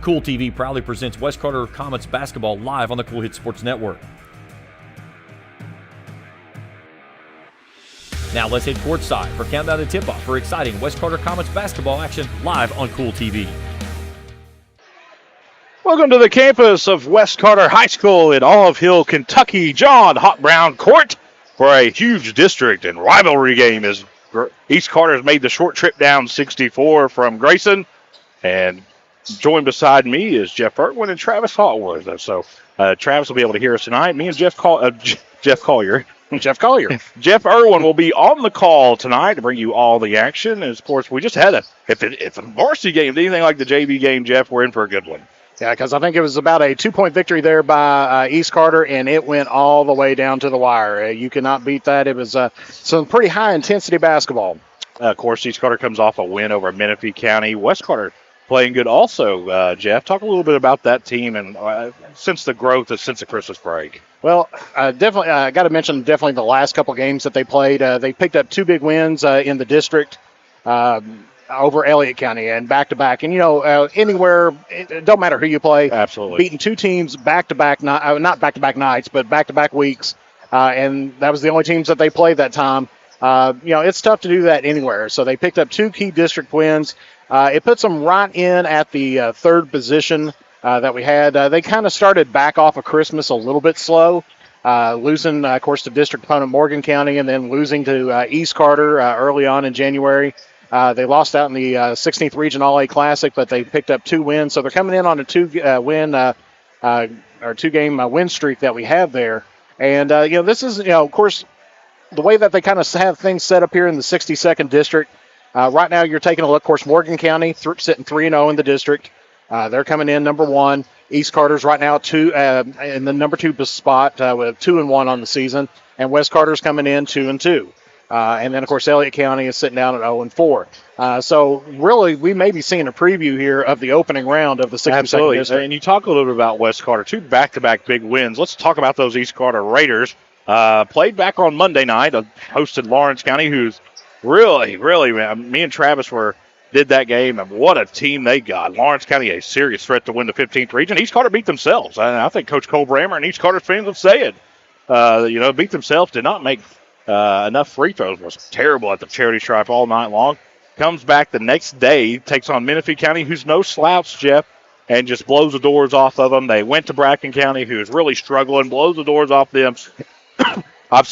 Kool TV proudly presents West Carter Comets basketball live on the Kool Hit Sports Network. Now let's head courtside for countdown to tip-off for exciting West Carter Comets basketball action live on Kool TV. Welcome to the campus of West Carter High School in Olive Hill, Kentucky. John Hot Brown Court for a huge district and rivalry game as East Carter's made the short trip down 64 from Grayson. And joined beside me is Jeff Irwin and Travis Hallworth. So Travis will be able to hear us tonight. Me and Jeff Collier. Jeff Irwin will be on the call tonight to bring you all the action. And, of course, we just had if a varsity game is anything like the JV game, Jeff, we're in for a good one. Yeah, because I think it was about a 2-point victory there by East Carter, and it went all the way down to the wire. You cannot beat that. It was some pretty high-intensity basketball. Of course, East Carter comes off a win over Menifee County. West Carter playing good also, Jeff. Talk a little bit about that team and since the growth since the Christmas break. Well, definitely, I got to mention definitely the last couple games that they played. They picked up 2 big wins in the district over Elliott County and back-to-back. And, anywhere, it don't matter who you play. Absolutely. Beating 2 teams back-to-back, not back-to-back nights, but back-to-back weeks. And that was the only teams that they played that time. It's tough to do that anywhere. So they picked up 2 key district wins. It puts them right in at the third position that we had. They kind of started back off of Christmas a little bit slow, losing, of course, to district opponent Morgan County and then losing to East Carter early on in January. They lost out in the 16th Region All-A Classic, but they picked up 2 wins. So they're coming in on a 2-game win streak that we have there. And, this is, of course, the way that they kind of have things set up here in the 62nd district. Right now you're taking a look, of course, Morgan County sitting 3-0 in the district. They're coming in number 1. East Carter's right now in the number 2 spot with 2-1 on the season. And West Carter's coming in 2-2. And then, of course, Elliott County is sitting down at 0-4. So, really, we may be seeing a preview here of the opening round of the 62nd district. And you talk a little bit about West Carter, 2 back-to-back big wins. Let's talk about those East Carter Raiders. Played back on Monday night, hosted Lawrence County, who's really, me and Travis did that game, and what a team they got. Lawrence County, a serious threat to win the 15th region. East Carter beat themselves. I think Coach Cole Brammer and East Carter fans would say it. Beat themselves, did not make enough free throws, was terrible at the charity stripe all night long. Comes back the next day, takes on Menifee County, who's no slouch, Jeff, and just blows the doors off of them. They went to Bracken County, who's really struggling, blows the doors off them. I've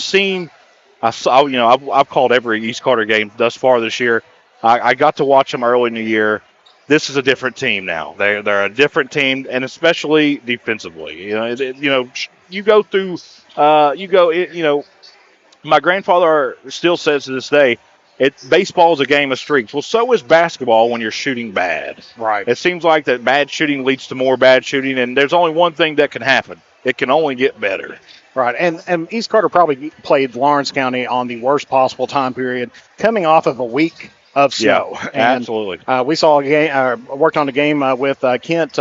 called every East Carter game thus far this year. I got to watch them early in the year. This is a different team now. They're a different team, and especially defensively. You go through. My grandfather still says to this day, baseball is a game of streaks. Well, so is basketball when you're shooting bad. Right. It seems like that bad shooting leads to more bad shooting, and there's only one thing that can happen. It can only get better. Right, and East Carter probably played Lawrence County on the worst possible time period, coming off of a week of snow. Yeah, absolutely. We saw a game, worked on a game with Kent.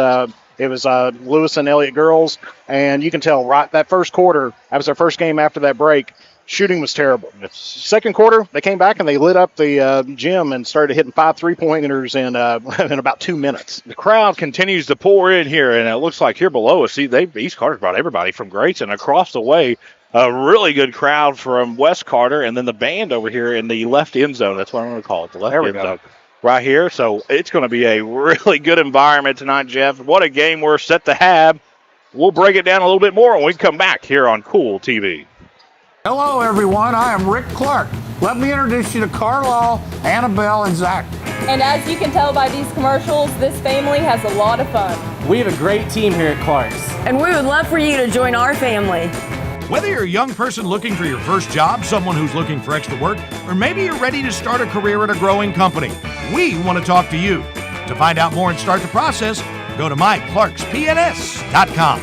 It was Lewis and Elliott girls, and you can tell right that first quarter, that was their first game after that break. Shooting was terrible. Second quarter, they came back and they lit up the gym and started hitting 5 3-pointers in about 2 minutes. The crowd continues to pour in here, and it looks like here below us, East Carter's brought everybody from Grayson across the way. A really good crowd from West Carter, and then the band over here in the left end zone. That's what I'm going to call it, the left end zone. Right here. So it's going to be a really good environment tonight, Jeff. What a game we're set to have. We'll break it down a little bit more when we come back here on Kool TV. Hello, everyone. I am Rick Clark. Let me introduce you to Carlisle, Annabelle, and Zach. And as you can tell by these commercials, this family has a lot of fun. We have a great team here at Clark's. And we would love for you to join our family. Whether you're a young person looking for your first job, someone who's looking for extra work, or maybe you're ready to start a career at a growing company, we want to talk to you. To find out more and start the process, go to myclarkspns.com.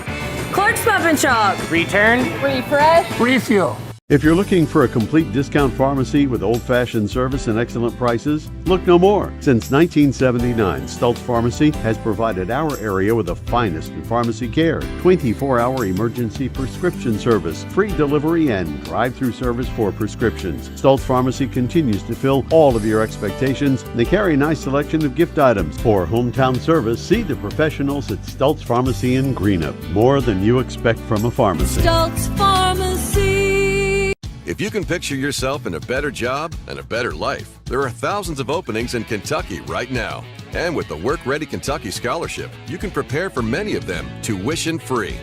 Clark's Pub and Shop. Return. Refresh. Refuel. If you're looking for a complete discount pharmacy with old-fashioned service and excellent prices, look no more. Since 1979, Stultz Pharmacy has provided our area with the finest in pharmacy care, 24-hour emergency prescription service, free delivery, and drive-through service for prescriptions. Stultz Pharmacy continues to fill all of your expectations. They carry a nice selection of gift items. For hometown service, see the professionals at Stultz Pharmacy in Greenup. More than you expect from a pharmacy. Stultz Pharmacy. If you can picture yourself in a better job and a better life, there are thousands of openings in Kentucky right now. And with the Work Ready Kentucky Scholarship, you can prepare for many of them tuition-free.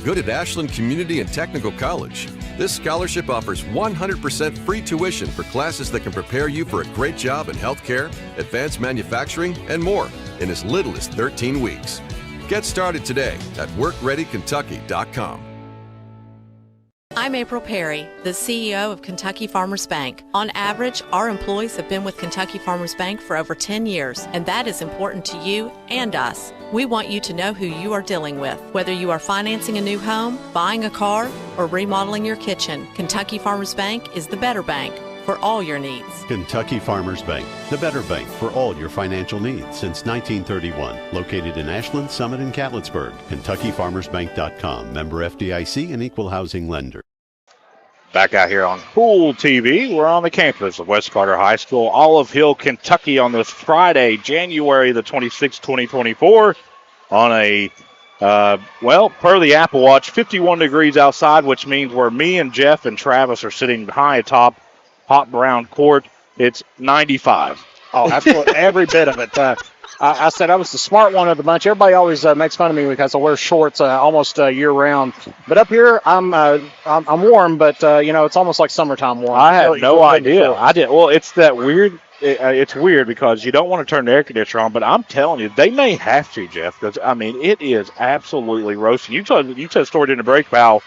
Good at Ashland Community and Technical College. This scholarship offers 100% free tuition for classes that can prepare you for a great job in healthcare, advanced manufacturing, and more in as little as 13 weeks. Get started today at WorkReadyKentucky.com. I'm April Perry, the CEO of Kentucky Farmers Bank. On average, our employees have been with Kentucky Farmers Bank for over 10 years, and that is important to you and us. We want you to know who you are dealing with. Whether you are financing a new home, buying a car, or remodeling your kitchen, Kentucky Farmers Bank is the better bank for all your needs. Kentucky Farmers Bank, the better bank for all your financial needs since 1931. Located in Ashland, Summit, and Catlettsburg. KentuckyFarmersBank.com. Member FDIC and Equal Housing Lender. Back out here on Kool TV, we're on the campus of West Carter High School, Olive Hill, Kentucky, on this Friday, January the 26th, 2024, on a, per the Apple Watch, 51 degrees outside, which means where me and Jeff and Travis are sitting high atop hot brown court, it's 95. Oh, absolutely. Every bit of it. I said I was the smart one of the bunch. Everybody always makes fun of me because I wear shorts almost year round. But up here, I'm warm, but it's almost like summertime warm. I had no idea. I did. Well, it's that weird. It's weird because you don't want to turn the air conditioner on, but I'm telling you, they may have to, Jeff. Because it is absolutely roasting. You told a story in the break, Val.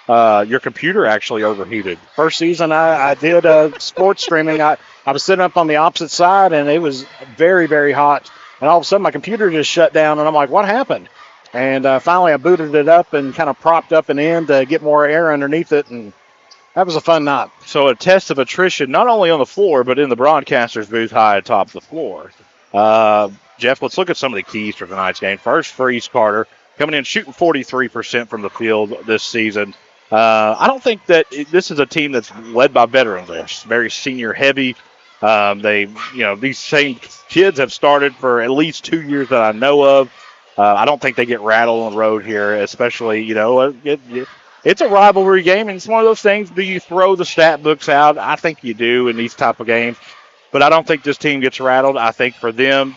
Your computer actually overheated. First season I did sports streaming. I was sitting up on the opposite side, and it was very, very hot. And all of a sudden, my computer just shut down, and I'm like, what happened? And finally, I booted it up and kind of propped up an end to get more air underneath it, and that was a fun night. So a test of attrition, not only on the floor, but in the broadcaster's booth high atop the floor. Jeff, let's look at some of the keys for tonight's game. First, for East Carter, coming in shooting 43% from the field this season. I don't think that this is a team that's led by veterans. They're very senior heavy. These same kids have started for at least 2 years that I know of. I don't think they get rattled on the road here, especially, it's a rivalry game, and it's one of those things. Do you throw the stat books out? I think you do in these type of games, but I don't think this team gets rattled. I think for them,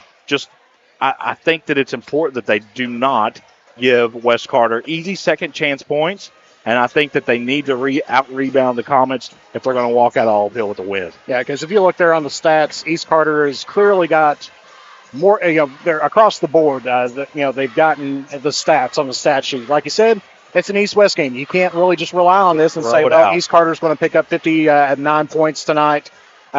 I think that it's important that they do not give West Carter easy second chance points. And I think that they need to out-rebound the Comets if they're going to walk out Olive Hill with a win. Yeah, because if you look there on the stats, East Carter has clearly got more, they're across the board. They've gotten the stats on the stat sheet. Like you said, it's an East-West game. You can't really just rely on this and say, well, East Carter's going to pick up 59 points tonight,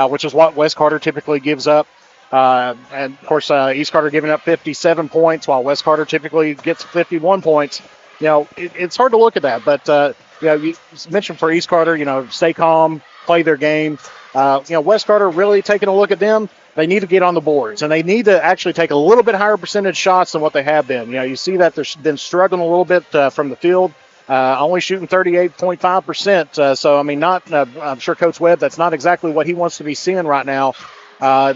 which is what West Carter typically gives up. And, of course, East Carter giving up 57 points, while West Carter typically gets 51 points. It's hard to look at that, but, you mentioned for East Carter, stay calm, play their game. West Carter really taking a look at them. They need to get on the boards, and they need to actually take a little bit higher percentage shots than what they have been. You see that they've been struggling a little bit from the field, only shooting 38.5%. I'm sure Coach Webb, that's not exactly what he wants to be seeing right now. A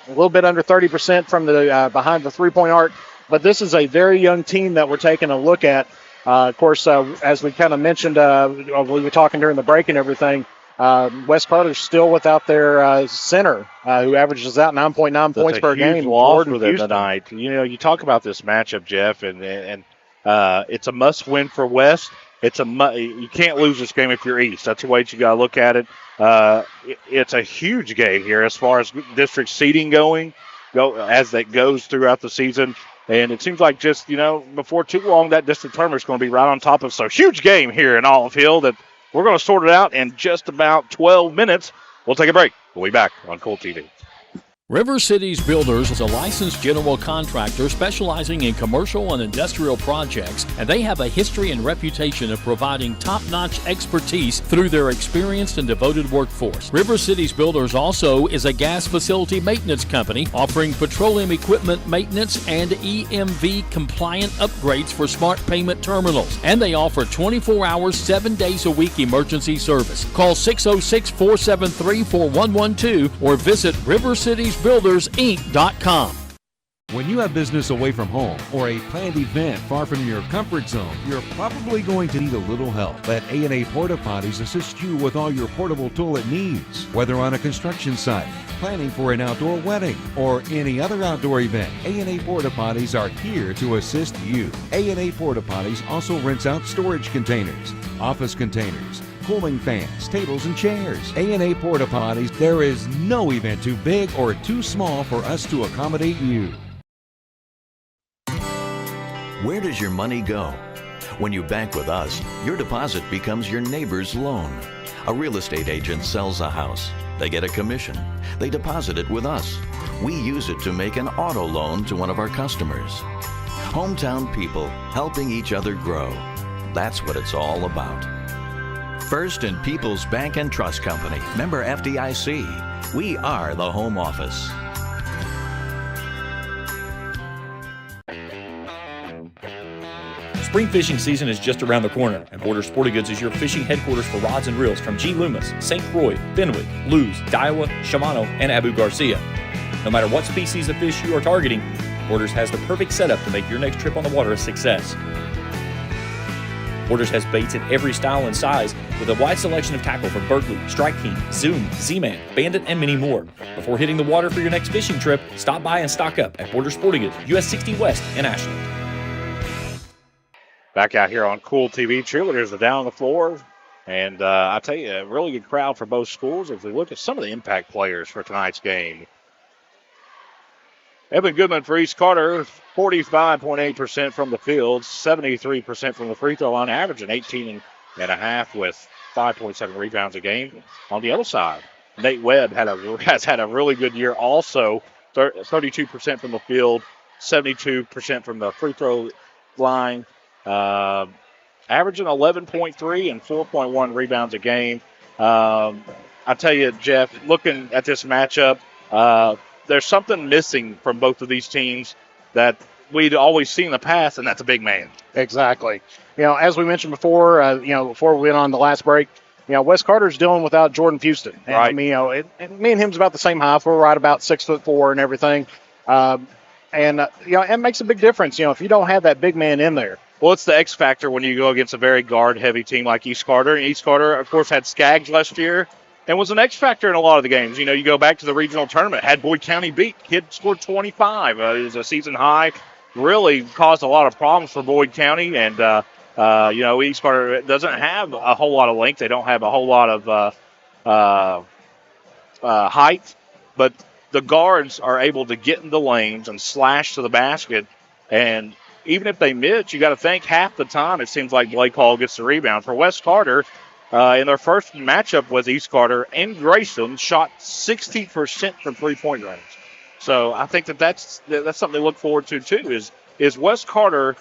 little bit under 30% from the behind the three-point arc. But this is a very young team that we're taking a look at. Of course, as we kind of mentioned, we were talking during the break and everything, West Carter's still without their center, who averages out 9.9 points per game. Loss for them tonight. You talk about this matchup, Jeff, and it's a must-win for West. You can't lose this game if you're East. That's the way you got to look at it. It's a huge game here as far as district seeding as that goes throughout the season. And it seems like just, before too long, that district tournament is going to be right on top of. So huge game here in Olive Hill that we're going to sort it out in just about 12 minutes. We'll take a break. We'll be back on Kool TV. River Cities Builders is a licensed general contractor specializing in commercial and industrial projects, and they have a history and reputation of providing top-notch expertise through their experienced and devoted workforce. River Cities Builders also is a gas facility maintenance company offering petroleum equipment maintenance and EMV-compliant upgrades for smart payment terminals, and they offer 24 hours, 7 days a week emergency service. Call 606-473-4112 or visit rivercitiesbuildersinc.com. When you have business away from home or a planned event far from your comfort zone, you're probably going to need a little help. Let A&A Porta Potties assist you with all your portable toilet needs. Whether on a construction site, planning for an outdoor wedding, or any other outdoor event, A&A Porta Potties are here to assist you. A&A Porta Potties also rents out storage containers, office containers, cooling fans, tables, and chairs. A&A Porta Potties, there is no event too big or too small for us to accommodate you. Where does your money go? When you bank with us, your deposit becomes your neighbor's loan. A real estate agent sells a house. They get a commission. They deposit it with us. We use it to make an auto loan to one of our customers. Hometown people helping each other grow. That's what it's all about. First and People's Bank and Trust Company, member FDIC. We are the home office. Spring fishing season is just around the corner, and Border Sporting Goods is your fishing headquarters for rods and reels from G. Loomis, St. Croix, Benwick, Lewes, Daiwa, Shimano, and Abu Garcia. No matter what species of fish you are targeting, Borders has the perfect setup to make your next trip on the water a success. Borders has baits in every style and size with a wide selection of tackle from Berkeley, Strike King, Zoom, Z-Man, Bandit, and many more. Before hitting the water for your next fishing trip, stop by and stock up at Border Sporting Goods, US 60 West in Ashland. Back out here on Kool TV, cheerleaders are down on the floor. And I tell you, a really good crowd for both schools. If we look at some of the impact players for tonight's game. Evan Goodman for East Carter, 45.8% from the field, 73% from the free throw line, averaging 18.5 with 5.7 rebounds a game. On the other side, Nate Webb has had a really good year also, 32% from the field, 72% from the free throw line. Averaging 11.3 and 4.1 rebounds a game. I tell you, Jeff, looking at this matchup, there's something missing from both of these teams that we'd always seen in the past, and that's a big man. Exactly. As we mentioned before, before we went on the last break, West Carter's dealing without Jordan Houston. And, right. me and him's about the same height. We're right about 6'4" and everything. It makes a big difference, if you don't have that big man in there. Well, it's the X factor when you go against a very guard-heavy team like East Carter. And East Carter, of course, had Skaggs last year and was an X factor in a lot of the games. You go back to the regional tournament, had Boyd County beat. Kid scored 25. It was a season high. Really caused a lot of problems for Boyd County. And, East Carter doesn't have a whole lot of length. They don't have a whole lot of height. But the guards are able to get in the lanes and slash to the basket. And even if they miss, you got to think half the time it seems like Blake Hall gets the rebound. For West Carter, in their first matchup with East Carter and Grayson, shot 60% from three-point range. So I think that's something to look forward to too. Is West Carter,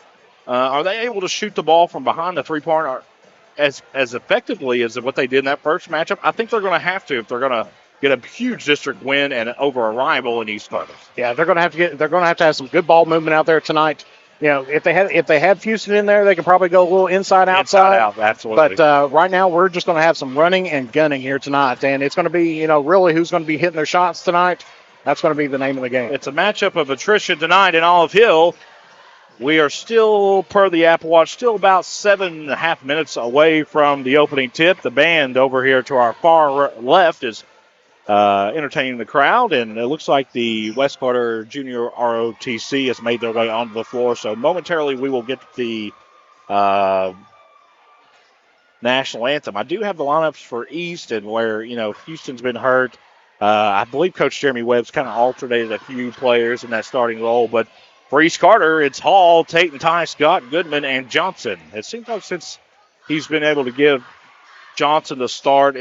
are they able to shoot the ball from behind the three-point as effectively as what they did in that first matchup? I think they're going to have to if they're going to get a huge district win and over a rival in East Carter. Yeah, they're going to have to have some good ball movement out there tonight. If they had Houston in there, they could probably go a little inside outside. Out, absolutely. But right now, we're just going to have some running and gunning here tonight, and it's going to be, really who's going to be hitting their shots tonight. That's going to be the name of the game. It's a matchup of attrition tonight in Olive Hill. We are still, per the Apple Watch, still about 7.5 minutes away from the opening tip. The band over here to our far left is entertaining the crowd, and it looks like the West Carter Junior ROTC has made their way onto the floor. So momentarily we will get the national anthem. I do have the lineups for East, and where Houston's been hurt. I believe Coach Jeremy Webb's kind of alternated a few players in that starting role, but for East Carter, it's Hall, Tate and Ty, Scott, Goodman, and Johnson. It seems like since he's been able to give Johnson the start,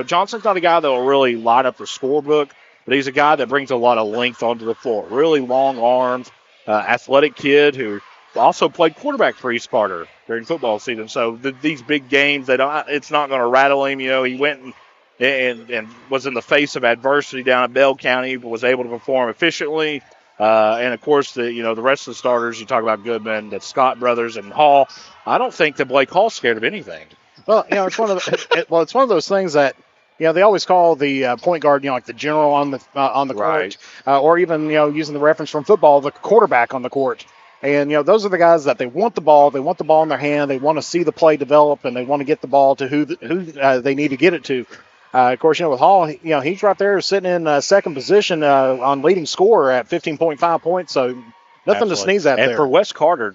Johnson's not a guy that will really light up the scorebook, but he's a guy that brings a lot of length onto the floor. Really long arms, athletic kid who also played quarterback for East Carter during football season. So these big games, it's not going to rattle him. He went and was in the face of adversity down at Bell County, but was able to perform efficiently. And of course, the rest of the starters, you talk about Goodman, the Scott brothers, and Hall. I don't think that Blake Hall's scared of anything. Well, it's one of those things that they always call the point guard, like the general on the court, or even using the reference from football, the quarterback on the court. And those are the guys that they want the ball in their hand, they want to see the play develop, and they want to get the ball to who they need to get it to. Of course, with Hall, he's right there sitting in second position on leading scorer at 15.5 points, so nothing to sneeze at there. And for West Carter,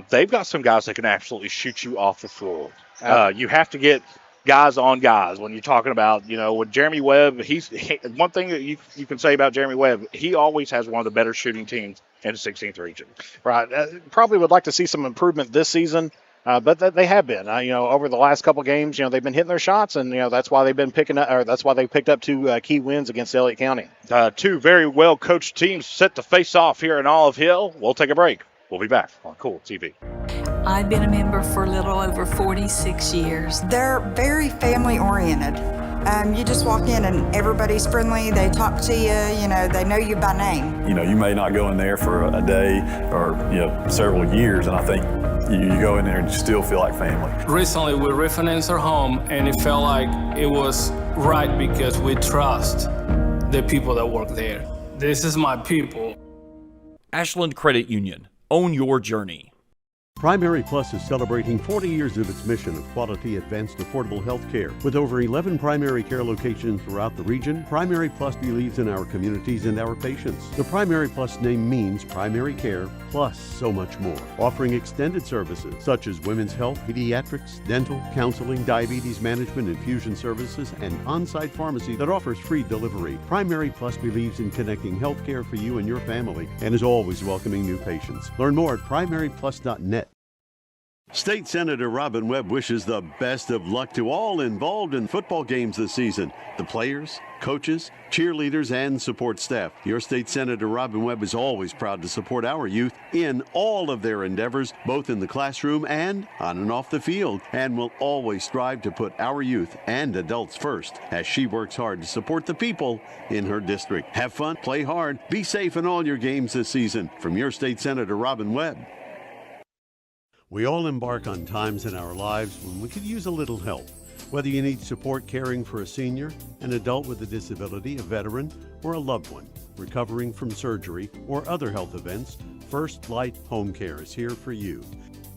they've got some guys that can absolutely shoot you off the floor. You have to get guys on guys when you're talking about, with Jeremy Webb. One thing that you can say about Jeremy Webb, he always has one of the better shooting teams in the 16th region. Right. Probably would like to see some improvement this season. But they have been, over the last couple games, they've been hitting their shots, and that's why they've been that's why they picked up two key wins against Elliott County. Two very well coached teams set to face off here in Olive Hill. We'll take a break. We'll be back on Kool TV. I've been a member for a little over 46 years. They're very family oriented. You just walk in and everybody's friendly. They talk to you, they know you by name. You may not go in there for a day or, several years, and I think you go in there and you still feel like family. Recently, we refinanced our home, and it felt like it was right because we trust the people that work there. This is my people. Ashland Credit Union. Own your journey. Primary Plus is celebrating 40 years of its mission of quality, advanced, affordable health care. With over 11 primary care locations throughout the region, Primary Plus believes in our communities and our patients. The Primary Plus name means primary care plus so much more, offering extended services such as women's health, pediatrics, dental, counseling, diabetes management, infusion services, and on-site pharmacy that offers free delivery. Primary Plus believes in connecting health care for you and your family and is always welcoming new patients. Learn more at primaryplus.net. State Senator Robin Webb wishes the best of luck to all involved in football games this season. The players, coaches, cheerleaders, and support staff. Your State Senator Robin Webb is always proud to support our youth in all of their endeavors, both in the classroom and on and off the field, and will always strive to put our youth and adults first as she works hard to support the people in her district. Have fun, play hard, be safe in all your games this season. From your State Senator Robin Webb. We all embark on times in our lives when we could use a little help. Whether you need support caring for a senior, an adult with a disability, a veteran, or a loved one recovering from surgery or other health events, First Light Home Care is here for you.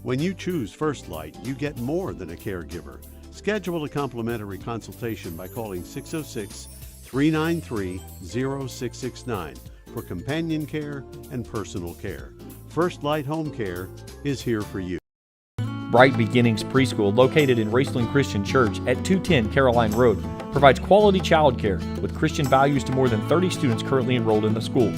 When you choose First Light, you get more than a caregiver. Schedule a complimentary consultation by calling 606-393-0669 for companion care and personal care. First Light Home Care is here for you. Bright Beginnings Preschool, located in Raceland Christian Church at 210 Caroline Road, provides quality child care with Christian values to more than 30 students currently enrolled in the school.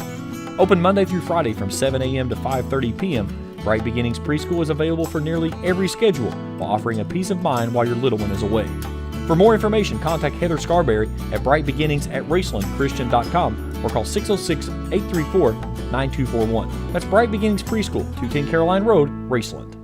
Open Monday through Friday from 7 a.m. to 5:30 p.m., Bright Beginnings Preschool is available for nearly every schedule while offering a peace of mind while your little one is away. For more information, contact Heather Scarberry at brightbeginnings@racelandchristian.com or call 606-834-9241. That's Bright Beginnings Preschool, 210 Caroline Road, Raceland.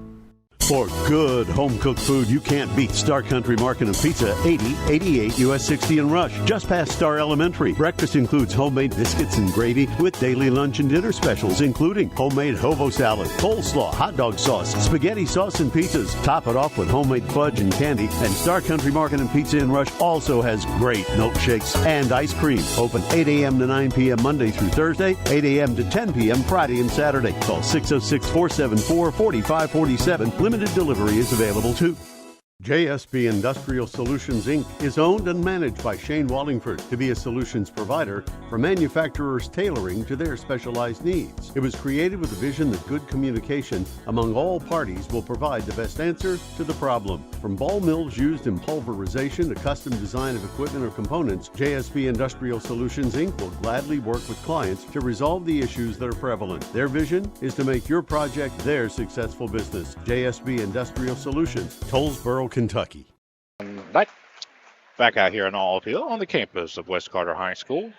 For good home-cooked food you can't beat, Star Country Market and Pizza, 8088 US 60 and Rush, just past Star Elementary. Breakfast includes homemade biscuits and gravy with daily lunch and dinner specials, including homemade hobo salad, coleslaw, hot dog sauce, spaghetti sauce, and pizzas. Top it off with homemade fudge and candy. And Star Country Market and Pizza in Rush also has great milkshakes and ice cream. Open 8 a.m. to 9 p.m. Monday through Thursday, 8 a.m. to 10 p.m. Friday and Saturday. Call 606-474-4547. Limited delivery is available too. JSB Industrial Solutions, Inc. is owned and managed by Shane Wallingford to be a solutions provider for manufacturers tailoring to their specialized needs. It was created with the vision that good communication among all parties will provide the best answer to the problem. From ball mills used in pulverization to custom design of equipment or components, JSB Industrial Solutions, Inc. will gladly work with clients to resolve the issues that are prevalent. Their vision is to make your project their successful business. JSB Industrial Solutions, Tollsboro, Kentucky. Back out here in Olive Hill on the campus of West Carter High School.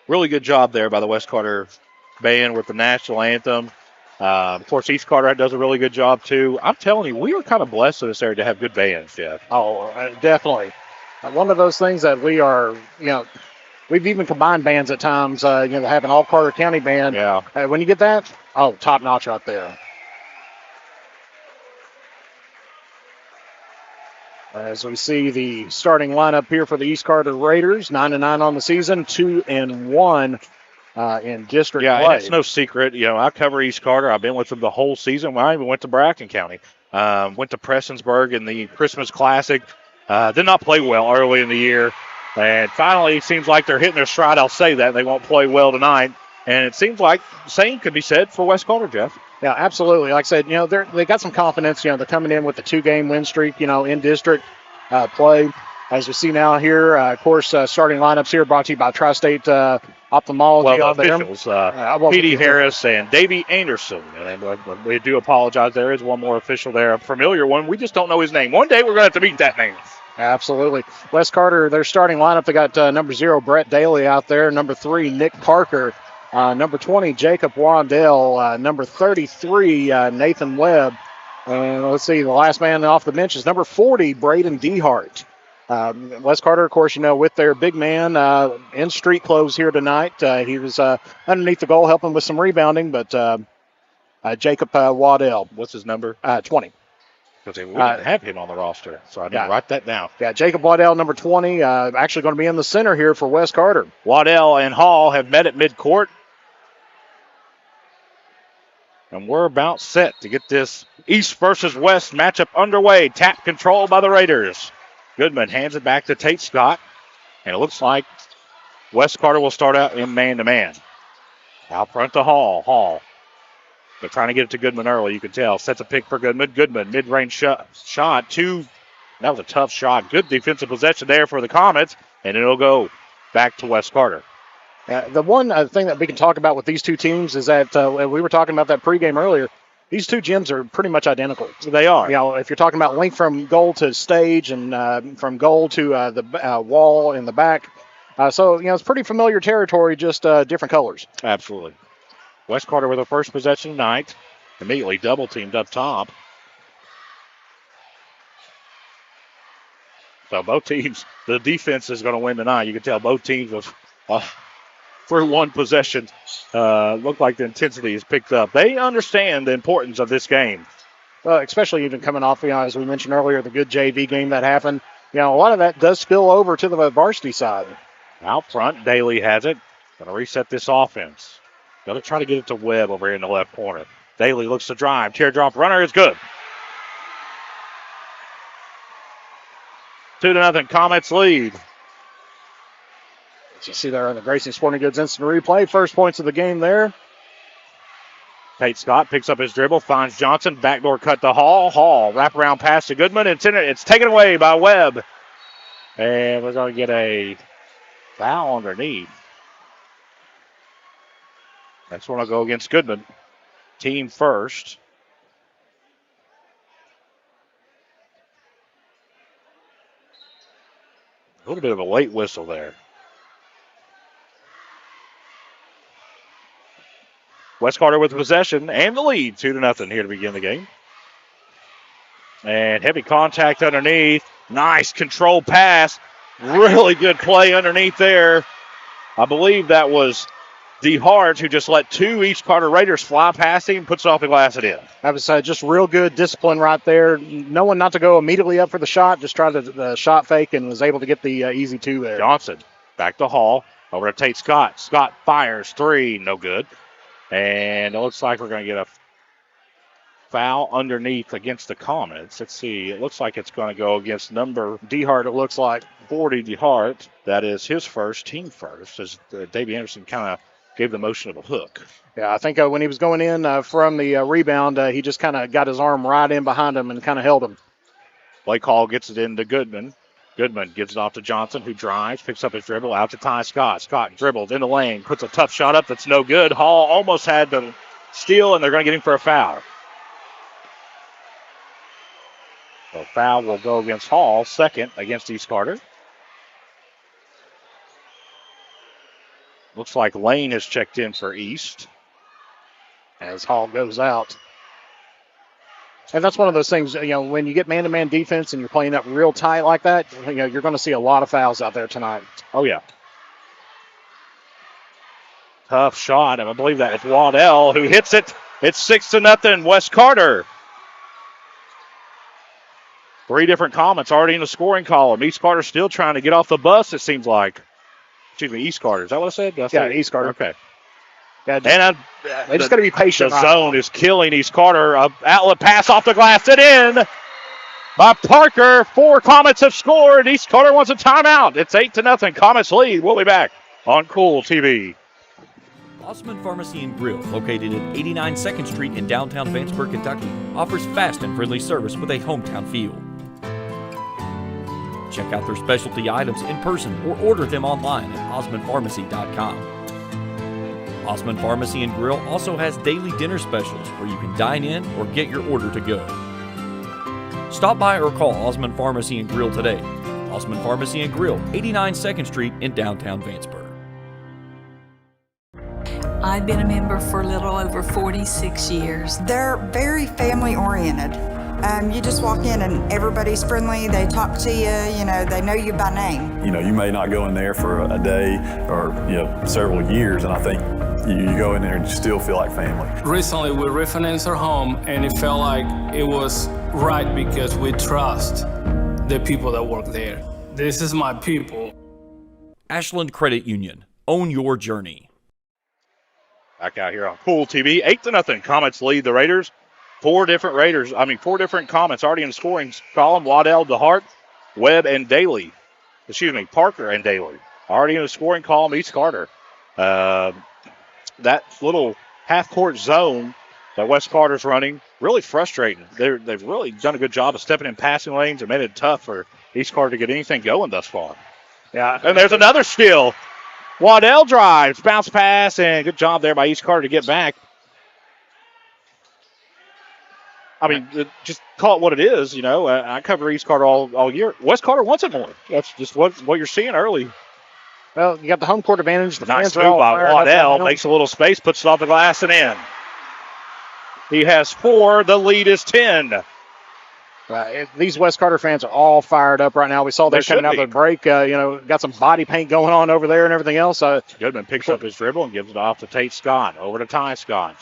really good job there by the West Carter band with the national anthem. Of course, East Carter does a really good job, too. I'm telling you, we were kind of blessed in this area to have good bands, Jeff. Oh, definitely. One of those things that we are, we've even combined bands at times, having all Carter County band. Yeah. When you get that, top notch right there. As we see the starting lineup here for the East Carter Raiders, 9-9 on the season, 2-1 in district play. Yeah, and it's no secret. I cover East Carter. I've been with them the whole season. I even went to Bracken County. Went to Prestonsburg in the Christmas Classic. Did not play well early in the year. And finally, it seems like they're hitting their stride. I'll say that. They won't play well tonight. And it seems like the same could be said for West Carter, Jeff. Yeah, absolutely. Like I said, they got some confidence. They're coming in with a 2-game win streak, in district play. As we see now here, of course, starting lineups here brought to you by Tri-State Ophthalmology. Well, the officials, P.D. Harris and Davey Anderson. And we do apologize. There is one more official there, a familiar one. We just don't know his name. One day we're going to have to meet that name. Absolutely. West Carter, their starting lineup, they got number 0, Brett Daly out there. Number 3, Nick Parker. Number 20, Jacob Waddell. Number 33, Nathan Webb. And let's see, the last man off the bench is number 40, Braden Dehart. West Carter, of course, with their big man in street clothes here tonight. He was underneath the goal helping with some rebounding, but Jacob Waddell. What's his number? 20. Because we didn't have him on the roster, so I need to write that down. Yeah, Jacob Waddell, number 20, actually going to be in the center here for West Carter. Waddell and Hall have met at midcourt. And we're about set to get this East versus West matchup underway. Tap control by the Raiders. Goodman hands it back to Tate Scott. And it looks like West Carter will start out in man-to-man. Out front to Hall. Hall. They're trying to get it to Goodman early, you can tell. Sets a pick for Goodman. Goodman, mid-range shot. That was a tough shot. Good defensive possession there for the Comets. And it'll go back to West Carter. The one thing that we can talk about with these two teams is that we were talking about that pregame earlier. These two gyms are pretty much identical. They are. If you're talking about length from goal to stage and from goal to the wall in the back. It's pretty familiar territory, just different colors. Absolutely. West Carter with the first possession tonight. Immediately double-teamed up top. So both teams, the defense is going to win tonight. You can tell both teams for one possession, look like the intensity is picked up. They understand the importance of this game. Well, especially even coming off, as we mentioned earlier, the good JV game that happened. A lot of that does spill over to the varsity side. Out front, Daly has it. Going to reset this offense. Going to try to get it to Webb over here in the left corner. Daly looks to drive. Teardrop runner is good. 2-0 Comets lead. You see there on the Grayson Sporting Goods instant replay. First points of the game there. Tate Scott picks up his dribble, finds Johnson. Backdoor cut to Hall. Hall, wraparound pass to Goodman. It's taken away by Webb. And we're going to get a foul underneath. Next one will go against Goodman. Team first. A little bit of a late whistle there. West Carter with the possession and the lead, 2-0 here to begin the game. And heavy contact underneath. Nice control pass. Really good play underneath there. I believe that was DeHart who just let 2 East Carter Raiders fly past him and puts it off the glass and in. That was just real good discipline right there. Knowing not to go immediately up for the shot, just tried the shot fake and was able to get the easy 2 there. Johnson back to Hall. Over to Tate Scott. Scott fires 3. No good. And it looks like we're going to get a foul underneath against the Comets. Let's see. It looks like it's going to go against number DeHart, it looks like. 40 DeHart. That is his first, team first, as Davey Anderson kind of gave the motion of a hook. Yeah, I think when he was going in from the rebound, he just kind of got his arm right in behind him and kind of held him. Blake Hall gets it into Goodman. Goodman gives it off to Johnson, who drives, picks up his dribble, out to Ty Scott. Scott dribbles in the lane, puts a tough shot up that's no good. Hall almost had the steal, and they're going to get him for a foul. So foul will go against Hall, second against East Carter. Looks like Lane has checked in for East. As Hall goes out. And that's one of those things, when you get man-to-man defense and you're playing up real tight like that, you're going to see a lot of fouls out there tonight. Oh, yeah. Tough shot, and I believe that is Waddell who hits it. It's 6-0, West Carter. 3 different comments already in the scoring column. East Carter still trying to get off the bus, it seems like. Excuse me, East Carter. Is that what I said? Yeah, East Carter. Okay. Yeah, and they just got to be patient. The zone is killing East Carter. Outlet pass off the glass and in by Parker. 4 Comets have scored. East Carter wants a timeout. It's 8-0. Comets lead. We'll be back on Kool TV. Osmond Pharmacy and Grill, located at 89 2nd Street in downtown Vanceburg, Kentucky, offers fast and friendly service with a hometown feel. Check out their specialty items in person or order them online at osmondpharmacy.com. Osmond Pharmacy and Grill also has daily dinner specials where you can dine in or get your order to go. Stop by or call Osmond Pharmacy and Grill today. Osmond Pharmacy and Grill, 89 2nd Street in downtown Vanceburg. I've been a member for a little over 46 years. They're very family oriented. You just walk in and everybody's friendly. They talk to you, they know you by name. You may not go in there for a day or, several years, and I think you go in there and you still feel like family. Recently, we refinanced our home, and it felt like it was right because we trust the people that work there. This is my people. Ashland Credit Union. Own your journey. Back out here on Kool TV. 8-0. Comets lead the Raiders. 4 different Comets already in the scoring column. Waddell, DeHart, Webb, and Daly. Parker and Daly. Already in the scoring column. East Carter. That little half-court zone that West Carter's running, really frustrating. They've really done a good job of stepping in passing lanes and made it tough for East Carter to get anything going thus far. Yeah. And there's another steal. Waddell drives, bounce pass, and good job there by East Carter to get back. Just call it what it is, I cover East Carter all year. West Carter wants it more. That's just what you're seeing early. Well, you got the home court advantage. The nice fans move by Waddell. Makes a little space, puts it off the glass and in. He has 4. The lead is 10. These West Carter fans are all fired up right now. We saw they're coming out of the break. Got some body paint going on over there and everything else. Goodman picks up his dribble and gives it off to Tate Scott. Over to Ty Scott.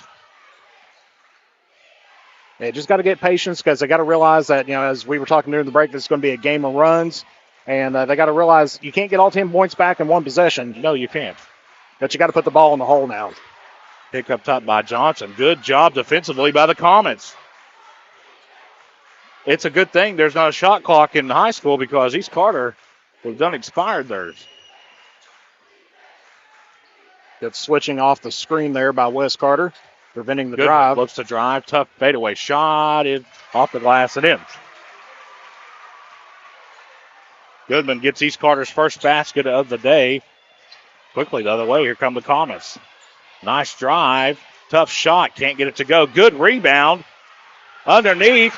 They just got to get patience because they got to realize that, as we were talking during the break, this is going to be a game of runs. And they got to realize you can't get all 10 points back in one possession. No, you can't. But you got to put the ball in the hole now. Pick up top by Johnson. Good job defensively by the Comets. It's a good thing there's not a shot clock in high school because East Carter would have done expired theirs. Good switching off the screen there by West Carter, preventing the Good drive. Looks to drive. Tough fadeaway shot. Off the glass and in. Goodman gets East Carter's first basket of the day. Quickly the other way. Here come the Comets. Nice drive. Tough shot. Can't get it to go. Good rebound. Underneath.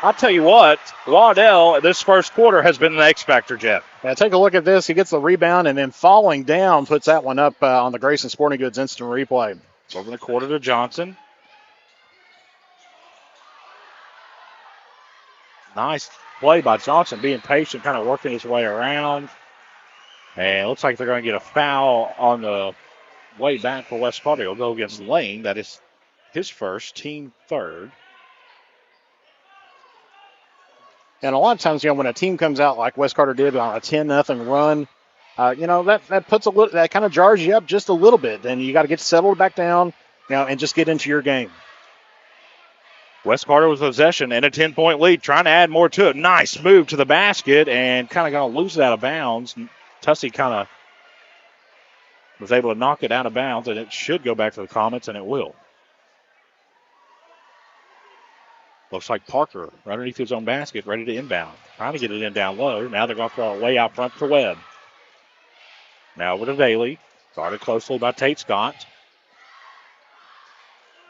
I'll tell you what, Waddell, this first quarter has been an X factor, Jeff. Yeah, take a look at this. He gets the rebound and then falling down puts that one up on the Grayson Sporting Goods instant replay. Over the quarter to Johnson. Nice play by Johnson, being patient, kind of working his way around. And it looks like they're going to get a foul on the way back for West Carter. He'll go against Lane. That is his first, team third. And a lot of times, when a team comes out like West Carter did on a 10-0 run, that puts that kind of jars you up just a little bit. Then you got to get settled back down, and just get into your game. West Carter with possession and a 10-point lead, trying to add more to it. Nice move to the basket and kind of going to lose it out of bounds. Tussey kind of was able to knock it out of bounds, and it should go back to the Comets, and it will. Looks like Parker right underneath his own basket, ready to inbound. Trying to get it in down low. Now they're going to throw it way out front for Webb. Now over to Daly. Guarded closely by Tate Scott.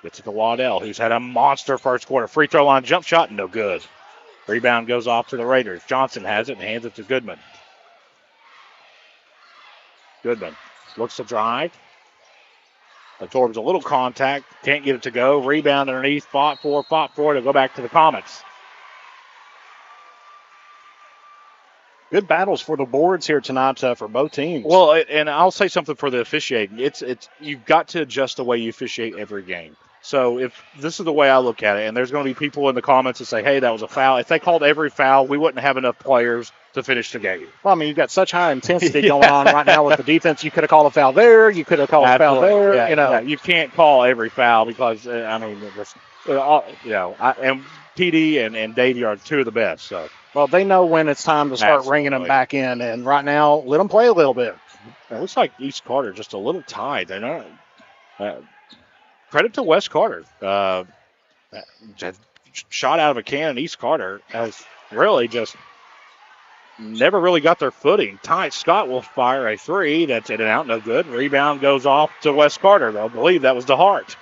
Gets it to Waddell, who's had a monster first quarter. Free throw line jump shot, no good. Rebound goes off to the Raiders. Johnson has it and hands it to Goodman. Goodman looks to drive. Absorbs a little contact. Can't get it to go. Rebound underneath. Fought for to go back to the Comets. Good battles for the boards here tonight for both teams. Well, and I'll say something for the officiating. It's you've got to adjust the way you officiate every game. So if this is the way I look at it, and there's going to be people in the comments that say, hey, that was a foul. If they called every foul, we wouldn't have enough players to finish the game. Well, I mean, you've got such high intensity going on right now with the defense. You could have called a foul there. You could have called a foul there. Yeah, you can't call every foul because, and PD and Davey are two of the best. So. Well, they know when it's time to start ringing them back in, and right now, let them play a little bit. It looks like East Carter just a little tied. They're not. Credit to West Carter. Shot out of a cannon. East Carter has really just never really got their footing. Ty Scott will fire a three. That's in and out. No good. Rebound goes off to West Carter. I believe that was DeHart.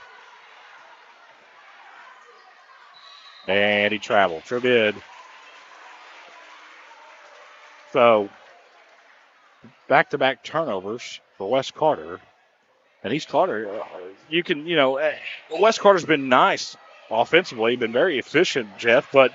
And he traveled. Sure did. So, back-to-back turnovers for West Carter. And East Carter, West Carter's been nice offensively, been very efficient, Jeff, but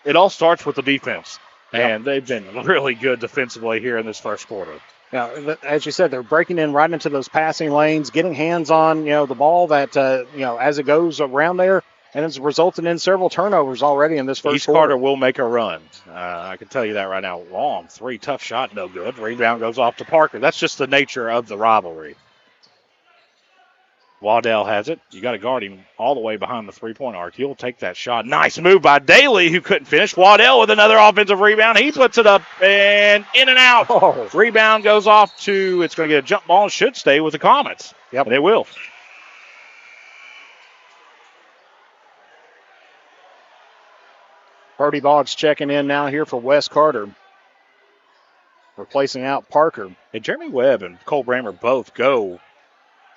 it all starts with the defense. Yep. And they've been really good defensively here in this first quarter. Now, as you said, they're breaking in right into those passing lanes, getting hands on, the ball that, as it goes around there, and it's resulted in several turnovers already in this first East quarter. Carter will make a run. I can tell you that right now. Long three, tough shot, no good. Rebound goes off to Parker. That's just the nature of the rivalry. Waddell has it. You got to guard him all the way behind the three-point arc. He'll take that shot. Nice move by Daly, who couldn't finish. Waddell with another offensive rebound. He puts it up and in and out. Oh. Rebound goes off to, it's going to get a jump ball and should stay with the Comets. Yep. And it will. Brody Boggs checking in now here for West Carter. Replacing out Parker. And Jeremy Webb and Cole Brammer both go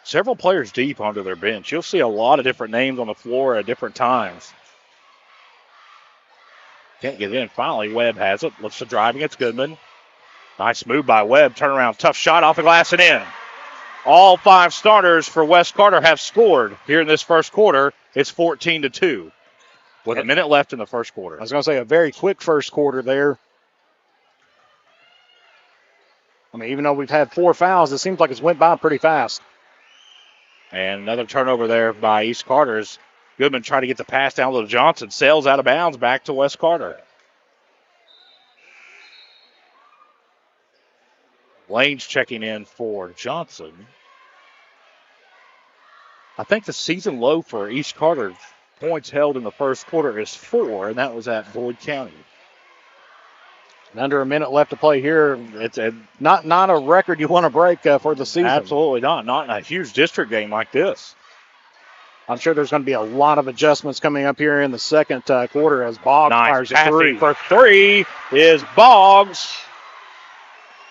several players deep onto their bench. You'll see a lot of different names on the floor at different times. Can't get in. Finally, Webb has it. Looks to drive against Goodman. Nice move by Webb. Turnaround, tough shot off the glass and in. All five starters for West Carter have scored here in this first quarter. It's 14-2 with a minute left in the first quarter. I was going to say a very quick first quarter there. I mean, even though we've had 4 fouls, it seems like it's went by pretty fast. And another turnover there by East Carter's. Goodman trying to get the pass down to Johnson. Sails out of bounds back to West Carter. Lane's checking in for Johnson. I think the season low for East Carter points held in the first quarter is 4, and that was at Boyd County. And under a minute left to play here. It's not a record you want to break for the season. Absolutely not. Not in a huge district game like this. I'm sure there's going to be a lot of adjustments coming up here in the second quarter as Boggs fires a three. For three is Boggs.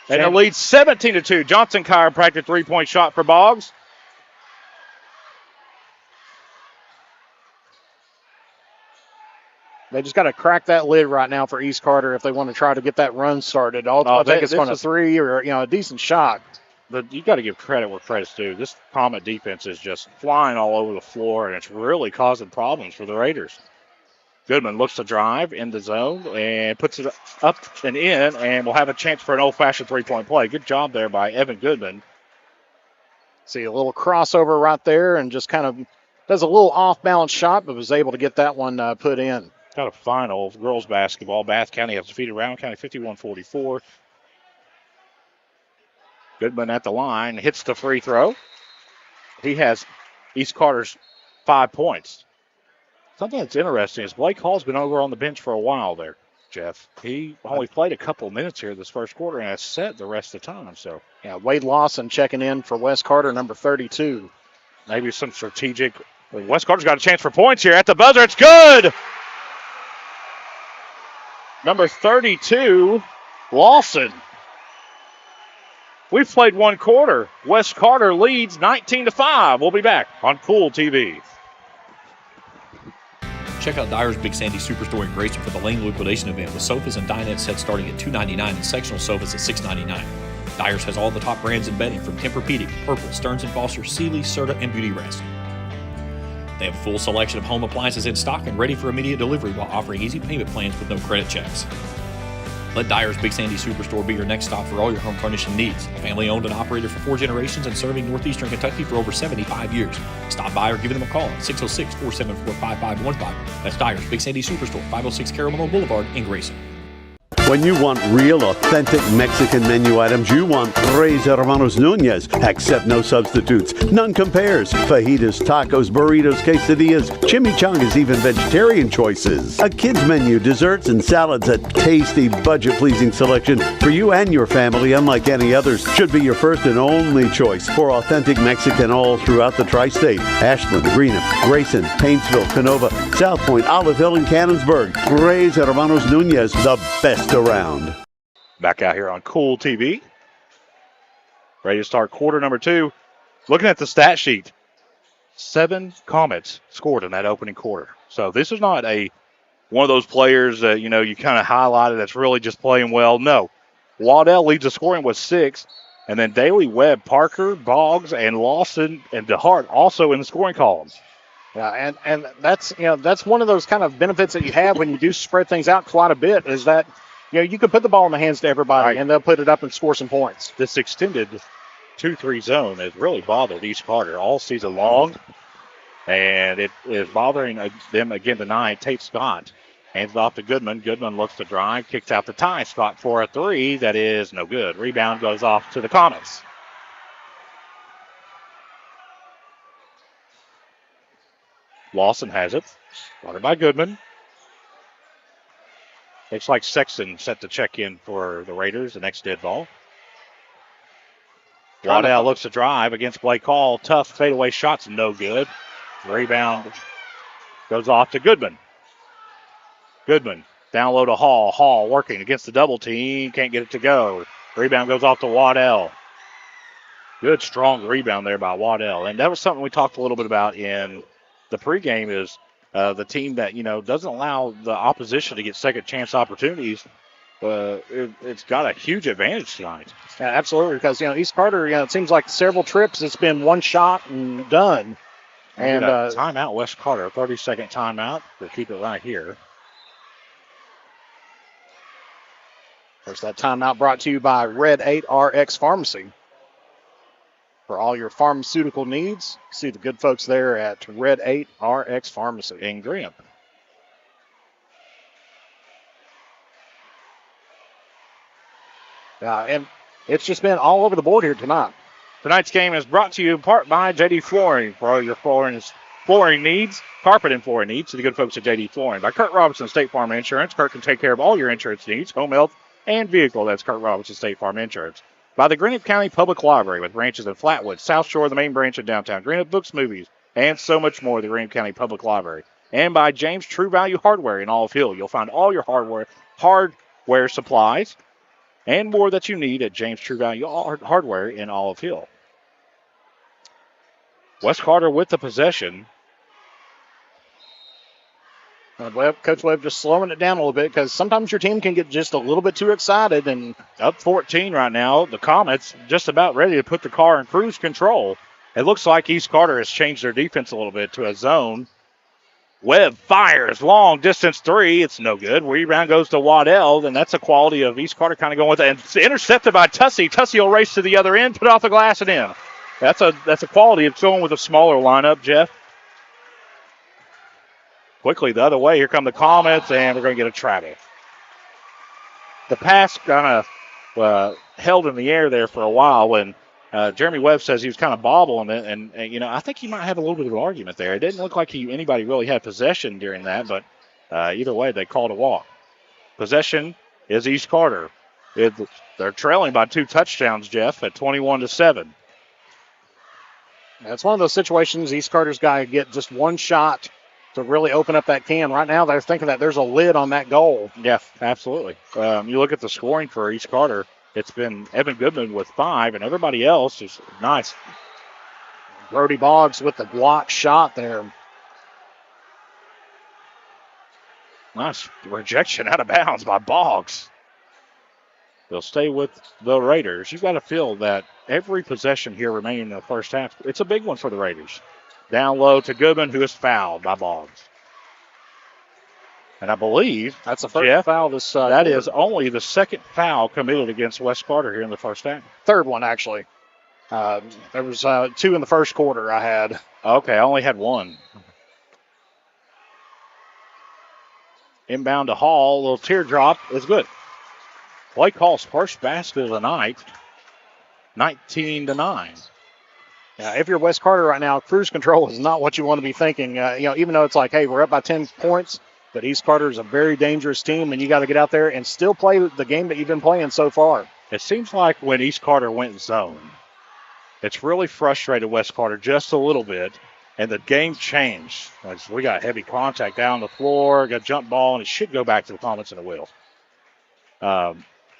And it leads 17-2. Johnson chiropractic three-point shot for Boggs. They just got to crack that lid right now for East Carter if they want to try to get that run started. I think it's going to three or a decent shot. But you got to give credit where credit's due. This Comet defense is just flying all over the floor, and it's really causing problems for the Raiders. Goodman looks to drive in the zone and puts it up and in, and will have a chance for an old-fashioned three-point play. Good job there by Evan Goodman. See a little crossover right there and just kind of does a little off-balance shot, but was able to get that one put in. Got a final of girls basketball. Bath County has defeated Round County 51-44. Goodman at the line, hits the free throw. He has East Carter's 5 points. Something that's interesting is Blake Hall's been over on the bench for a while there, Jeff. He only played a couple of minutes here this first quarter and has set the rest of the time. So, yeah, Wade Lawson checking in for West Carter, number 32. Maybe some strategic. West Carter's got a chance for points here at the buzzer. It's good. Number 32, Lawson. We've played one quarter. West Carter leads 19-5. We'll be back on Kool TV. Check out Dyer's Big Sandy Superstore in Grayson for the Lane Liquidation event with sofas and dinette sets starting at $299 and sectional sofas at $699. Dyers has all the top brands in bedding from Tempur-Pedic, Purple, Stearns & Foster, Sealy, Serta, and Beauty Rest. They have a full selection of home appliances in stock and ready for immediate delivery while offering easy payment plans with no credit checks. Let Dyer's Big Sandy Superstore be your next stop for all your home furnishing needs. Family owned and operated for 4 generations and serving northeastern Kentucky for over 75 years. Stop by or give them a call at 606-474-5515. That's Dyer's Big Sandy Superstore, 506 Carolina Boulevard in Grayson. When you want real, authentic Mexican menu items, you want Reyes Hermanos Nunez. Accept no substitutes. None compares. Fajitas, tacos, burritos, quesadillas, chimichangas, even vegetarian choices. A kids menu, desserts, and salads. A tasty, budget-pleasing selection for you and your family, unlike any others. Should be your first and only choice for authentic Mexican all throughout the tri-state. Ashland, Greenup, Grayson, Paintsville, Canova, South Point, Olive Hill, and Cannonsburg. Reyes Hermanos Nunez, the best around. Back out here on Kool TV. Ready to start quarter number 2. Looking at the stat sheet, 7 Comets scored in that opening quarter. So this is not one of those players that, you kind of highlighted that's really just playing well. No. Waddell leads the scoring with 6. And then Daly, Webb, Parker, Boggs, and Lawson and DeHart also in the scoring columns. Yeah, and that's one of those kind of benefits that you have when you do spread things out quite a bit, is that you can put the ball in the hands to everybody, right, and they'll put it up and score some points. This extended 2-3 zone has really bothered East Carter all season long, and it is bothering them again tonight. Tate Scott hands it off to Goodman. Goodman looks to drive, kicks out the tie spot for a 3. That is no good. Rebound goes off to the Comets. Lawson has it. Guarded by Goodman. Looks like Sexton set to check in for the Raiders, the next dead ball. Waddell looks to drive against Blake Hall. Tough fadeaway shot's no good. Rebound goes off to Goodman. Goodman down low to Hall. Hall working against the double team. Can't get it to go. Rebound goes off to Waddell. Good, strong rebound there by Waddell. And that was something we talked a little bit about in the pregame, is the team that, doesn't allow the opposition to get second chance opportunities. It's got a huge advantage tonight. Yeah, absolutely, because, East Carter, it seems like several trips it's been one shot and done. And timeout, West Carter, 30-second timeout. We'll keep it right here. There's that timeout brought to you by Red 8 RX Pharmacy. For all your pharmaceutical needs, see the good folks there at Red 8 RX Pharmacy in Graham. And it's just been all over the board here tonight. Tonight's game is brought to you in part by JD Flooring. For all your flooring needs, carpet and flooring needs, to the good folks at JD Flooring. By Kurt Robinson State Farm Insurance. Kurt can take care of all your insurance needs, home health, and vehicle. That's Kurt Robinson State Farm Insurance. By the Greenup County Public Library, with branches in Flatwood, South Shore, the main branch in downtown Greenup, books, movies, and so much more. The Greenup County Public Library. And by James True Value Hardware in Olive Hill. You'll find all your hardware supplies and more that you need at James True Value Hardware in Olive Hill. West Carter with the possession. Coach Webb just slowing it down a little bit, because sometimes your team can get just a little bit too excited. And up 14 right now. The Comets just about ready to put the car in cruise control. It looks like East Carter has changed their defense a little bit to a zone. Webb fires, long distance 3. It's no good. Rebound goes to Waddell, and that's a quality of East Carter kind of going with it. And it's intercepted by Tussey. Tussey will race to the other end, put it off the glass and in. That's a quality of going with a smaller lineup, Jeff. Quickly the other way. Here come the Comets, and we're going to get a travel. The pass kind of held in the air there for a while when Jeremy Webb says he was kind of bobbling it. And I think he might have a little bit of an argument there. It didn't look like anybody really had possession during that, but either way, they called a walk. Possession is East Carter. They're trailing by 2 touchdowns, Jeff, at 21-7. It's one of those situations East Carter's got to get just one shot to really open up that can. Right now, they're thinking that there's a lid on that goal. Yeah, absolutely. You look at the scoring for East Carter, it's been Evan Goodman with 5, and everybody else is nice. Brody Boggs with the block shot there. Nice rejection out of bounds by Boggs. They'll stay with the Raiders. You've got to feel that every possession here remaining in the first half, it's a big one for the Raiders. Down low to Goodman, who is fouled by Boggs. And I believe that's the first foul this that is only the second foul committed against West Carter here in the first half. Third one, actually. There was 2 in the first quarter I had. Okay, I only had 1. Inbound to Hall. A little teardrop is good. Blake Hall's first basket of the night. 19-9. If you're West Carter right now, cruise control is not what you want to be thinking. Even though it's like, hey, we're up by 10 points, but East Carter is a very dangerous team, and you got to get out there and still play the game that you've been playing so far. It seems like when East Carter went zone, it's really frustrated West Carter just a little bit, and the game changed. We got heavy contact down the floor, got jump ball, and it should go back to the Comets and it will.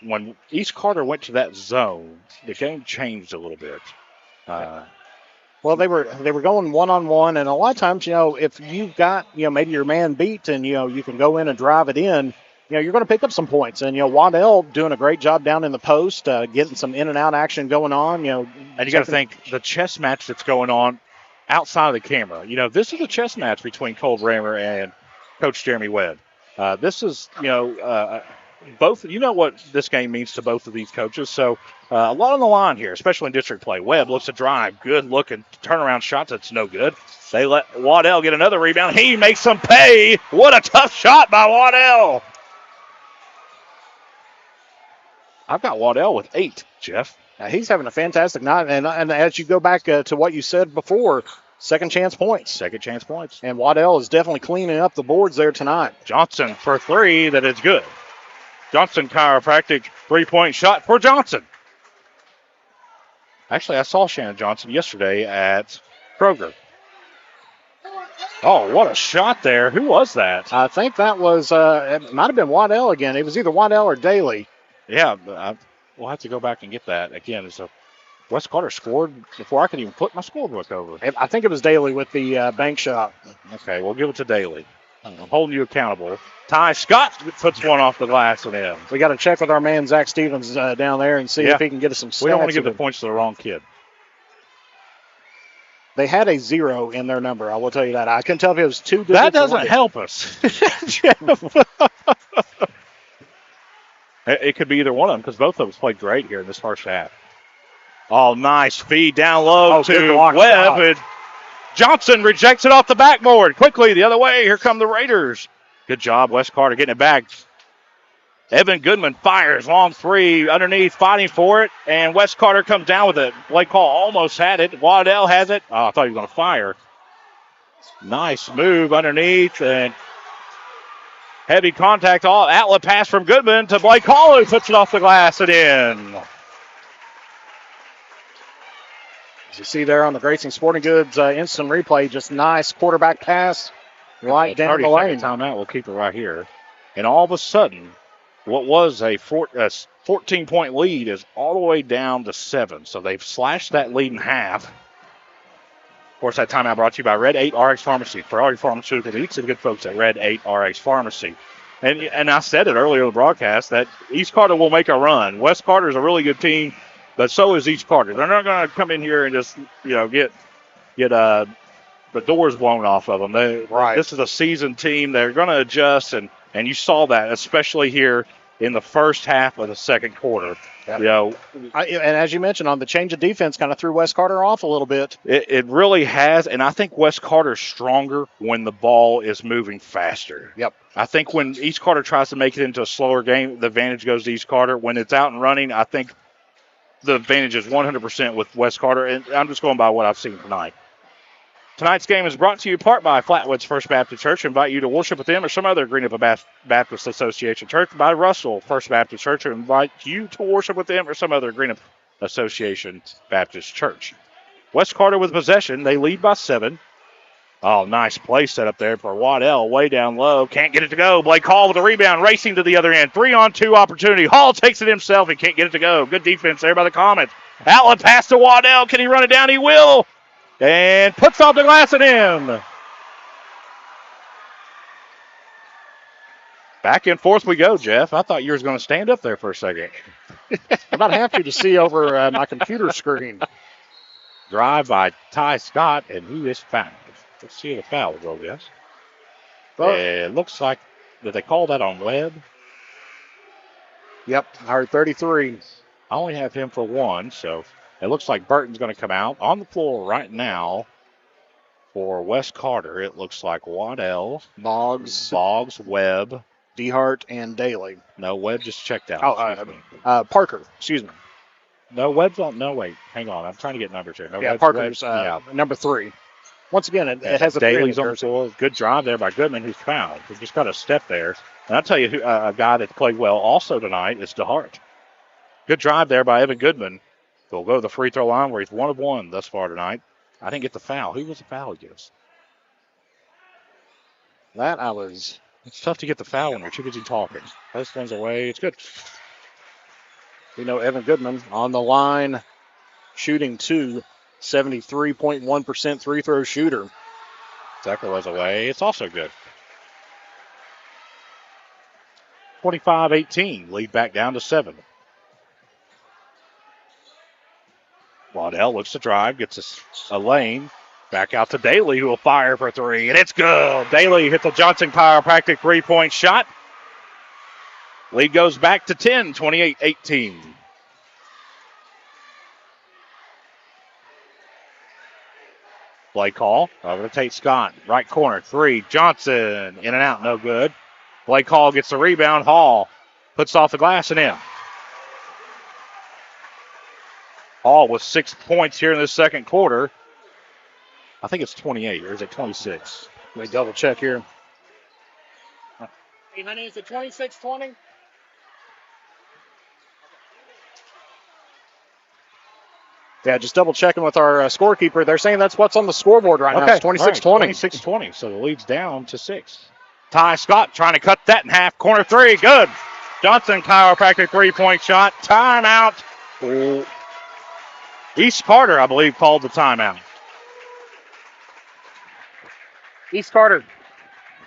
When East Carter went to that zone, the game changed a little bit. Well, they were going one-on-one, and a lot of times, if you've got, maybe your man beat and, you can go in and drive it in, you're going to pick up some points. And, Waddell doing a great job down in the post, getting some in-and-out action going on, And you got to think the chess match that's going on outside of the camera. This is a chess match between Cole Bramer and Coach Jeremy Webb. This is, both, what this game means to both of these coaches. So a lot on the line here, especially in district play. Webb looks to drive, good looking turnaround shot that's no good. They let Waddell get another rebound. He makes them pay. What a tough shot by Waddell. I've got Waddell with 8, Jeff. He's having a fantastic night. And as you go back to what you said before, second chance points. Second chance points. And Waddell is definitely cleaning up the boards there tonight. Johnson for 3, that is good. Johnson chiropractic 3-point shot for Johnson. Actually, I saw Shannon Johnson yesterday at Kroger. Oh, what a shot there. Who was that? I think that was, it might have been Waddell again. It was either Waddell or Daly. Yeah, we'll have to go back and get that again. So West Carter scored before I could even put my scorebook over. I think it was Daly with the bank shot. Okay, we'll give it to Daly. I'm holding you accountable. Ty Scott puts one off the glass and in. We got to check with our man Zach Stevens down there and see if he can get us some stats. We don't want to give the points to the wrong kid. They had a 0 in their number. I will tell you that. I couldn't tell if it was 2 digits. That doesn't help us. It could be either one of them because both of us played great here in this first half. Oh, nice feed down low to Webb. And Johnson rejects it off the backboard. Quickly the other way. Here come the Raiders. Good job, West Carter getting it back. Evan Goodman fires. Long 3 underneath, fighting for it. And West Carter comes down with it. Blake Hall almost had it. Waddell has it. Oh, I thought he was going to fire. Nice move underneath. And heavy contact. Outlet pass from Goodman to Blake Hall, who puts it off the glass and in. As you see there on the Grayson Sporting Goods instant replay, just nice quarterback pass right down the lane. Timeout. We'll keep it right here. And all of a sudden, what was a 14-point lead is all the way down to 7. So they've slashed that lead in half. Of course, that timeout brought to you by Red 8 RX Pharmacy. For all your pharmaceutical needs, the good folks at Red 8 RX Pharmacy. And I said it earlier in the broadcast that East Carter will make a run. West Carter is a really good team, but so is East Carter. They're not going to come in here and just, get the doors blown off of them. This is a seasoned team. They're going to adjust, and you saw that, especially here in the first half of the second quarter. Yep. And as you mentioned, on the change of defense kind of threw West Carter off a little bit. It really has, and I think West Carter's stronger when the ball is moving faster. Yep. I think when East Carter tries to make it into a slower game, the advantage goes to East Carter. When it's out and running, I think the advantage is 100% with West Carter, and I'm just going by what I've seen tonight. Tonight's game is brought to you in part by Flatwoods First Baptist Church. Invite you to worship with them or some other Greenup Baptist Association church. By Russell First Baptist Church. Invite you to worship with them or some other Greenup Association Baptist church. West Carter with possession. They lead by 7. Oh, nice play set up there for Waddell. Way down low. Can't get it to go. Blake Hall with a rebound. Racing to the other end. 3-on-2 opportunity. Hall takes it himself. He can't get it to go. Good defense there by the Comets. Outlet pass to Waddell. Can he run it down? He will. And puts off the glass and in. Back and forth we go, Jeff. I thought you were going to stand up there for a second. I'm about happy to see over my computer screen. Drive by Ty Scott, and he is fouled. Let's see the foul go, yes. It looks like, did they call that on Webb? Yep, our 33. I only have him for one, so it looks like Burton's going to come out on the floor right now for West Carter. It looks like Waddell, Boggs, Webb, DeHart, and Daly. No, Webb just checked out. Parker, excuse me. No, Webb's on. No, wait, hang on. I'm trying to get numbers here. No, yeah, Parker's number 3. Once again, it has a Daly's on the floor. Good drive there by Goodman, who's fouled. He just got a step there. And I'll tell you, a guy that's played well also tonight is DeHart. Good drive there by Evan Goodman. He'll go to the free throw line where he's 1 of 1 thus far tonight. I didn't get the foul. Who was the foul against? It's tough to get the foul when you're too busy talking. Post runs away. It's good. We know Evan Goodman on the line, shooting 2, 73.1% free throw shooter. Tucker was away. It's also good. 25-18. Lead back down to 7. Waddell looks to drive, gets a lane. Back out to Daly, who will fire for 3, and it's good. Daly hits a Johnson Chiropractic 3-point shot. Lead goes back to 10, 28-18. Play call over to Tate Scott. Right corner, 3. Johnson in and out, no good. Play call gets the rebound. Hall puts off the glass and in. Hall with 6 points here in the second quarter. I think it's 28, or is it 26? Let me double check here. Hey, honey, is it 26-20? Yeah, just double checking with our scorekeeper. They're saying that's what's on the scoreboard right now. It's 26-20. Right, 26-20, so the lead's down to 6. Ty Scott trying to cut that in half. Corner 3, good. Johnson Chiropractic 3-point shot. Timeout. East Carter, I believe, called the timeout. East Carter.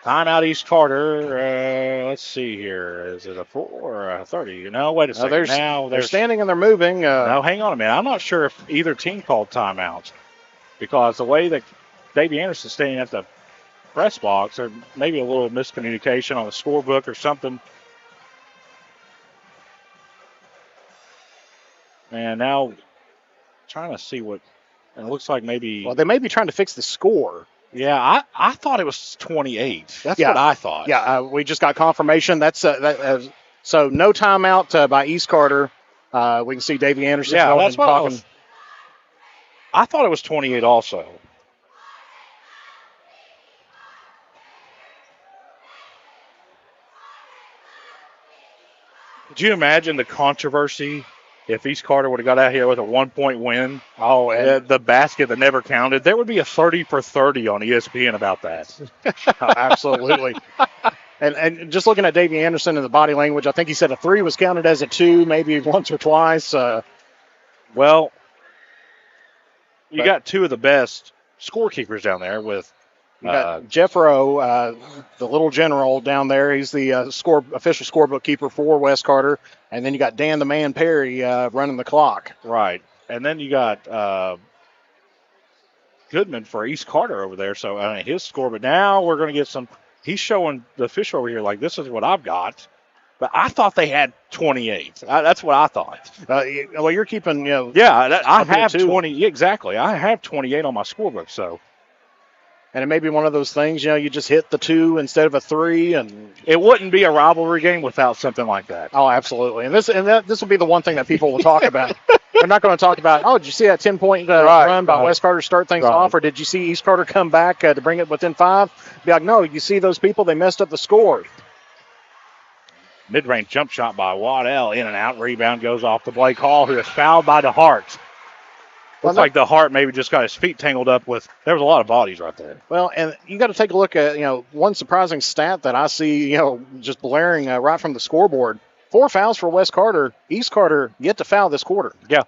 Timeout East Carter. Let's see here. Is it a 4 or a 30? No, wait a second. They're standing and they're moving. No, hang on a minute. I'm not sure if either team called timeouts because the way that Davey Anderson's standing at the press box, there may be a little miscommunication on the scorebook or something. And now trying to see what it looks like maybe. Well, they may be trying to fix the score. Yeah, I thought it was 28. That's what I thought. Yeah, we just got confirmation. That's so no timeout by East Carter. We can see Davey Anderson. Yeah, that's what I thought it was 28 also. Could you imagine the controversy if East Carter would have got out here with a 1-point win? Oh, and the basket that never counted. There would be a 30 for 30 on ESPN about that. Absolutely. And just looking at Davey Anderson and the body language, I think he said a 3 was counted as a 2, maybe once or twice. Well, you got 2 of the best scorekeepers down there with Jeff Rowe, the little general down there. He's the official scorebook keeper for West Carter. And then you got Dan the Man Perry running the clock. Right. And then you got Goodman for East Carter over there. So his score. But now we're going to get some. He's showing the official over here like this is what I've got. But I thought they had 28. That's what I thought. Well, you're keeping, Yeah, I have 20. Exactly. I have 28 on my scorebook. So. And it may be one of those things, you just hit the 2 instead of a 3, and it wouldn't be a rivalry game without something like that. Oh, absolutely. And this will be the one thing that people will talk about. They're not going to talk about, did you see that 10-point run by West Carter to start things off, or did you see East Carter come back to bring it within 5? Be like, no, you see those people, they messed up the score. Mid-range jump shot by Waddell, in and out. Rebound goes off to Blake Hall, who is fouled by DeHart. Looks like DeHart maybe just got his feet tangled up with. There was a lot of bodies right there. Well, and you got to take a look at one surprising stat that I see just blaring right from the scoreboard. 4 fouls for West Carter. East Carter yet to foul this quarter. Yeah.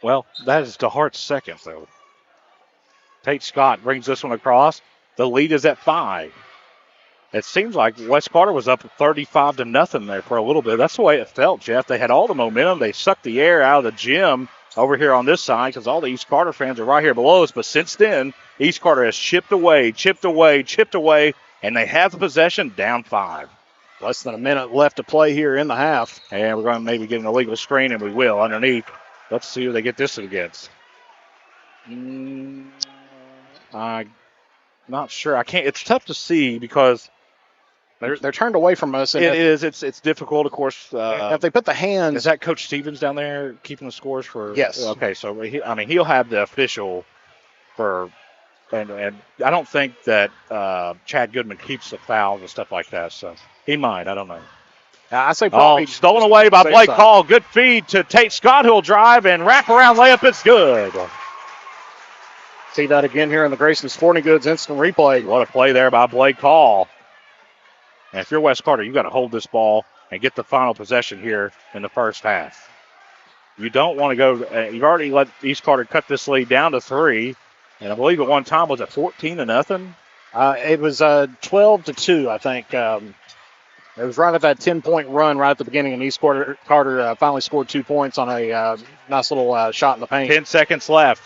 Well, that is DeHart's second though. Tate Scott brings this one across. The lead is at 5. it seems like West Carter was up 35-0 there for a little bit. That's the way it felt, Jeff. They had all the momentum. They sucked the air out of the gym over here on this side because all the East Carter fans are right here below us. But since then, East Carter has chipped away, and they have the possession down 5. Less than a minute left to play here in the half. And we're going to maybe get an illegal screen, and we will underneath. Let's see who they get this against. I'm not sure. I can't. It's tough to see because they're turned away from us. And it is. It's difficult, of course. If they put the hands, is that Coach Stevens down there keeping the scores for? Yes. Okay, so he'll have the official for, and I don't think that Chad Goodman keeps the fouls and stuff like that. So he might. I don't know. I say probably stolen away by Blake Call. Good feed to Tate Scott, who'll drive and wrap around layup. It's good. See that again here in the Grayson Sporting Goods instant replay. What a play there by Blake Call. And if you're West Carter, you got to hold this ball and get the final possession here in the first half. You don't want to go. You've already let East Carter cut this lead down to 3, and I believe at one time was it 14-0. It was 12-2, I think. It was right at that 10-point run right at the beginning, and East Carter finally scored 2 points on a nice little shot in the paint. 10 seconds left.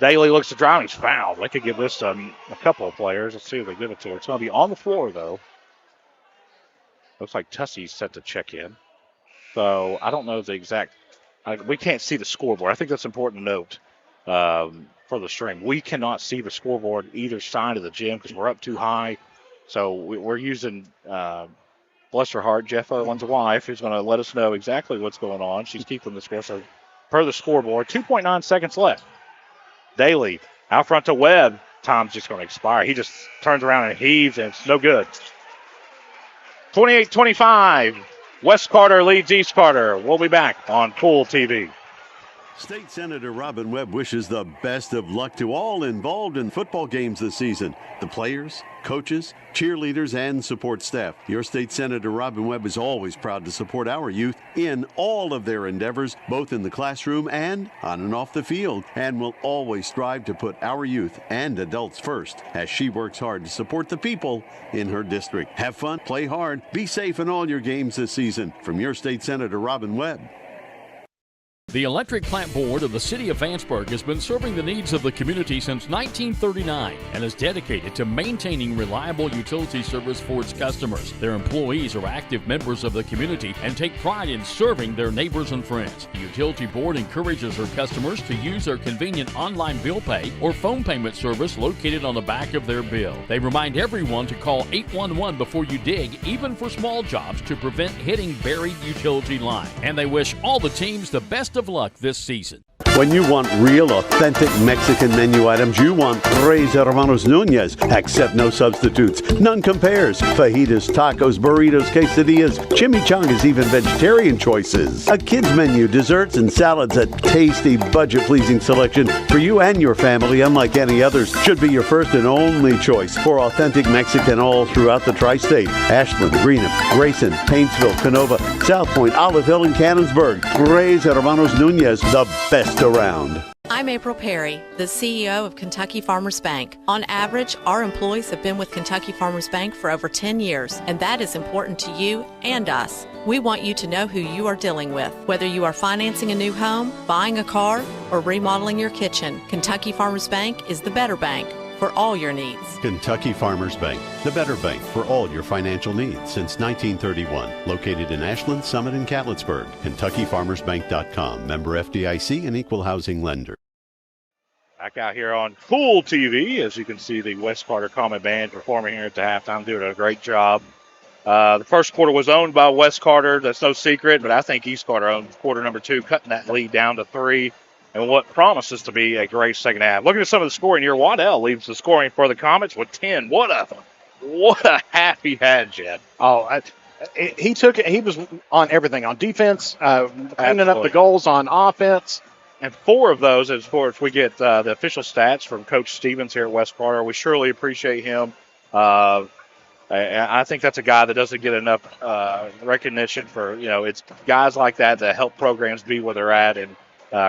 Daly looks to drive. He's fouled. They could give this to a couple of players. Let's see if they give it to her. It's going to be on the floor, though. Looks like Tussie's set to check in. So I don't know the exact. We can't see the scoreboard. I think that's important to note for the stream. We cannot see the scoreboard either side of the gym because we're up too high. So we're using, bless her heart, Jeff Owen's wife, who's going to let us know exactly what's going on. She's keeping the score. So per the scoreboard, 2.9 seconds left. Daly out front to Webb. Time's just going to expire. He just turns around and heaves, and it's no good. 28-25. West Carter leads East Carter. We'll be back on Kool TV. State Senator Robin Webb wishes the best of luck to all involved in football games this season. The players, coaches, cheerleaders, and support staff. Your State Senator Robin Webb is always proud to support our youth in all of their endeavors, both in the classroom and on and off the field, and will always strive to put our youth and adults first as she works hard to support the people in her district. Have fun, play hard, be safe in all your games this season. From your State Senator Robin Webb. The Electric Plant Board of the City of Vanceburg has been serving the needs of the community since 1939 and is dedicated to maintaining reliable utility service for its customers. Their employees are active members of the community and take pride in serving their neighbors and friends. The Utility Board encourages their customers to use their convenient online bill pay or phone payment service located on the back of their bill. They remind everyone to call 811 before you dig, even for small jobs, to prevent hitting buried utility line. And they wish all the teams the best of luck this season. When you want real, authentic Mexican menu items, you want Tres Hermanos Nunez. Accept no substitutes. None compares. Fajitas, tacos, burritos, quesadillas, chimichangas, even vegetarian choices. A kids menu, desserts and salads, a tasty, budget-pleasing selection for you and your family, unlike any others. Should be your first and only choice for authentic Mexican all throughout the tri-state. Ashland, Greenup, Grayson, Paintsville, Canova, South Point, Olive Hill, and Cannonsburg. Tres Hermanos Nunez, the best around. I'm April Perry, the CEO of Kentucky Farmers Bank. On average, our employees have been with Kentucky Farmers Bank for over 10 years, and that is important to you and us. We want you to know who you are dealing with. Whether you are financing a new home, buying a car, or remodeling your kitchen, Kentucky Farmers Bank is the better bank for all your needs. Kentucky Farmers Bank, the better bank for all your financial needs since 1931. Located in Ashland, Summit, and Catlettsburg. KentuckyFarmersBank.com. Member FDIC and equal housing lender. Back out here on Kool TV, as you can see the West Carter Comet Band performing here at the halftime, doing a great job. The first quarter was owned by West Carter. That's no secret, but I think East Carter owned quarter number 2, cutting that lead down to 3. And what promises to be a great second half. Looking at some of the scoring here, Waddell leads the scoring for the Comets with 10. What a half he had, Jed. Oh, he took it. He was on everything, on defense, cleaning up the goals on offense. And 4 of those, as far as we get the official stats from Coach Stevens here at West Carter, we surely appreciate him. I think that's a guy that doesn't get enough recognition for, it's guys like that help programs be where they're at. And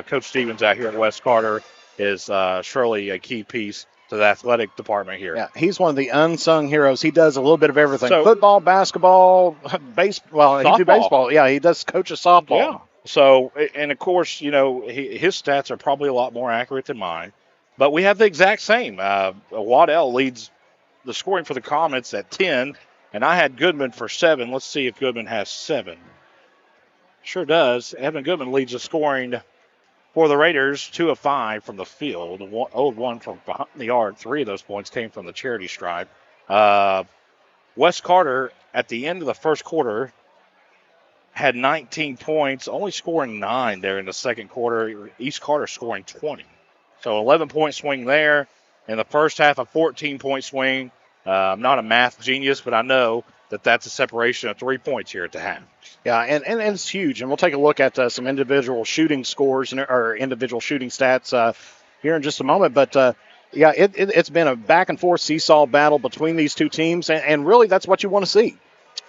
Coach Stevens out here at West Carter is surely a key piece to the athletic department here. Yeah, he's one of the unsung heroes. He does a little bit of everything. So- Football, basketball, baseball. He do Softball. baseball. Yeah, he does coach a softball. Yeah. So, and of course, his stats are probably a lot more accurate than mine. But we have the exact same. Waddell leads the scoring for the Comets at 10, and I had Goodman for 7. Let's see if Goodman has 7. Sure does. Evan Goodman leads the scoring for the Raiders, 2 of 5 from the field, 0 of 1 from behind the arc. 3 of those points came from the charity stripe. Wes Carter, at the end of the first quarter, had 19 points, only scoring 9 there in the second quarter. East Carter scoring 20. So 11-point swing there. In the first half, a 14-point swing. I'm not a math genius, but I know that that's a separation of 3 points here at the half. Yeah, and it's huge. And we'll take a look at some individual shooting scores or individual shooting stats here in just a moment. But, yeah, it's been a back-and-forth seesaw battle between these two teams, and really that's what you want to see.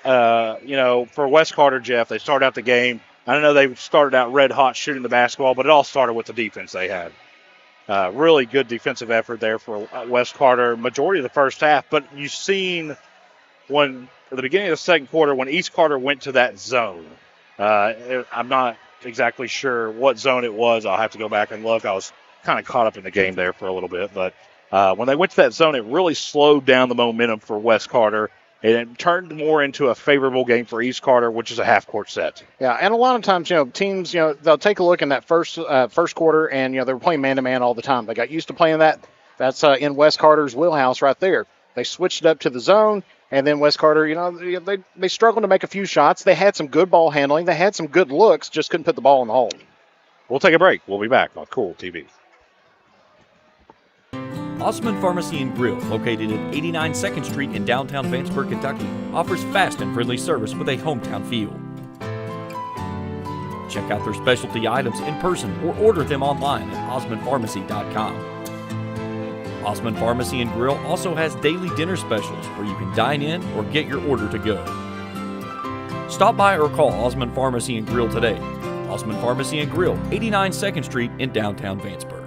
For Wes Carter, Jeff, they started out the game. I know they started out red hot shooting the basketball, but it all started with the defense they had. Really good defensive effort there for Wes Carter, majority of the first half. But you've seen when at the beginning of the second quarter when East Carter went to that zone. I'm not exactly sure what zone it was. I'll have to go back and look. I was kind of caught up in the game there for a little bit. But when they went to that zone, it really slowed down the momentum for Wes Carter. And it turned more into a favorable game for East Carter, which is a half-court set. Yeah, and a lot of times, teams, they'll take a look in that first quarter, and, they were playing man-to-man all the time. They got used to playing that. That's in Wes Carter's wheelhouse right there. They switched it up to the zone, and then Wes Carter, they struggled to make a few shots. They had some good ball handling. They had some good looks, just couldn't put the ball in the hole. We'll take a break. We'll be back on Kool TV. Osmond Pharmacy and Grill, located at 89 2nd Street in downtown Vanceburg, Kentucky, offers fast and friendly service with a hometown feel. Check out their specialty items in person or order them online at osmondpharmacy.com. Osmond Pharmacy and Grill also has daily dinner specials where you can dine in or get your order to go. Stop by or call Osmond Pharmacy and Grill today. Osmond Pharmacy and Grill, 89 2nd Street in downtown Vanceburg.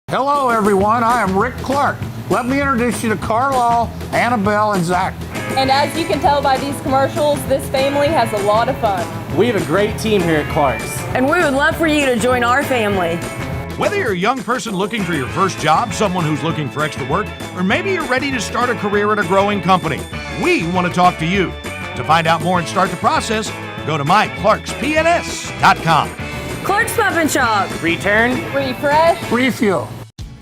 Hello, everyone. I am Rick Clark. Let me introduce you to Carlisle, Annabelle, and Zach. And as you can tell by these commercials, this family has a lot of fun. We have a great team here at Clark's. And we would love for you to join our family. Whether you're a young person looking for your first job, someone who's looking for extra work, or maybe you're ready to start a career at a growing company, we want to talk to you. To find out more and start the process, go to myclarkspns.com. Clark's Pump and Shop. Return. Refresh. Refuel.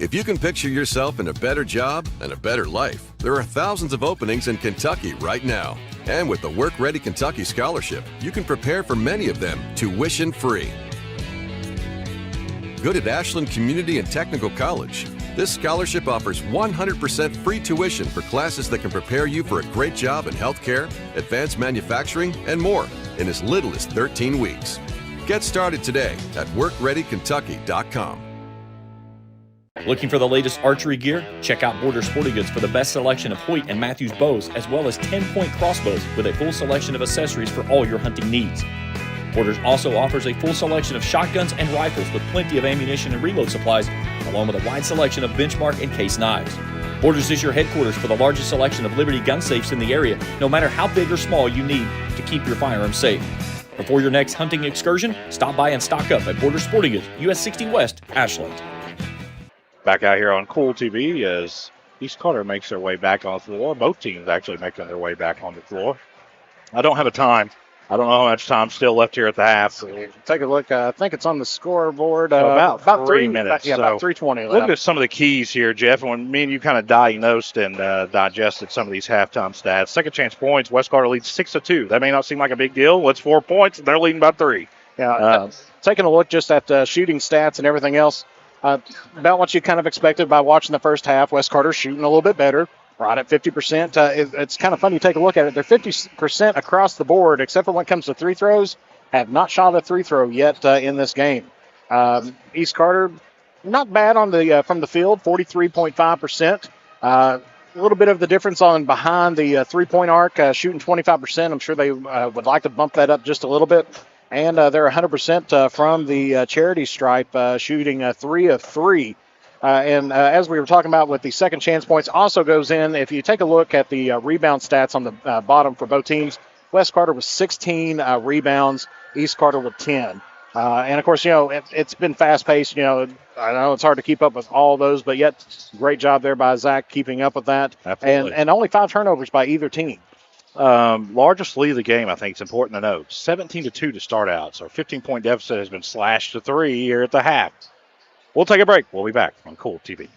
If you can picture yourself in a better job and a better life, there are thousands of openings in Kentucky right now. And with the Work Ready Kentucky Scholarship, you can prepare for many of them tuition-free. Good at Ashland Community and Technical College. This scholarship offers 100% free tuition for classes that can prepare you for a great job in healthcare, advanced manufacturing, and more in as little as 13 weeks. Get started today at workreadykentucky.com. Looking for the latest archery gear? Check out Border Sporting Goods for the best selection of Hoyt and Matthews bows, as well as 10-point crossbows with a full selection of accessories for all your hunting needs. Borders also offers a full selection of shotguns and rifles with plenty of ammunition and reload supplies, along with a wide selection of benchmark and case knives. Borders is your headquarters for the largest selection of Liberty gun safes in the area, no matter how big or small you need to keep your firearms safe. Before your next hunting excursion, stop by and stock up at Border Sporting Goods, US 60 West, Ashland. Back out here on Kool TV as East Carter makes their way back on the floor. Both teams actually making their way back on the floor. I don't have a time. I don't know how much time still left here at the half. So take a look. I think it's on the scoreboard. About 3 minutes. About 3:20 left. Look at some of the keys here, Jeff. When me and you kind of diagnosed and digested some of these halftime stats. Second chance points, West Carter leads 6-2. That may not seem like a big deal. What's 4 points? They're leading by 3. Yeah. Taking a look just at shooting stats and everything else. About what you kind of expected by watching the first half. West Carter shooting a little bit better, right at 50%. It's kind of fun. You take a look at it. They're 50% across the board, except for when it comes to free throws. Have not shot a free throw yet in this game. East Carter, not bad on the from the field, 43.5%. A little bit of the difference on behind the three-point arc, shooting 25%. I'm sure they would like to bump that up just a little bit. And they're 100% from the charity stripe, shooting 3 of 3 And as we were talking about with the second chance points, also goes in. If you take a look at the rebound stats on the bottom for both teams, West Carter with 16 rebounds, East Carter with 10. And, of course, it's been fast-paced. I know it's hard to keep up with all those, but yet great job there by Zach keeping up with that. Absolutely. And only 5 turnovers by either team. Largest lead of the game, I think it's important to note. 17-2 to start out. So a 15-point deficit has been slashed to 3 here at the half. We'll take a break. We'll be back on Kool TV.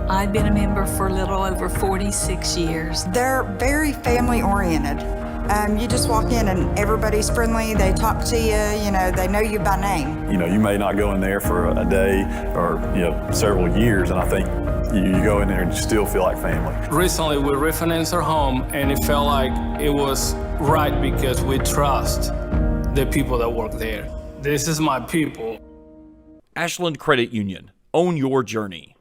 I've been a member for a little over 46 years. They're very family-oriented. You just walk in and everybody's friendly. They talk to you. They know you by name. You may not go in there for a day or several years, and I think you go in there and you still feel like family. Recently, we refinanced our home, and it felt like it was right because we trust the people that work there. This is my people. Ashland Credit Union. Own your journey.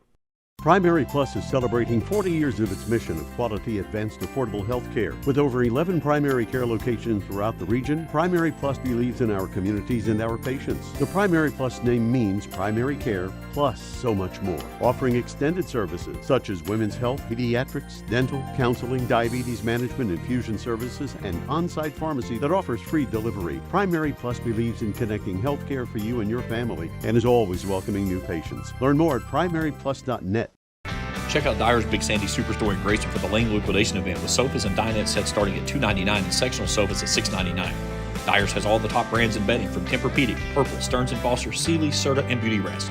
Primary Plus is celebrating 40 years of its mission of quality, advanced, affordable health care. With over 11 primary care locations throughout the region, Primary Plus believes in our communities and our patients. The Primary Plus name means primary care plus so much more, offering extended services such as women's health, pediatrics, dental, counseling, diabetes management, infusion services, and on-site pharmacy that offers free delivery. Primary Plus believes in connecting health care for you and your family and is always welcoming new patients. Learn more at primaryplus.net. Check out Dyer's Big Sandy Superstore in Grayson for the Lane liquidation event with sofas and dinette sets starting at $299 and sectional sofas at $699. Dyer's has all the top brands in bedding from Tempur-Pedic, Purple, Stearns & Foster, Sealy, Serta, and Beauty Rest.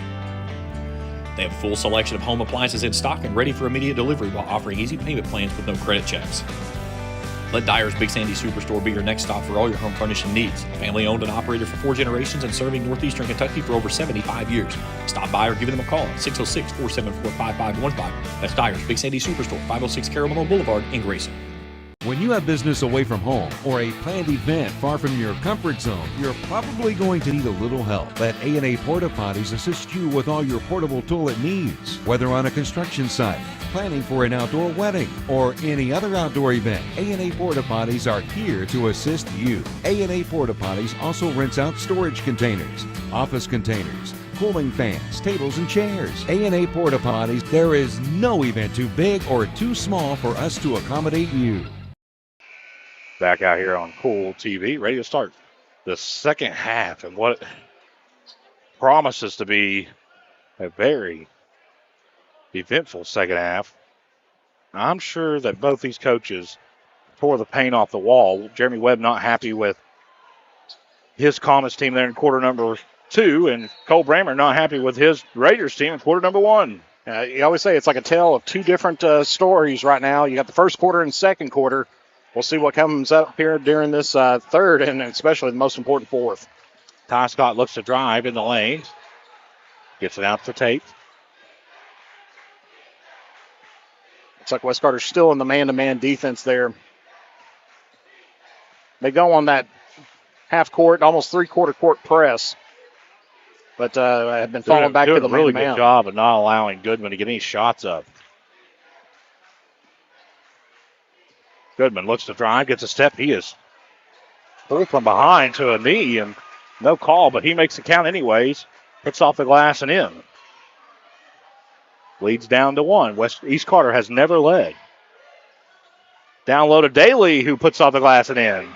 They have a full selection of home appliances in stock and ready for immediate delivery while offering easy payment plans with no credit checks. Let Dyer's Big Sandy Superstore be your next stop for all your home furnishing needs. Family owned and operated for 4 generations and serving northeastern Kentucky for over 75 years. Stop by or give them a call at 606-474-5515. That's Dyer's Big Sandy Superstore, 506 Carroll Boulevard in Grayson. When you have business away from home or a planned event far from your comfort zone, you're probably going to need a little help. Let A&A Porta Potties assist you with all your portable toilet needs. Whether on a construction site, planning for an outdoor wedding, or any other outdoor event, A&A Porta Potties are here to assist you. A&A Porta Potties also rents out storage containers, office containers, cooling fans, tables, and chairs. A&A Porta Potties, there is no event too big or too small for us to accommodate you. Back out here on Kool TV, ready to start the second half and what promises to be a very eventful second half. I'm sure that both these coaches tore the paint off the wall. Jeremy Webb not happy with his Comets team there in quarter number 2, and Cole Bramer not happy with his Raiders team in quarter number 1. You always say it's like a tale of 2 different stories right now. You got the first quarter and second quarter. We'll see what comes up here during this third and especially the most important fourth. Ty Scott looks to drive in the lane. Gets it out for Tate. Looks like West Carter's still in the man-to-man defense there. They go on that half-court, almost three-quarter court press. But have been falling back to the man-to-man. Doing a really good job of not allowing Goodman to get any shots up. Goodman looks to drive, gets a step. He is pulled from behind to a knee, and no call, but he makes the count anyways. Hits off the glass and in. Leads down to 1. East Carter has never led. Down low to Daly, who puts off the glass and in.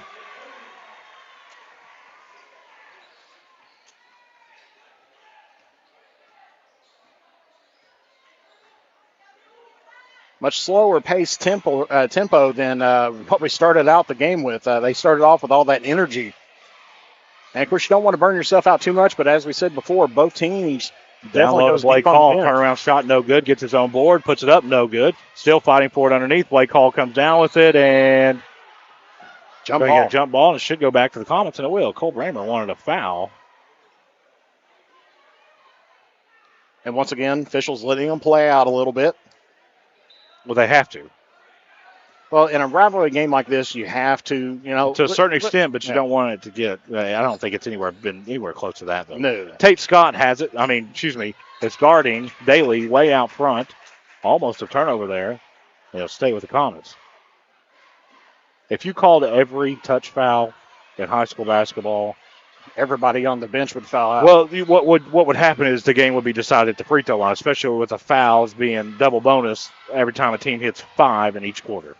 Much slower pace tempo than what we started out the game with. They started off with all that energy. And, of course, you don't want to burn yourself out too much, but as we said before, both teams definitely goes Blake deep on Hall, the bench. turnaround shot, no good. Gets his own board, puts it up, no good. Still fighting for it underneath. Blake Hall comes down with it, and jump ball. Jump ball, and it should go back to the Comets, and it will. Cole Bramer wanted a foul. And once again, officials letting them play out a little bit. Well, they have to. Well, in a rivalry game like this, you have to, to a certain extent, but you don't want it to get. I don't think it's been anywhere close to that, though. No. Tate Scott has it. It's guarding Daly way out front. Almost a turnover there. They'll stay with the Comets. If you called every touch foul in high school basketball, everybody on the bench would foul out. Well, what would happen is the game would be decided at the free throw line, especially with the fouls being double bonus every time a team hits 5 in each quarter.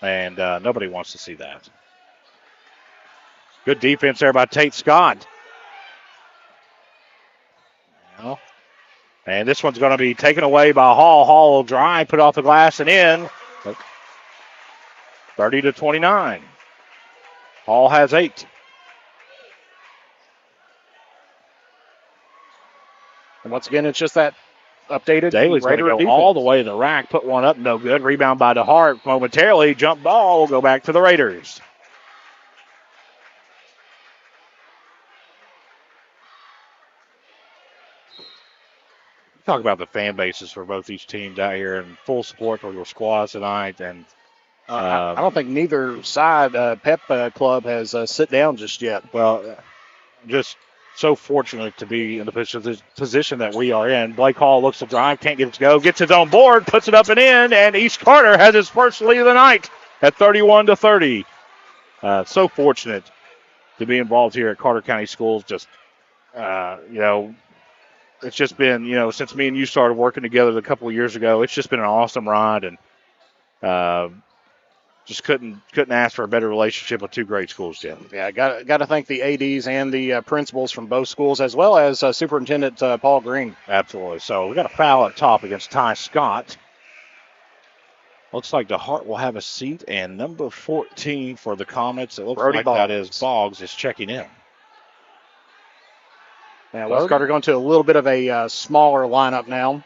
And nobody wants to see that. Good defense there by Tate Scott. Well, and this one's going to be taken away by Hall. Hall will drive, put off the glass, and in. 30-29. Hall has 8. And once again, it's just that updated. Daly's going to go defense. all the way to the rack, put one up, no good. Rebound by DeHart momentarily. Jump ball will go back to the Raiders. Talk about the fan bases for both these teams out here and full support for your squads tonight. And I don't think neither side, Pep Club, has sit down just yet. Well, just so fortunate to be in the position that we are in. Blake Hall looks to drive, can't get it to go, gets his own board, puts it up and in, and East Carter has his first lead of the night at 31-30. So fortunate to be involved here at Carter County Schools. Just, it's just been, since me and you started working together a couple of years ago, it's just been an awesome ride, and just couldn't ask for a better relationship with two great schools, Jim. Yeah, got to thank the ADs and the principals from both schools, as well as Superintendent Paul Green. Absolutely. So we got a foul at top against Ty Scott. Looks like DeHart will have a seat, and number 14 for the Comets, it looks Brody like Boggs. that is Boggs, is checking in. Yeah, West Carter going to a little bit of a smaller lineup now.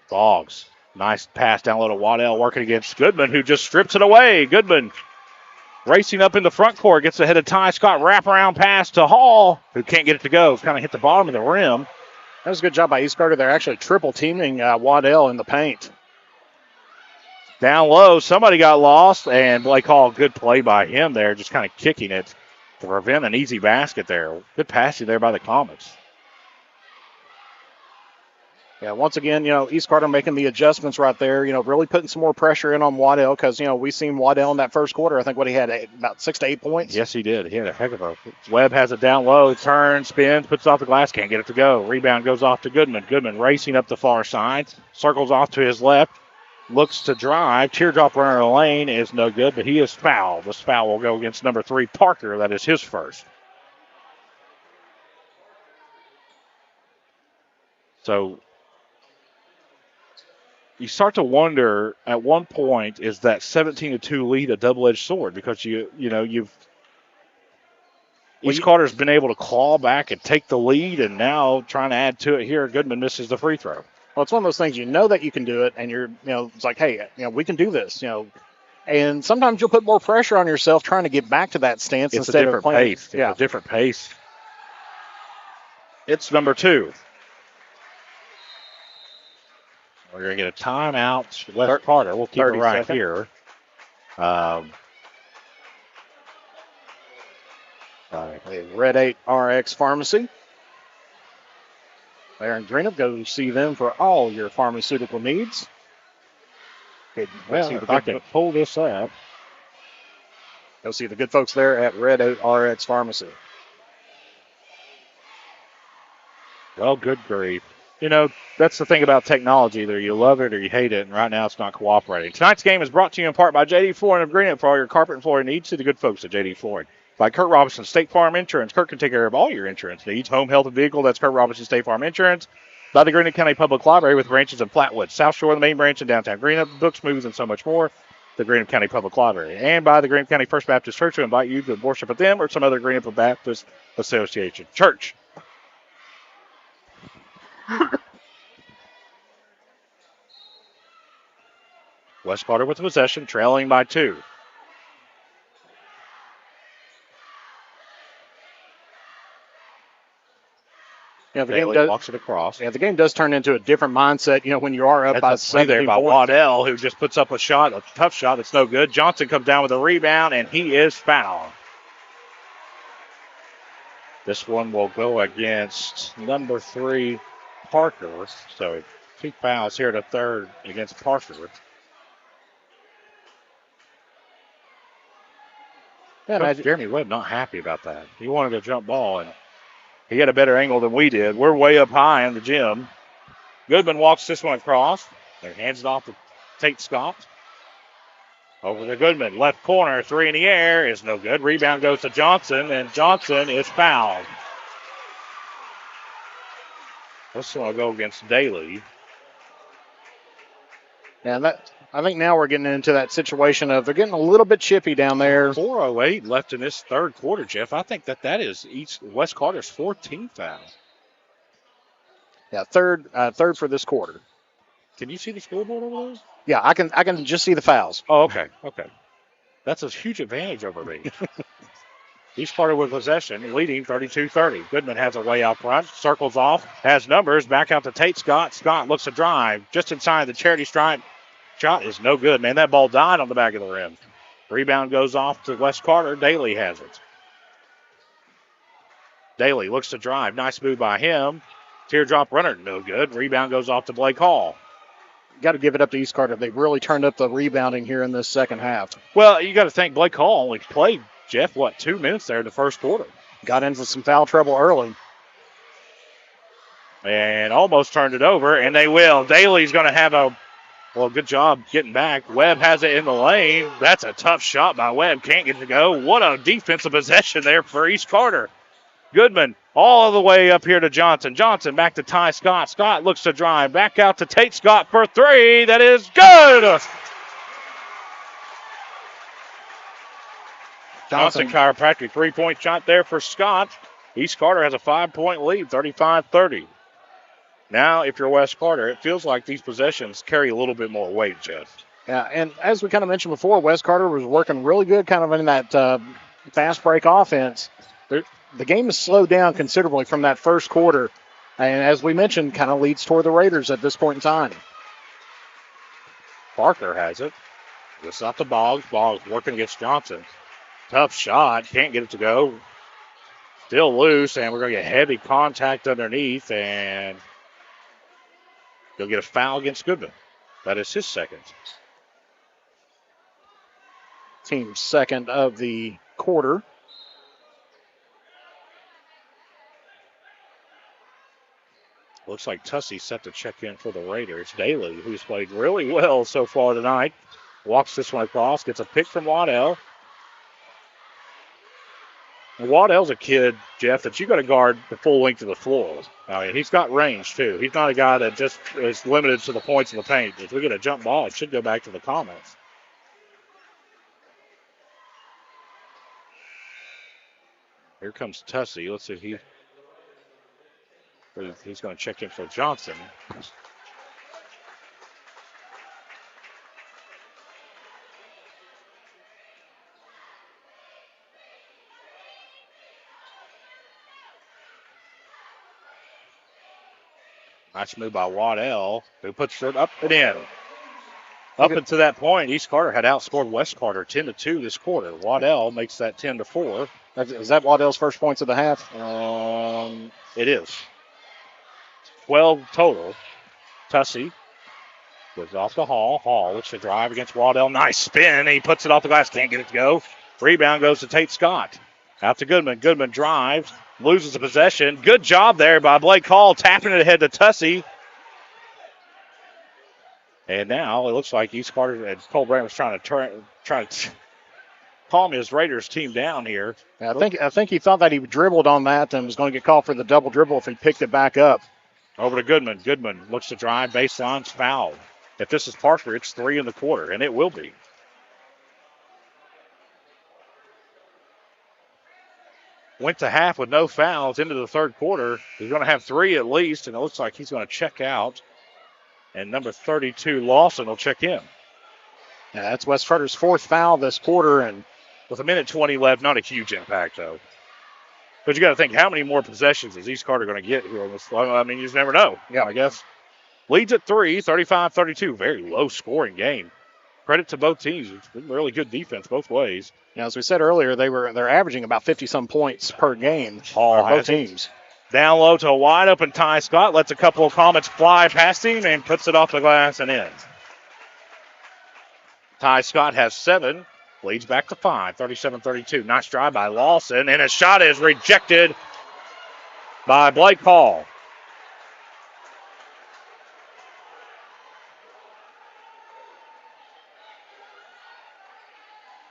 Boggs. Nice pass down low to Waddell, working against Goodman, who just strips it away. Goodman racing up in the front court, gets ahead of Ty Scott, wraparound pass to Hall, who can't get it to go. Kind of hit the bottom of the rim. That was a good job by East Carter. They're actually triple teaming Waddell in the paint. Down low, somebody got lost, and Blake Hall, good play by him there, just kind of kicking it to prevent an easy basket there. Good passing there by the Comets. Yeah, once again, East Carter making the adjustments right there, really putting some more pressure in on Waddell because, we seen Waddell in that first quarter. I think what he had, about 6 to 8 points. Yes, he did. He had a heck of a. Webb has it down low, turns, spins, puts it off the glass, can't get it to go. Rebound goes off to Goodman. Goodman racing up the far side, circles off to his left, looks to drive. Teardrop runner in the lane is no good, but he is fouled. This foul will go against number 3, Parker. That is his first. So you start to wonder at one point, is that 17-2 lead a double-edged sword? Because East Carter's been able to claw back and take the lead, and now trying to add to it here, Goodman misses the free throw. Well, it's one of those things, that you can do it, and you're, it's like, hey, we can do this, And sometimes you'll put more pressure on yourself trying to get back to that stance It's instead a different of playing. pace. It's a different pace. It's number 2. We're going to get a timeout. West Carter. We'll keep it right seconds. here. Red 8 RX Pharmacy. There in Greenup, go see them for all your pharmaceutical needs. Well, if I can pull this up. Go see the good folks there at Red 8 RX Pharmacy. Well, good grief. That's the thing about technology. Either you love it or you hate it, and right now it's not cooperating. Tonight's game is brought to you in part by J.D. Flooring of Greenup for all your carpet and flooring needs. See the good folks at J.D. Flooring. By Kurt Robinson State Farm Insurance. Kurt can take care of all your insurance needs. Home, health, and vehicle. That's Kurt Robinson State Farm Insurance. By the Greenup County Public Library with branches in Flatwood, South Shore, the main branch in downtown Greenup, books, movies, and so much more. The Greenup County Public Library. And by the Greenup County First Baptist Church, to invite you to worship with them or some other Greenup Baptist Association church. West Carter with the possession, trailing by 2. Yeah, walks it across. Yeah, the game does turn into a different mindset, when you are up by 7 there by Waddell, who just puts up a tough shot that's no good. Johnson comes down with a rebound, and he is fouled. This one will go against number 3, Parker. So 2 fouls here to third against Parker. Yeah, Jeremy Webb not happy about that. He wanted a jump ball, and he had a better angle than we did. We're way up high in the gym. Goodman walks this one across and hands it off to Tate Scott. Over to Goodman. Left corner, 3 in the air is no good. Rebound goes to Johnson, and Johnson is fouled. This one will go against Daly. Yeah, I think now we're getting into that situation of they're getting a little bit chippy down there. 4:08 left in this third quarter, Jeff. I think that is West Carter's 14th foul. Yeah, third for this quarter. Can you see the scoreboard over there? Yeah, I can just see the fouls. Oh, okay. That's a huge advantage over me. East Carter with possession, leading 32-30. Goodman has a way out front, circles off, has numbers, back out to Tate Scott. Scott looks to drive just inside the charity stripe. Shot is no good, man. That ball died on the back of the rim. Rebound goes off to West Carter. Daly has it. Daly looks to drive. Nice move by him. Teardrop runner, no good. Rebound goes off to Blake Hall. Got to give it up to East Carter. They've really turned up the rebounding here in this second half. Well, you got to think Blake Hall only played, Jeff, 2 minutes there in the first quarter. Got into some foul trouble early. And almost turned it over, and they will. Daly's going to have good job getting back. Webb has it in the lane. That's a tough shot by Webb. Can't get it to go. What a defensive possession there for East Carter. Goodman all the way up here to Johnson. Johnson back to Ty Scott. Scott looks to drive. Back out to Tate Scott for 3. That is good. Johnson chiropractic 3-point shot there for Scott. East Carter has a 5-point lead, 35-30. Now, if you're West Carter, it feels like these possessions carry a little bit more weight, Jeff. Yeah, and as we kind of mentioned before, West Carter was working really good kind of in that fast break offense. The game has slowed down considerably from that first quarter, and as we mentioned, kind of leads toward the Raiders at this point in time. Parker has it. This is off the Boggs. Boggs working against Johnson. Tough shot. Can't get it to go. Still loose, and we're going to get heavy contact underneath, and he'll get a foul against Goodman. That is his second. Team's second of the quarter. Looks like Tussey set to check in for the Raiders. Daly, who's played really well so far tonight, walks this one across, gets a pick from Waddell. And Waddell's a kid, Jeff, that you got to guard the full length of the floor. I mean, he's got range, too. He's not a guy that just is limited to the points in the paint. If we get a jump ball, it should go back to the comments. Here comes Tussey. Let's see if he's going to check in for Johnson. Nice move by Waddell, who puts it up and in. Up until that point, East Carter had outscored West Carter 10-2 this quarter. Waddell makes that 10-4. Is that Waddell's first points of the half? It is. 12 total. Tussey goes off to Hall. Hall looks to drive against Waddell. Nice spin. He puts it off the glass. Can't get it to go. Rebound goes to Tate Scott. Out to Goodman. Goodman drives. Loses the possession. Good job there by Blake Hall, tapping it ahead to Tussey. And now it looks like East Carter and Cole Brand was trying to calm his Raiders team down here. Yeah, I think he thought that he dribbled on that and was going to get called for the double dribble if he picked it back up. Over to Goodman. Goodman looks to drive. Baseline's fouled. If this is Parker, it's 3 in the quarter, and it will be. Went to half with no fouls into the third quarter. He's going to have 3 at least, and it looks like he's going to check out. And number 32, Lawson, will check in. Yeah, that's West Carter's 4th foul this quarter, and with 1:20 left, not a huge impact, though. But you got to think, how many more possessions is East Carter going to get here? I mean, you just never know. Yeah, I guess. Leads at 3, 35-32. Very low scoring game. Credit to both teams. It's been really good defense both ways. Yeah, as we said earlier, they're averaging about 50-some points per game. Both teams. Down low to a wide open Ty Scott. Lets a couple of Comets fly past him and puts it off the glass and in. Ty Scott has 7. Leads back to 5, 37-32. Nice drive by Lawson, and his shot is rejected by Blake Hall.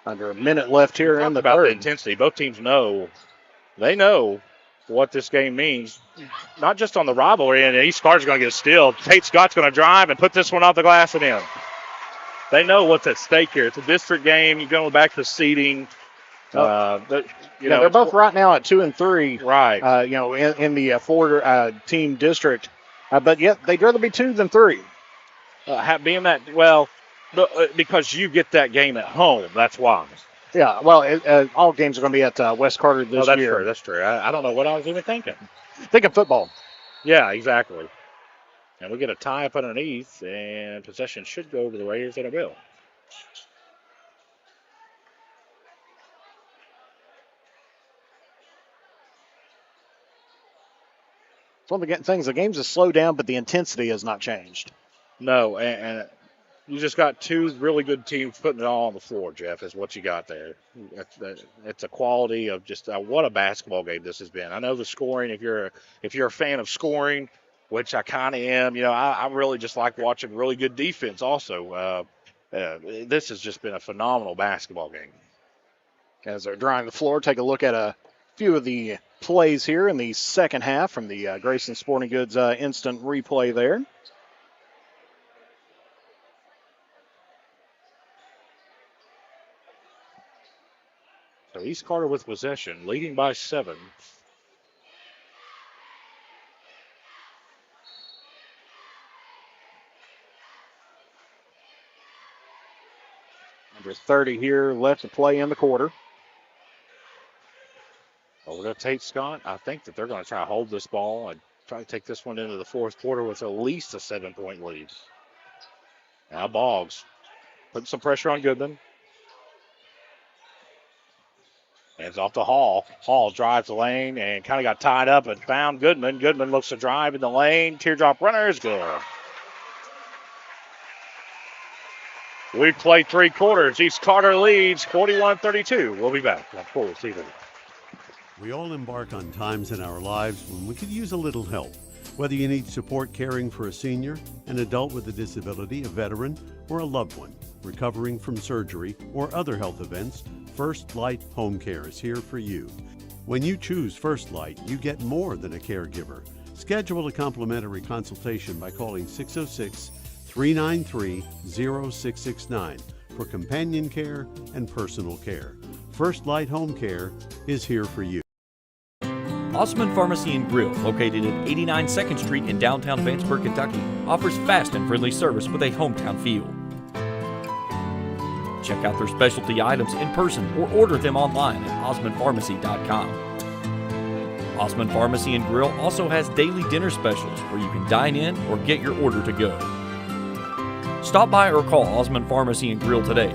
Under a minute left here in the about the third. intensity. Both teams know what this game means. Not just on the rivalry, and East Carter's going to get a steal. Tate Scott's going to drive and put this one off the glass and in. They know what's at stake here. It's a district game. You're going back to seeding. They're both right now at 2 and 3. Right. In the four-team district, but yet they'd rather be 2 than 3. Being that because you get that game at home. That's why. Yeah. Well, all games are going to be at West Carter this that's year. True. That's true. I don't know what I was even thinking. Thinking football. Yeah, exactly. And we get a tie up underneath, and possession should go to the Raiders, and it will. It's one of the things. The games have slowed down, but the intensity has not changed. No, and you just got two really good teams putting it all on the floor, Jeff, is what you got there. It's a quality of just what a basketball game this has been. I know the scoring, if you're a fan of scoring, which I kind of am, I really just like watching really good defense also. This has just been a phenomenal basketball game. As they're drying the floor, take a look at a few of the plays here in the second half from the Grayson Sporting Goods instant replay there. So East Carter with possession, leading by 7. Under 30 here left to play in the quarter. Over to Tate Scott. I think that they're going to try to hold this ball and try to take this one into the fourth quarter with at least a 7-point lead. Now Boggs putting some pressure on Goodman. Hands off to Hall. Hall drives the lane and kind of got tied up and found Goodman. Goodman looks to drive in the lane. Teardrop runner is good. We've played 3 quarters. East Carter leads 41-32. We'll be back on Kool TV. We all embark on times in our lives when we could use a little help. Whether you need support caring for a senior, an adult with a disability, a veteran, or a loved one recovering from surgery or other health events, First Light Home Care is here for you. When you choose First Light, you get more than a caregiver. Schedule a complimentary consultation by calling 606-393-0669 for companion care and personal care. First Light Home Care is here for you. Osmond Pharmacy and Grill, located at 89 2nd Street in downtown Vanceburg, Kentucky, offers fast and friendly service with a hometown feel. Check out their specialty items in person or order them online at osmondpharmacy.com. Osmond Pharmacy and Grill also has daily dinner specials where you can dine in or get your order to go. Stop by or call Osmond Pharmacy and Grill today.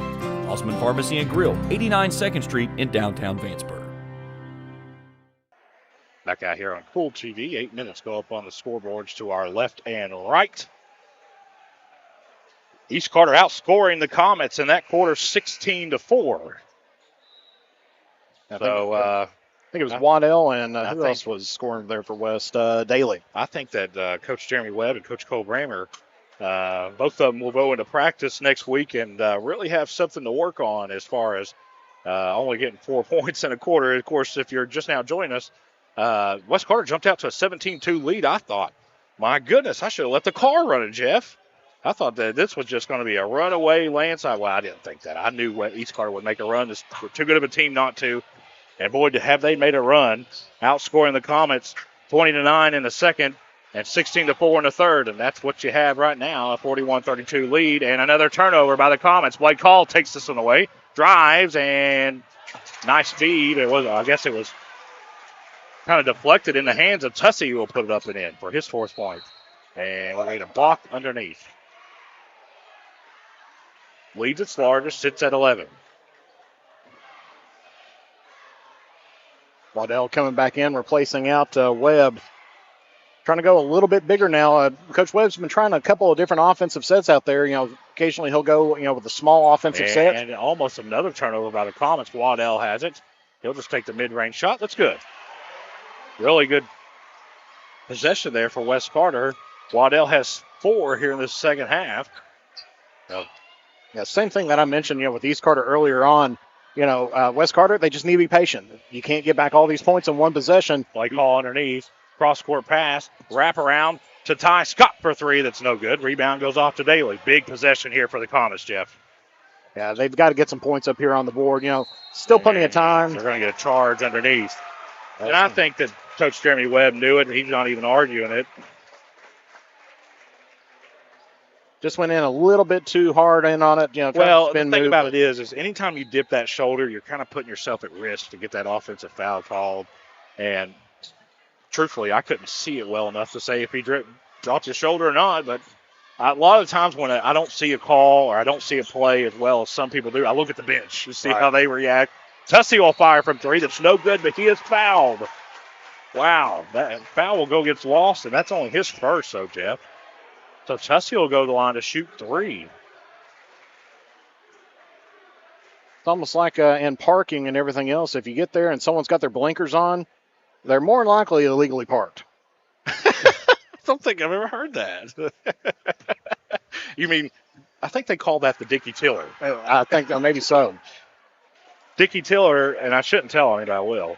Osmond Pharmacy and Grill, 89 2nd Street in downtown Vanceburg. Back out here on Kool TV. 8 minutes go up on the scoreboards to our left and right. East Carter outscoring the Comets in that quarter 16-4. I think it was Waddell and who else was scoring there for West? Daly. I think that Coach Jeremy Webb and Coach Cole Brammer, both of them will go into practice next week and really have something to work on as far as only getting 4 points in a quarter. Of course, if you're just now joining us, West Carter jumped out to a 17-2 lead. I thought, my goodness, I should have let the car run it, Jeff. I thought that this was just going to be a runaway landslide. Well, I didn't think that. I knew East Carter would make a run. We're too good of a team not to. And, boy, have they made a run, outscoring the Comets 20-9 in the second and 16-4 in the third. And that's what you have right now, a 41-32 lead. And another turnover by the Comets. Blake Hall takes this one away, drives, and nice feed. I guess it was kind of deflected in the hands of Tussey, who will put it up and in for his 4th point. And we're going to block underneath. Leads its largest, sits at 11. Waddell coming back in, replacing out Webb. trying to go a little bit bigger now. Coach Webb's been trying a couple of different offensive sets out there. Occasionally he'll go, with a small offensive set. And almost another turnover by the Comets. Waddell has it. He'll just take the mid-range shot. That's good. Really good possession there for West Carter. Waddell has 4 here in the second half. Yeah, same thing that I mentioned, with East Carter earlier on. West Carter, they just need to be patient. You can't get back all these points in one possession. Play call underneath. Cross-court pass. Wrap around to Ty Scott for 3. That's no good. Rebound goes off to Daly. Big possession here for the Comets, Jeff. Yeah, they've got to get some points up here on the board. Still plenty of time. They're going to get a charge underneath. And I think that Coach Jeremy Webb knew it, and he's not even arguing it. Just went in a little bit too hard in on it. Well, the thing about it is anytime you dip that shoulder, you're kind of putting yourself at risk to get that offensive foul called. And truthfully, I couldn't see it well enough to say if he dropped his shoulder or not. But a lot of times when I don't see a call or I don't see a play as well as some people do, I look at the bench to see how they react. Tussey will fire from 3. That's no good, but he is fouled. Wow, that foul will go gets lost, and that's only his first, though, Jeff. So Tussey will go to the line to shoot 3. It's almost like in parking and everything else. If you get there and someone's got their blinkers on, they're more likely illegally parked. I don't think I've ever heard that. You mean, I think they call that the Dickie Tiller. I think maybe so. Dickie Tiller, and I shouldn't tell anybody, I will.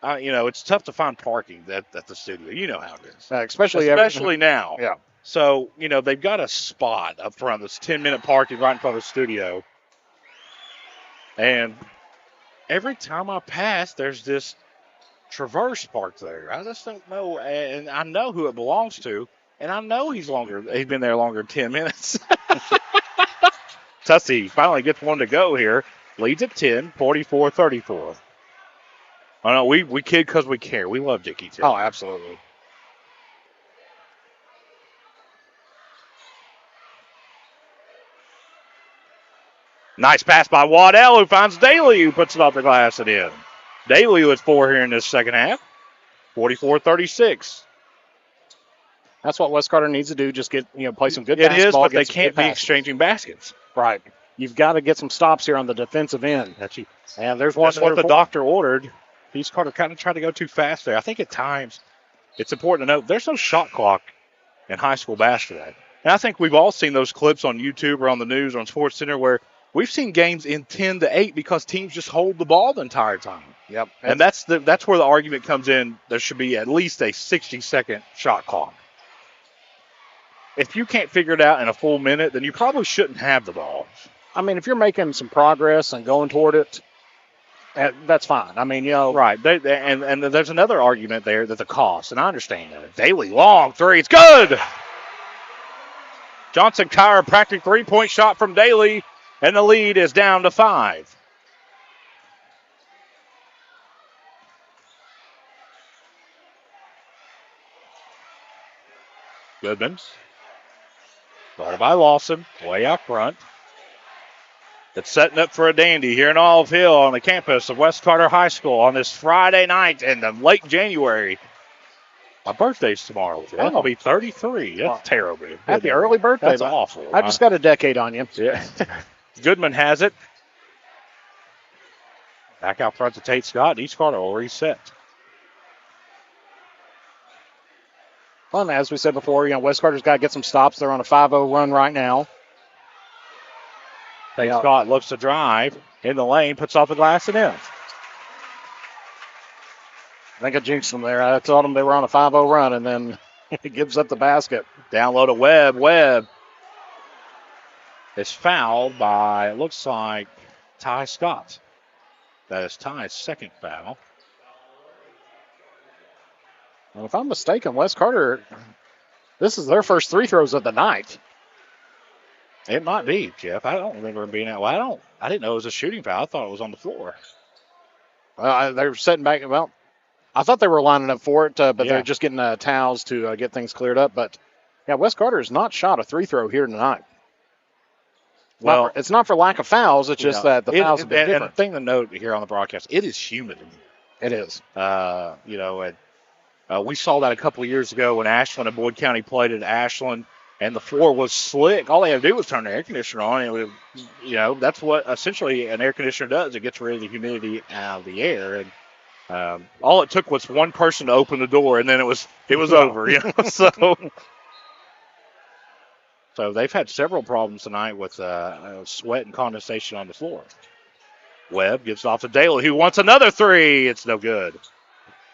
It's tough to find parking at the studio. You know how it is. Especially now. Yeah. So, they've got a spot up front that's 10-minute parking right in front of the studio. And every time I pass, there's this Traverse parked there. I just don't know. And I know who it belongs to. And I know he's been there longer than 10 minutes. Tussey finally gets one to go here. Leads at 10, 44-34. Oh, no, we kid because we care. We love Dickie, too. Oh, absolutely. Nice pass by Waddell, who finds Daly, who puts it off the glass and in. Daly with 4 here in this second half. 44-36. That's what West Carter needs to do. Just play some good basketball. It is, but they can't be exchanging baskets. Right. You've got to get some stops here on the defensive end. And there's one. That's what the doctor ordered. East Carter kind of tried to go too fast there. I think at times it's important to note there's no shot clock in high school basketball. And I think we've all seen those clips on YouTube or on the news or on SportsCenter where we've seen games in 10-8 because teams just hold the ball the entire time. Yep. And that's where the argument comes in. There should be at least a 60-second shot clock. If you can't figure it out in a full minute, then you probably shouldn't have the ball. I mean, if you're making some progress and going toward it, that's fine. I mean, Right. And there's another argument there that the cost, and I understand that. Daly, long 3. It's good. Johnson chiropractic 3-point shot from Daly, and the lead is down to 5. Goodman. Ball by Lawson, way out front. It's setting up for a dandy here in Olive Hill on the campus of West Carter High School on this Friday night in the late January. My birthday's tomorrow. I'll be 33. That's terrible. Happy early birthday. That's awful. I just got a decade on you. Yeah. Goodman has it. Back out front to Tate Scott. East Carter will reset. Well, as we said before, West Carter's got to get some stops. They're on a 5-0 run right now. Tate Scott looks to drive in the lane, puts off the glass and in. I think I jinxed them there. I told them they were on a 5-0 run, and then he gives up the basket. Down low to Webb. Webb is fouled by, it looks like, Ty Scott. That is Ty's second foul. And if I'm mistaken, West Carter, this is their first 3 throws of the night. It might be, Jeff. I don't remember him being out. Well, I didn't know it was a shooting foul. I thought it was on the floor. They're setting back. Well, I thought they were lining up for it, but they're just getting towels to get things cleared up. But, West Carter has not shot a 3-throw here tonight. Well, it's not for lack of fouls. It's just that the fouls have been different. And the thing to note here on the broadcast, it is humid. It is. We saw that a couple of years ago when Ashland and Boyd County played at Ashland, and the floor was slick. All they had to do was turn the air conditioner on. And it would, that's what essentially an air conditioner does. It gets rid of the humidity out of the air. And all it took was one person to open the door, and then it was over. So they've had several problems tonight with sweat and condensation on the floor. Webb gives off to Daly, who wants another three. It's no good.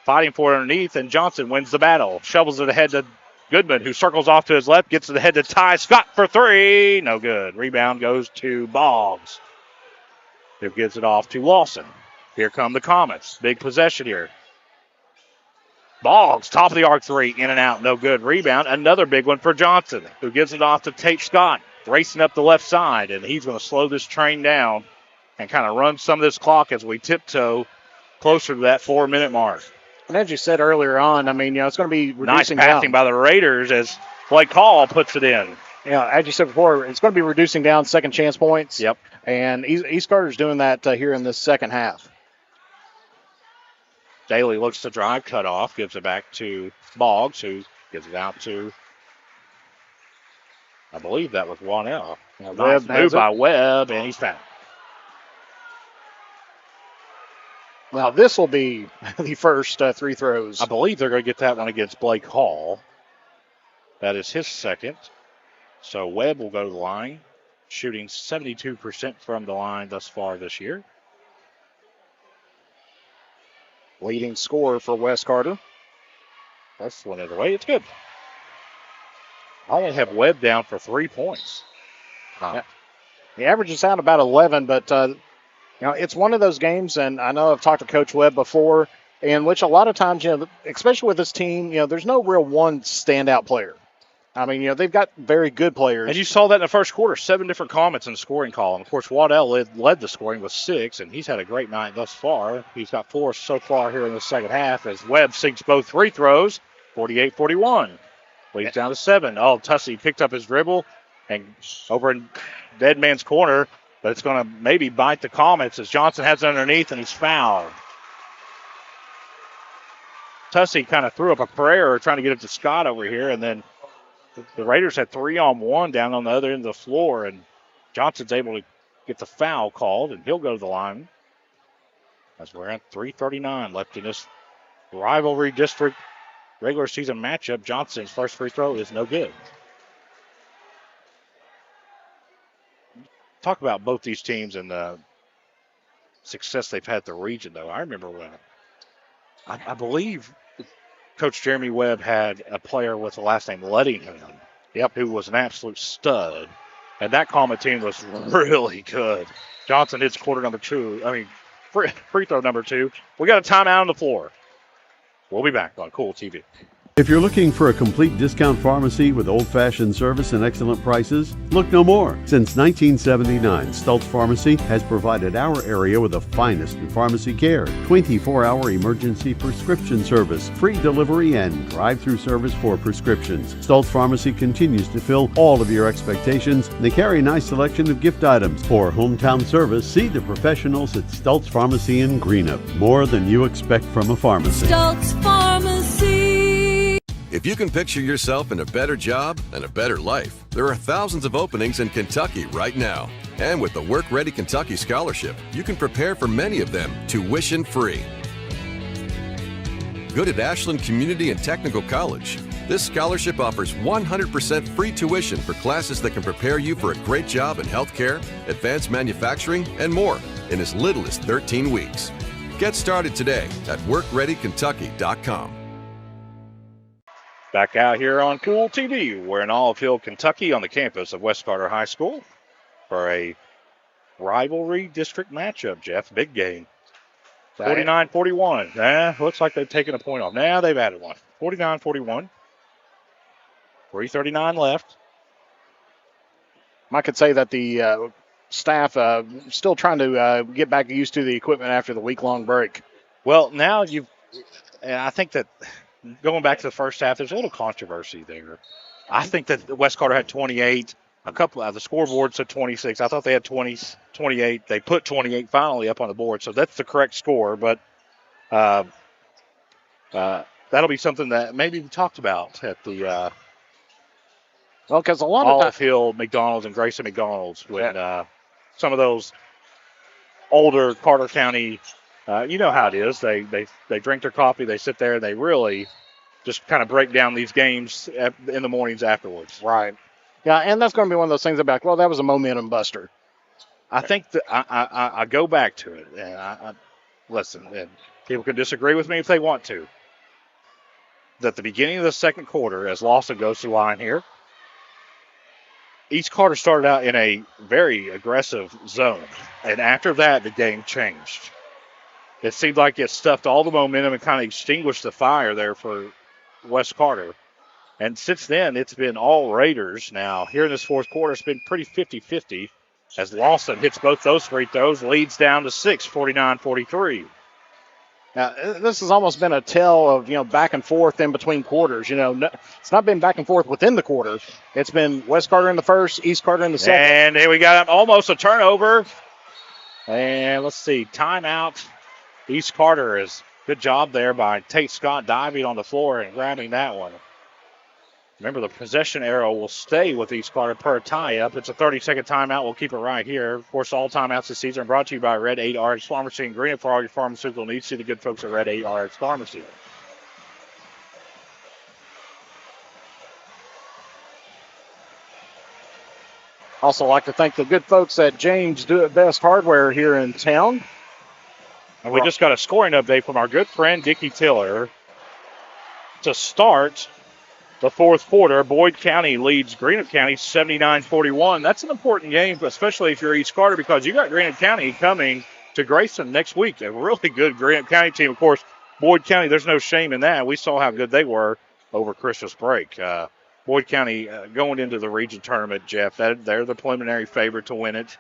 Fighting for it underneath, and Johnson wins the battle. Shovels it ahead to Goodman, who circles off to his left, gets it ahead to Ty Scott for three. No good. Rebound goes to Boggs, who gives it off to Lawson. Here come the Comets. Big possession here. Boggs, top of the arc three, in and out, no good. Rebound, another big one for Johnson, who gives it off to Tate Scott, racing up the left side, and he's going to slow this train down and kind of run some of this clock as we tiptoe closer to that 4-minute mark. And as you said earlier on, it's going to be reducing nice passing by the Raiders as Blake Hall puts it in. Yeah, as you said before, it's going to be reducing down second chance points. Yep. And East Carter's doing that here in this second half. Daly looks to drive, cut off, gives it back to Boggs, who gives it out to, I believe that was Wanell. Nice move by Webb, and he's fouled. Now, this will be the first three throws. I believe they're going to get that one against Blake Hall. That is his second. So Webb will go to the line, shooting 72% from the line thus far this year. Leading scorer for West Carter. That's one other way. It's good. I only have Webb down for 3 points. Yeah. The average is out about 11, but it's one of those games, and I know I've talked to Coach Webb before, in which a lot of times, especially with this team, there's no real one standout player. They've got very good players. And you saw that in the first quarter, 7 different comments in the scoring column. Of course, Waddell led the scoring with 6, and he's had a great night thus far. He's got 4 so far here in the second half as Webb sinks both free throws, 48-41. Leads down to 7. Oh, Tussey picked up his dribble and over in dead man's corner, but it's going to maybe bite the Comets as Johnson has it underneath, and he's fouled. Tussey kind of threw up a prayer trying to get it to Scott over here, and then the Raiders had 3-on-1 down on the other end of the floor, and Johnson's able to get the foul called, and he'll go to the line. As we're at 3:39 left in this rivalry district regular season matchup. Johnson's first free throw is no good. Talk about both these teams and the success they've had at the region, though. I remember when I believe Coach Jeremy Webb had a player with the last name Lettingham, who was an absolute stud. And that Comet team was really good. Johnson hits free throw number 2. We got a timeout on the floor. We'll be back on Kool TV. If you're looking for a complete discount pharmacy with old-fashioned service and excellent prices, look no more. Since 1979, Stultz Pharmacy has provided our area with the finest in pharmacy care, 24-hour emergency prescription service, free delivery, and drive-through service for prescriptions. Stultz Pharmacy continues to fill all of your expectations, and they carry a nice selection of gift items. For hometown service, see the professionals at Stultz Pharmacy in Greenup. More than you expect from a pharmacy. Stultz Pharmacy. If you can picture yourself in a better job and a better life, there are thousands of openings in Kentucky right now. And with the Work Ready Kentucky Scholarship, you can prepare for many of them tuition-free. Good at Ashland Community and Technical College. This scholarship offers 100% free tuition for classes that can prepare you for a great job in healthcare, advanced manufacturing, and more in as little as 13 weeks. Get started today at workreadykentucky.com. Back out here on Kool TV. We're in Olive Hill, Kentucky on the campus of West Carter High School for a rivalry district matchup, Jeff. Big game. 49-41. Looks like they've taken a point off. Now they've added one. 49-41. 3:39 left. I could say that the staff still trying to get back used to the equipment after the week-long break. Well, now I think that going back to the first half, there's a little controversy there. I think that West Carter had 28. A couple of the scoreboard said 26. I thought they had 28. They put 28 finally up on the board, so that's the correct score. But that'll be something that maybe we talked about at the because a lot of Olive Hill McDonald's and Grayson McDonald's when some of those older Carter County, you know how it is. They drink their coffee, they sit there, and they really just kind of break down these games in the mornings afterwards. Right. Yeah, and that's going to be one of those things about, well, that was a momentum buster. I think that I go back to it, and I listen, and people can disagree with me if they want to. At the beginning of the second quarter, as Lawson goes to line here, East Carter started out in a very aggressive zone, and after that, the game changed. It seemed like it stuffed all the momentum and kind of extinguished the fire there for West Carter. And since then, it's been all Raiders. Now, here in this fourth quarter, it's been pretty 50-50 as Lawson hits both those free throws, leads down to 6, 49-43. Now, this has almost been a tale of, back and forth in between quarters. It's not been back and forth within the quarter. It's been West Carter in the first, East Carter in the second. And here we got almost a turnover. And let's see, timeout. East Carter is good job there by Tate Scott diving on the floor and grabbing that one. Remember, the possession arrow will stay with East Carter per tie-up. It's a 30-second timeout. We'll keep it right here. Of course, all timeouts this season are brought to you by Red 8 RX Pharmacy and Green for all your pharmaceutical needs. See the good folks at Red 8 RX Pharmacy. Also like to thank the good folks at James Do It Best Hardware here in town. And we just got a scoring update from our good friend Dickie Tiller. To start the fourth quarter, Boyd County leads Greenup County 79-41. That's an important game, especially if you're East Carter, because you got Greenup County coming to Grayson next week. A really good Greenup County team. Of course, Boyd County, there's no shame in that. We saw how good they were over Christmas break. Boyd County going into the region tournament, Jeff, they're the preliminary favorite to win it.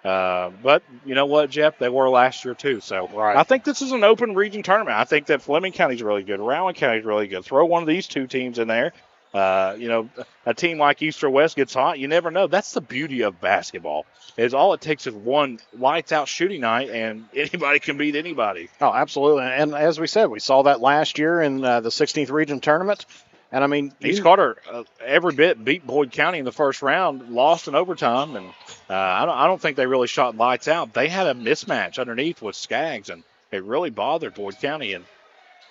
But you know what, Jeff? They were last year too. So I think this is an open region tournament. I think that Fleming County's really good. Rowan County's really good. Throw one of these two teams in there. A team like East or West gets hot. You never know. That's the beauty of basketball. Is all it takes is one lights out shooting night, and anybody can beat anybody. Oh, absolutely. And as we said, we saw that last year in the 16th region tournament. And I mean, East Carter every bit beat Boyd County in the first round, lost in overtime, and I don't think they really shot lights out. They had a mismatch underneath with Skaggs, and it really bothered Boyd County. And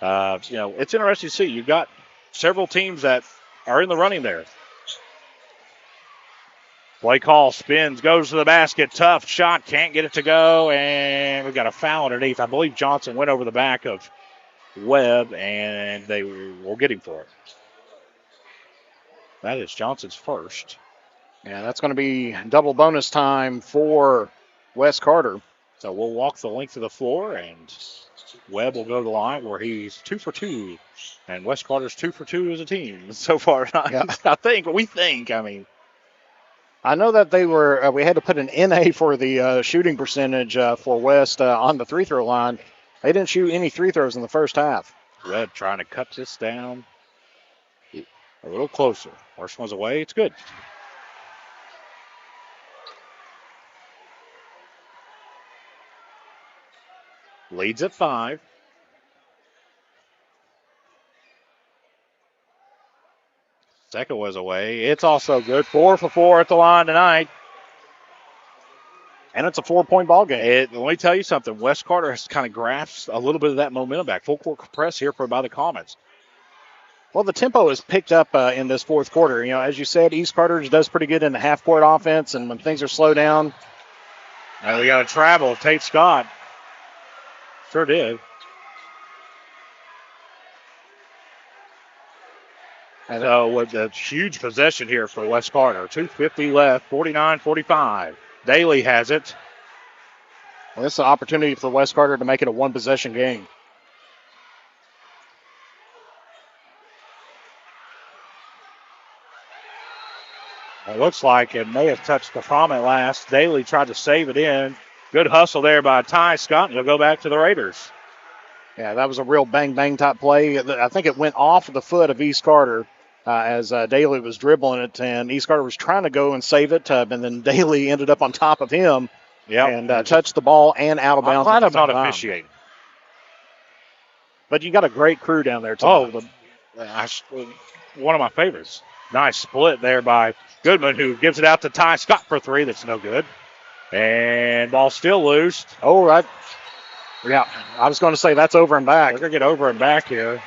it's interesting to see. You've got several teams that are in the running there. Play call, spins, goes to the basket, tough shot, can't get it to go, and we've got a foul underneath. I believe Johnson went over the back of Webb, and they will get him for it. That is Johnson's first. Yeah, that's going to be double bonus time for West Carter. So we'll walk the length of the floor, and Webb will go to the line where he's 2 for 2. And West Carter's 2 for 2 as a team so far. We think. I know that they were, we had to put an NA for the shooting percentage for West on the free throw line. They didn't shoot any free throws in the first half. Webb trying to cut this down a little closer. First one's away. It's good. Leads at 5. Second was away. It's also good. 4 for 4 at the line tonight. And it's a 4-point ball game. Let me tell you something. West Carter has kind of grasped a little bit of that momentum back. Full court press here by the Comets. Well, the tempo is picked up in this fourth quarter. As you said, East Carter does pretty good in the half-court offense, and when things are slowed down. And we got a travel. Tate Scott. Sure did. And so with a huge possession here for West Carter. 2:50 left, 49-45. Daly has it. Well, this is an opportunity for West Carter to make it a one-possession game. It looks like it may have touched the palm at last. Daly tried to save it in. Good hustle there by Ty Scott, and he'll go back to the Raiders. Yeah, that was a real bang-bang type play. I think it went off the foot of East Carter as Daly was dribbling it, and East Carter was trying to go and save it, and then Daly ended up on top of him and touched the ball and out of bounds. I'm glad I'm not officiating. But you got a great crew down there, too. Oh, one of my favorites. Nice split there by Goodman, who gives it out to Ty Scott for three. That's no good. And ball still loose. Oh, right. Yeah, I was going to say that's over and back. We're going to get over and back here.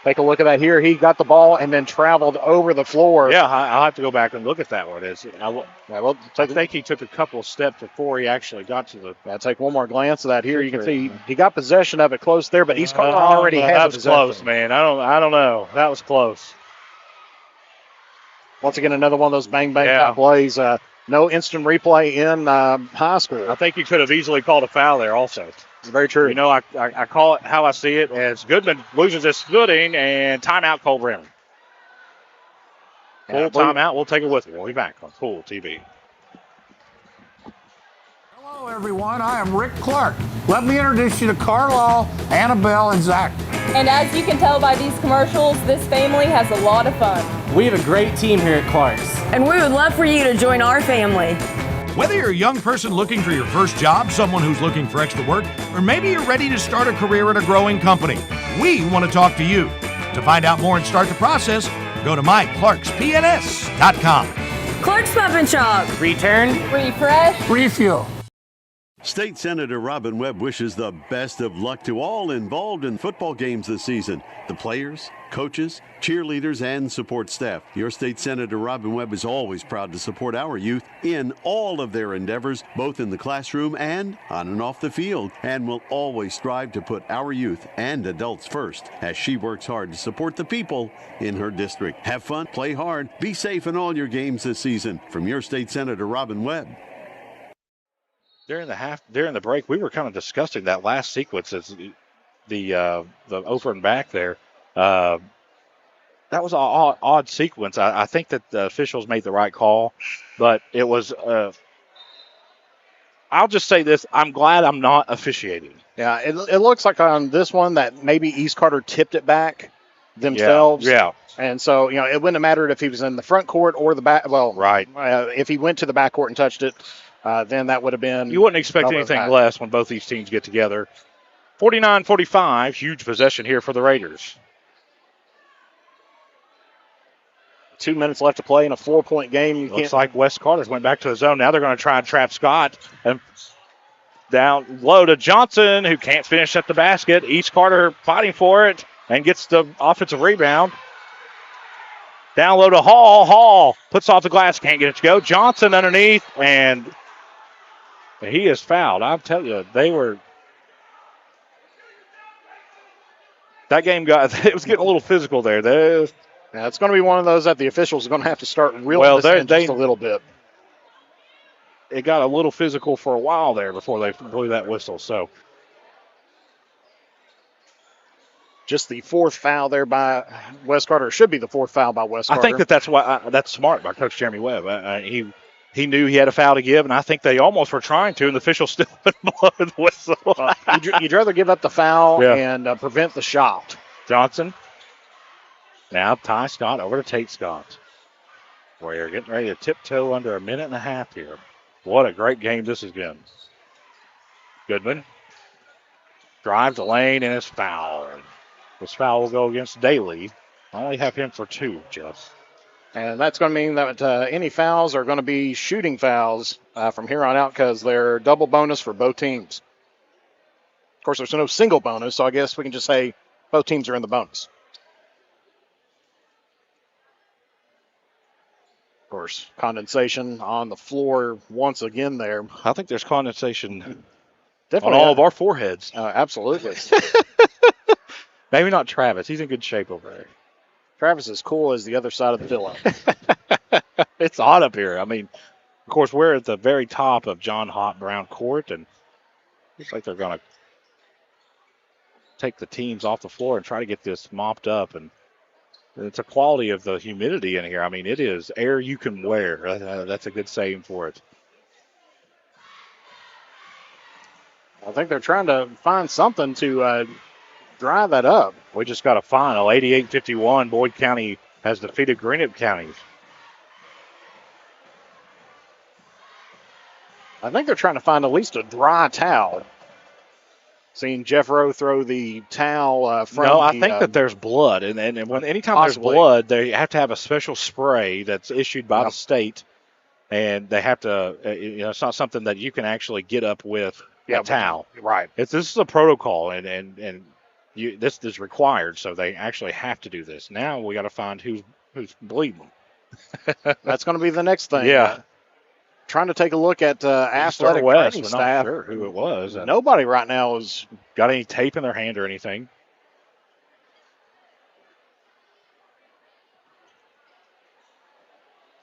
Take a look at that here. He got the ball and then traveled over the floor. Yeah, I'll have to go back and look at that one. I think he took a couple of steps before he actually got to the. I'll take one more glance at that here. You can see he got possession of it close there, but East Carter already has that was possession. close, man. I don't know. That was close. Once again, another one of those bang-bang type plays. No instant replay in high school. I think you could have easily called a foul there also. It's very true. You know, I call it how I see it as Goodman loses his footing and timeout Cole Brown. Full timeout. We'll take it with you. We'll be back on Kool TV. Hello, everyone. I am Rick Clark. Let me introduce you to Carlisle, Annabelle, and Zach. And as you can tell by these commercials, this family has a lot of fun. We have a great team here at Clark's. And we would love for you to join our family. Whether you're a young person looking for your first job, someone who's looking for extra work, or maybe you're ready to start a career at a growing company, we want to talk to you. To find out more and start the process, go to myclarkspns.com. Clark's Pump and Shop. Return. Refresh. Refuel. State Senator Robin Webb wishes the best of luck to all involved in football games this season. The players, coaches, cheerleaders, and support staff. Your State Senator Robin Webb is always proud to support our youth in all of their endeavors, both in the classroom and on and off the field, and will always strive to put our youth and adults first as she works hard to support the people in her district. Have fun, play hard, be safe in all your games this season. From your State Senator Robin Webb. During the break, we were kind of discussing that last sequence as the over and back there. That was an odd sequence. I think that the officials made the right call, but it was. I'll just say this: I'm glad I'm not officiating. Yeah, it looks like on this one that maybe East Carter tipped it back themselves. Yeah. And so, it wouldn't have mattered if he was in the front court or the back. Well, right. If he went to the back court and touched it, then that would have been. You wouldn't expect anything less when both these teams get together. 49-45, huge possession here for the Raiders. 2 minutes left to play in a 4-point game. Looks like West Carter's went back to the zone. Now they're going to try and trap Scott. And down low to Johnson, who can't finish at the basket. East Carter fighting for it and gets the offensive rebound. Down low to Hall. Hall puts off the glass, can't get it to go. Johnson underneath, and he is fouled. I'll tell you, that game it was getting a little physical there. Yeah, it's going to be one of those that the officials are going to have to start reeling this in just a little bit. It got a little physical for a while there before they blew that whistle. So, just the fourth foul there by West Carter. It should be the fourth foul by West Carter. I think that's smart by Coach Jeremy Webb. He knew he had a foul to give, and I think they almost were trying to, and the officials still wouldn't blow the whistle. You'd rather give up the foul and prevent the shot. Johnson. Now Ty Scott over to Tate Scott. We're getting ready to tiptoe under a minute and a half here. What a great game this has been. Goodman drives the lane and is fouled. This foul will go against Daly. I only have him for 2, Jeff. And that's going to mean that any fouls are going to be shooting fouls from here on out because they're double bonus for both teams. Of course, there's no single bonus, so I guess we can just say both teams are in the bonus. Of course, condensation on the floor once again there. I think there's condensation definitely on all of our foreheads. Absolutely. Maybe not Travis. He's in good shape over there. Travis is cool as the other side of the pillow. It's hot up here. I mean, of course, we're at the very top of John Hott Brown Court, and looks like they're going to take the teams off the floor and try to get this mopped up. And it's a quality of the humidity in here. I mean, it is air you can wear. That's a good saying for it. I think they're trying to find something to dry that up. We just got a final. 88-51. Boyd County has defeated Greenup County. I think they're trying to find at least a dry towel. Seen Jeff Rowe throw the towel from No, I the, think that there's blood, and anytime possibly. there's blood, they have to have a special spray that's issued by the state, and they have to. It's not something that you can actually get up with a towel. Right. This is a protocol, and this is required, so they actually have to do this. Now we got to find who's bleeding. That's going to be the next thing. Yeah. Trying to take a look at athletic West, training we're staff. not sure who it was. Nobody right now is got any tape in their hand or anything.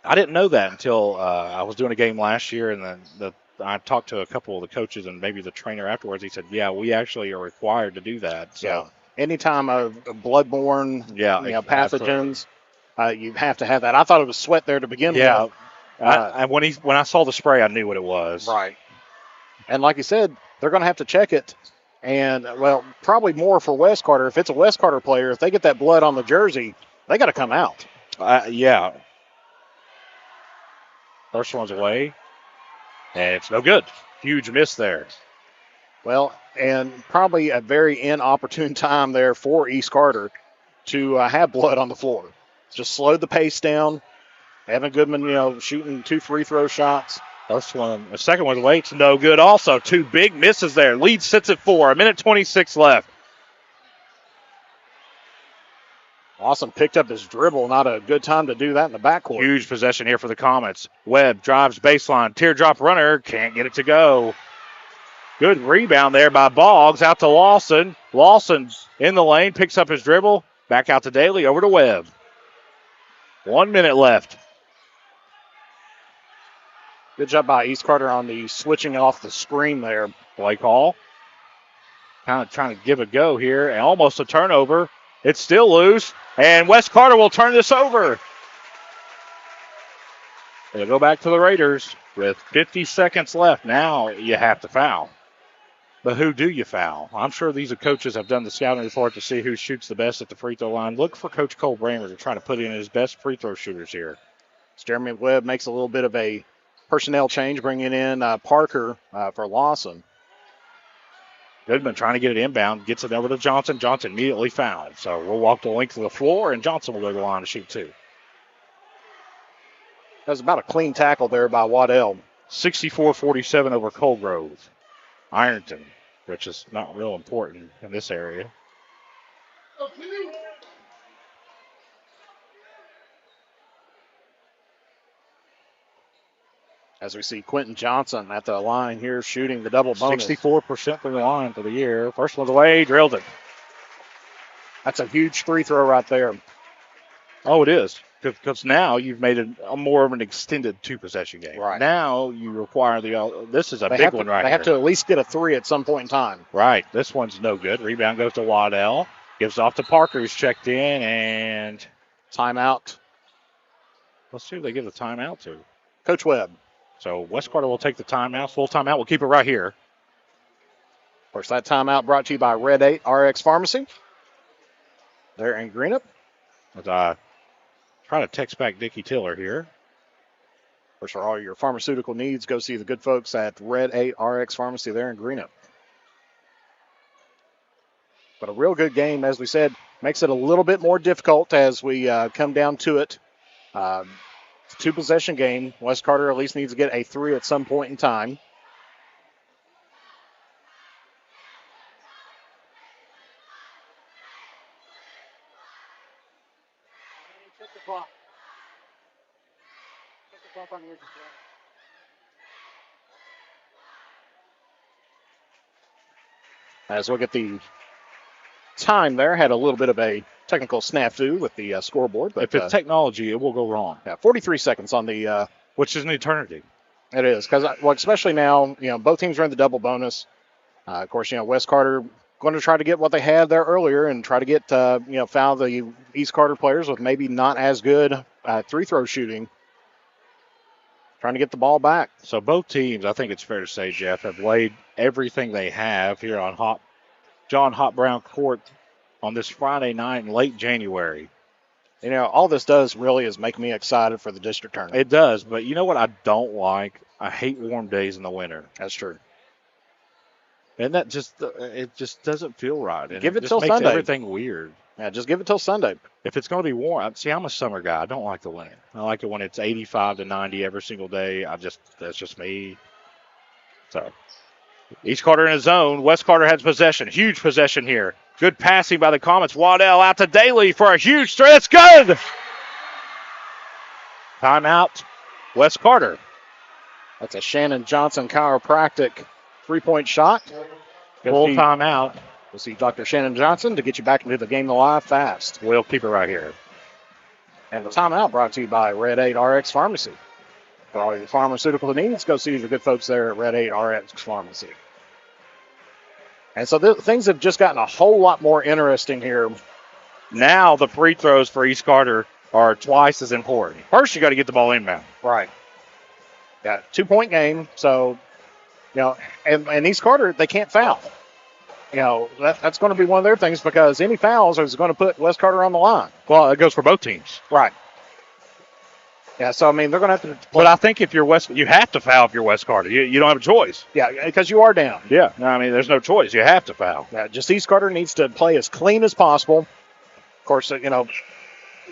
I didn't know that until I was doing a game last year, and then I talked to a couple of the coaches and maybe the trainer afterwards. He said, "Yeah, we actually are required to do that." So, yeah. Anytime of bloodborne, pathogens, you have to have that. I thought it was sweat there to begin with. And when I saw the spray, I knew what it was. Right. And like you said, they're going to have to check it. And, well, probably more for West Carter. If it's a West Carter player, if they get that blood on the jersey, they got to come out. Yeah. First one's away. And it's no good. Huge miss there. Well, and probably a very inopportune time there for East Carter to have blood on the floor. Just slowed the pace down. Evan Goodman, shooting 2 free throw shots. First one, the second one's away. It's no good also. 2 big misses there. Lead sits at 4. 1:26 left. Lawson picked up his dribble. Not a good time to do that in the backcourt. Huge possession here for the Comets. Webb drives baseline. Teardrop runner. Can't get it to go. Good rebound there by Boggs. Out to Lawson. Lawson's in the lane. Picks up his dribble. Back out to Daly. Over to Webb. 1 minute left. Good job by East Carter on the switching off the screen there. Play call. Kind of trying to give a go here. And almost a turnover. It's still loose. And West Carter will turn this over. They'll go back to the Raiders with 50 seconds left. Now you have to foul. But who do you foul? I'm sure these coaches have done the scouting report to see who shoots the best at the free throw line. Look for Coach Cole Bramer to try to put in his best free throw shooters here. Jeremy Webb makes a little bit of a personnel change, bringing in Parker for Lawson. Goodman trying to get it inbound, gets it over to Johnson. Johnson immediately fouled. So we'll walk the length of the floor, and Johnson will go to the line to shoot 2. That was about a clean tackle there by Waddell. 64-47 over Colgrove. Ironton, which is not real important in this area. As we see Quentin Johnson at the line here shooting the double bonus. 64% from the line for the year. First one's away, drilled it. That's a huge free throw right there. Oh, it is. Because now you've made it more of an extended 2-possession game. Right. Now you require this is a big one right here. They have to at least get a 3 at some point in time. Right. This one's no good. Rebound goes to Waddell. Gives off to Parker, who's checked in, and timeout. Let's see who they give the timeout to. Coach Webb. So West Carter will take the timeout. Full timeout. We'll keep it right here. Of course, that timeout brought to you by Red 8 RX Pharmacy. There in Greenup. As I try to text back Dickie Tiller here. Of course, for all your pharmaceutical needs, go see the good folks at Red 8 RX Pharmacy there in Greenup. But a real good game, as we said, makes it a little bit more difficult as we come down to it. It's a 2-possession game. West Carter at least needs to get a 3 at some point in time. As we'll get the time there, had a little bit of a technical snafu with the scoreboard. But if it's technology, it will go wrong. Yeah, 43 seconds on the... which is an eternity. It is, because especially now, both teams are in the double bonus. Of course, West Carter going to try to get what they had there earlier and try to get, foul the East Carter players with maybe not as good 3-throw shooting. Trying to get the ball back. So both teams, I think it's fair to say, Jeff, have laid everything they have here on John Hop Brown Court on this Friday night in late January. All this does really is make me excited for the district tournament. It does, but you know what I don't like? I hate warm days in the winter. That's true. And that it just doesn't feel right. And Give it just till makes Sunday. everything weird. Yeah, just give it till Sunday. If it's going to be warm, see, I'm a summer guy. I don't like the wind. I like it when it's 85 to 90 every single day. That's just me. So, East Carter in his zone. West Carter has possession. Huge possession here. Good passing by the Comets. Waddell out to Daly for a huge straight. It's good. Timeout, West Carter. That's a Shannon Johnson chiropractic three-point shot. Full timeout. We'll see Dr. Shannon Johnson to get you back into the game alive fast. We'll keep it right here. And the timeout brought to you by Red 8 RX Pharmacy. For all your pharmaceutical needs, go see the good folks there at Red 8 RX Pharmacy. And so things have just gotten a whole lot more interesting here. Now the free throws for East Carter are twice as important. First, you got to get the ball inbound. Right. Yeah, 2-point game. So, and East Carter, they can't foul. That's going to be one of their things because any fouls is going to put West Carter on the line. Well, it goes for both teams. Right. Yeah, so, they're going to have to play. But I think if you're you have to foul if you're West Carter. You don't have a choice. Yeah, because you are down. Yeah, there's no choice. You have to foul. Yeah, just East Carter needs to play as clean as possible. Of course,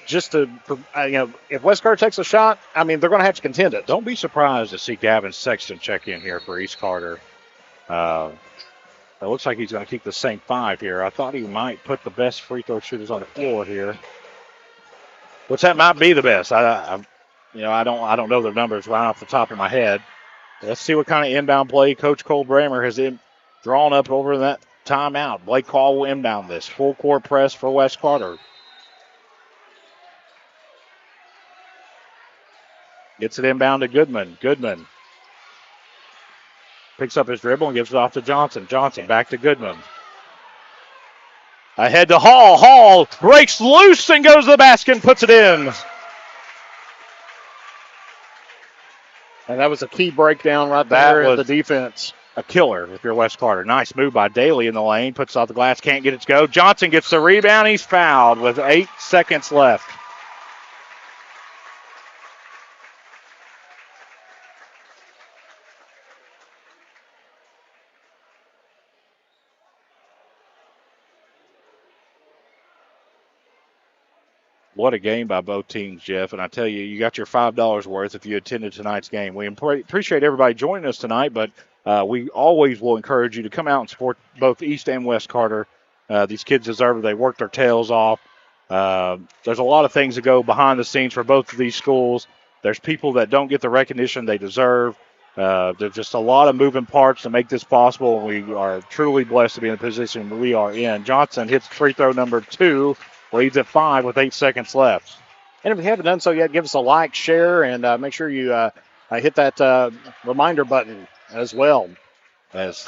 just to, if West Carter takes a shot, they're going to have to contend it. Don't be surprised to see Gavin Sexton check in here for East Carter. It looks like he's going to keep the same 5 here. I thought he might put the best free throw shooters on the floor here. Which that might be the best. I don't know the numbers right off the top of my head. Let's see what kind of inbound play Coach Cole Bramer has drawn up over that timeout. Blake Call will inbound this. Full court press for West Carter. Gets it inbound to Goodman. Goodman picks up his dribble and gives it off to Johnson. Johnson back to Goodman. Ahead to Hall. Hall breaks loose and goes to the basket and puts it in. And that was a key breakdown right there in the defense. A killer if you're West Carter. Nice move by Daly in the lane. Puts it off the glass. Can't get it to go. Johnson gets the rebound. He's fouled with 8 seconds left. What a game by both teams, Jeff. And I tell you, you got your $5 worth if you attended tonight's game. We appreciate everybody joining us tonight, but we always will encourage you to come out and support both East and West Carter. These kids deserve it. They worked their tails off. There's a lot of things that go behind the scenes for both of these schools. There's people that don't get the recognition they deserve. There's just a lot of moving parts to make this possible. We are truly blessed to be in the position we are in. Johnson hits free throw number 2. Leads at 5 with 8 seconds left. And if you haven't done so yet, give us a like, share, and make sure you hit that reminder button as well. As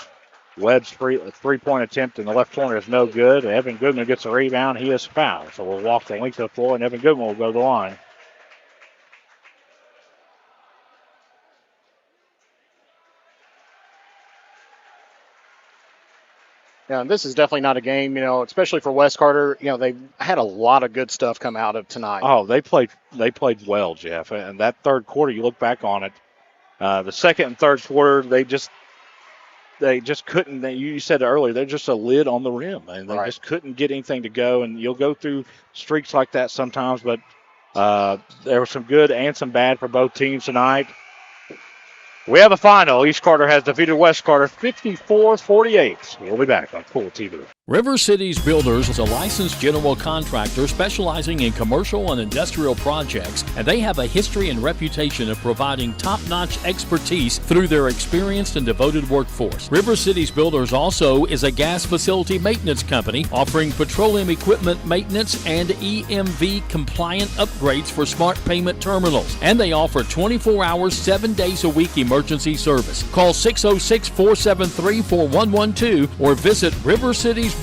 Webb's three-point attempt in the left corner is no good. Evan Goodman gets a rebound. He is fouled. So we'll walk the length of the floor, and Evan Goodman will go to the line. Yeah, and this is definitely not a game, especially for West Carter. They had a lot of good stuff come out of tonight. Oh, they played well, Jeff. And that third quarter, you look back on it, the second and third quarter, they just couldn't. You said earlier, they're just a lid on the rim, and they just couldn't get anything to go. And you'll go through streaks like that sometimes, but there was some good and some bad for both teams tonight. We have a final. East Carter has defeated West Carter 54-48. We'll be back on Kool TV. River Cities Builders is a licensed general contractor specializing in commercial and industrial projects, and they have a history and reputation of providing top-notch expertise through their experienced and devoted workforce. River Cities Builders also is a gas facility maintenance company offering petroleum equipment maintenance and EMV compliant upgrades for smart payment terminals, and they offer 24 hours, 7 days a week emergency service. Call 606-473-4112 or visit rivercitiesbuildersinc.com.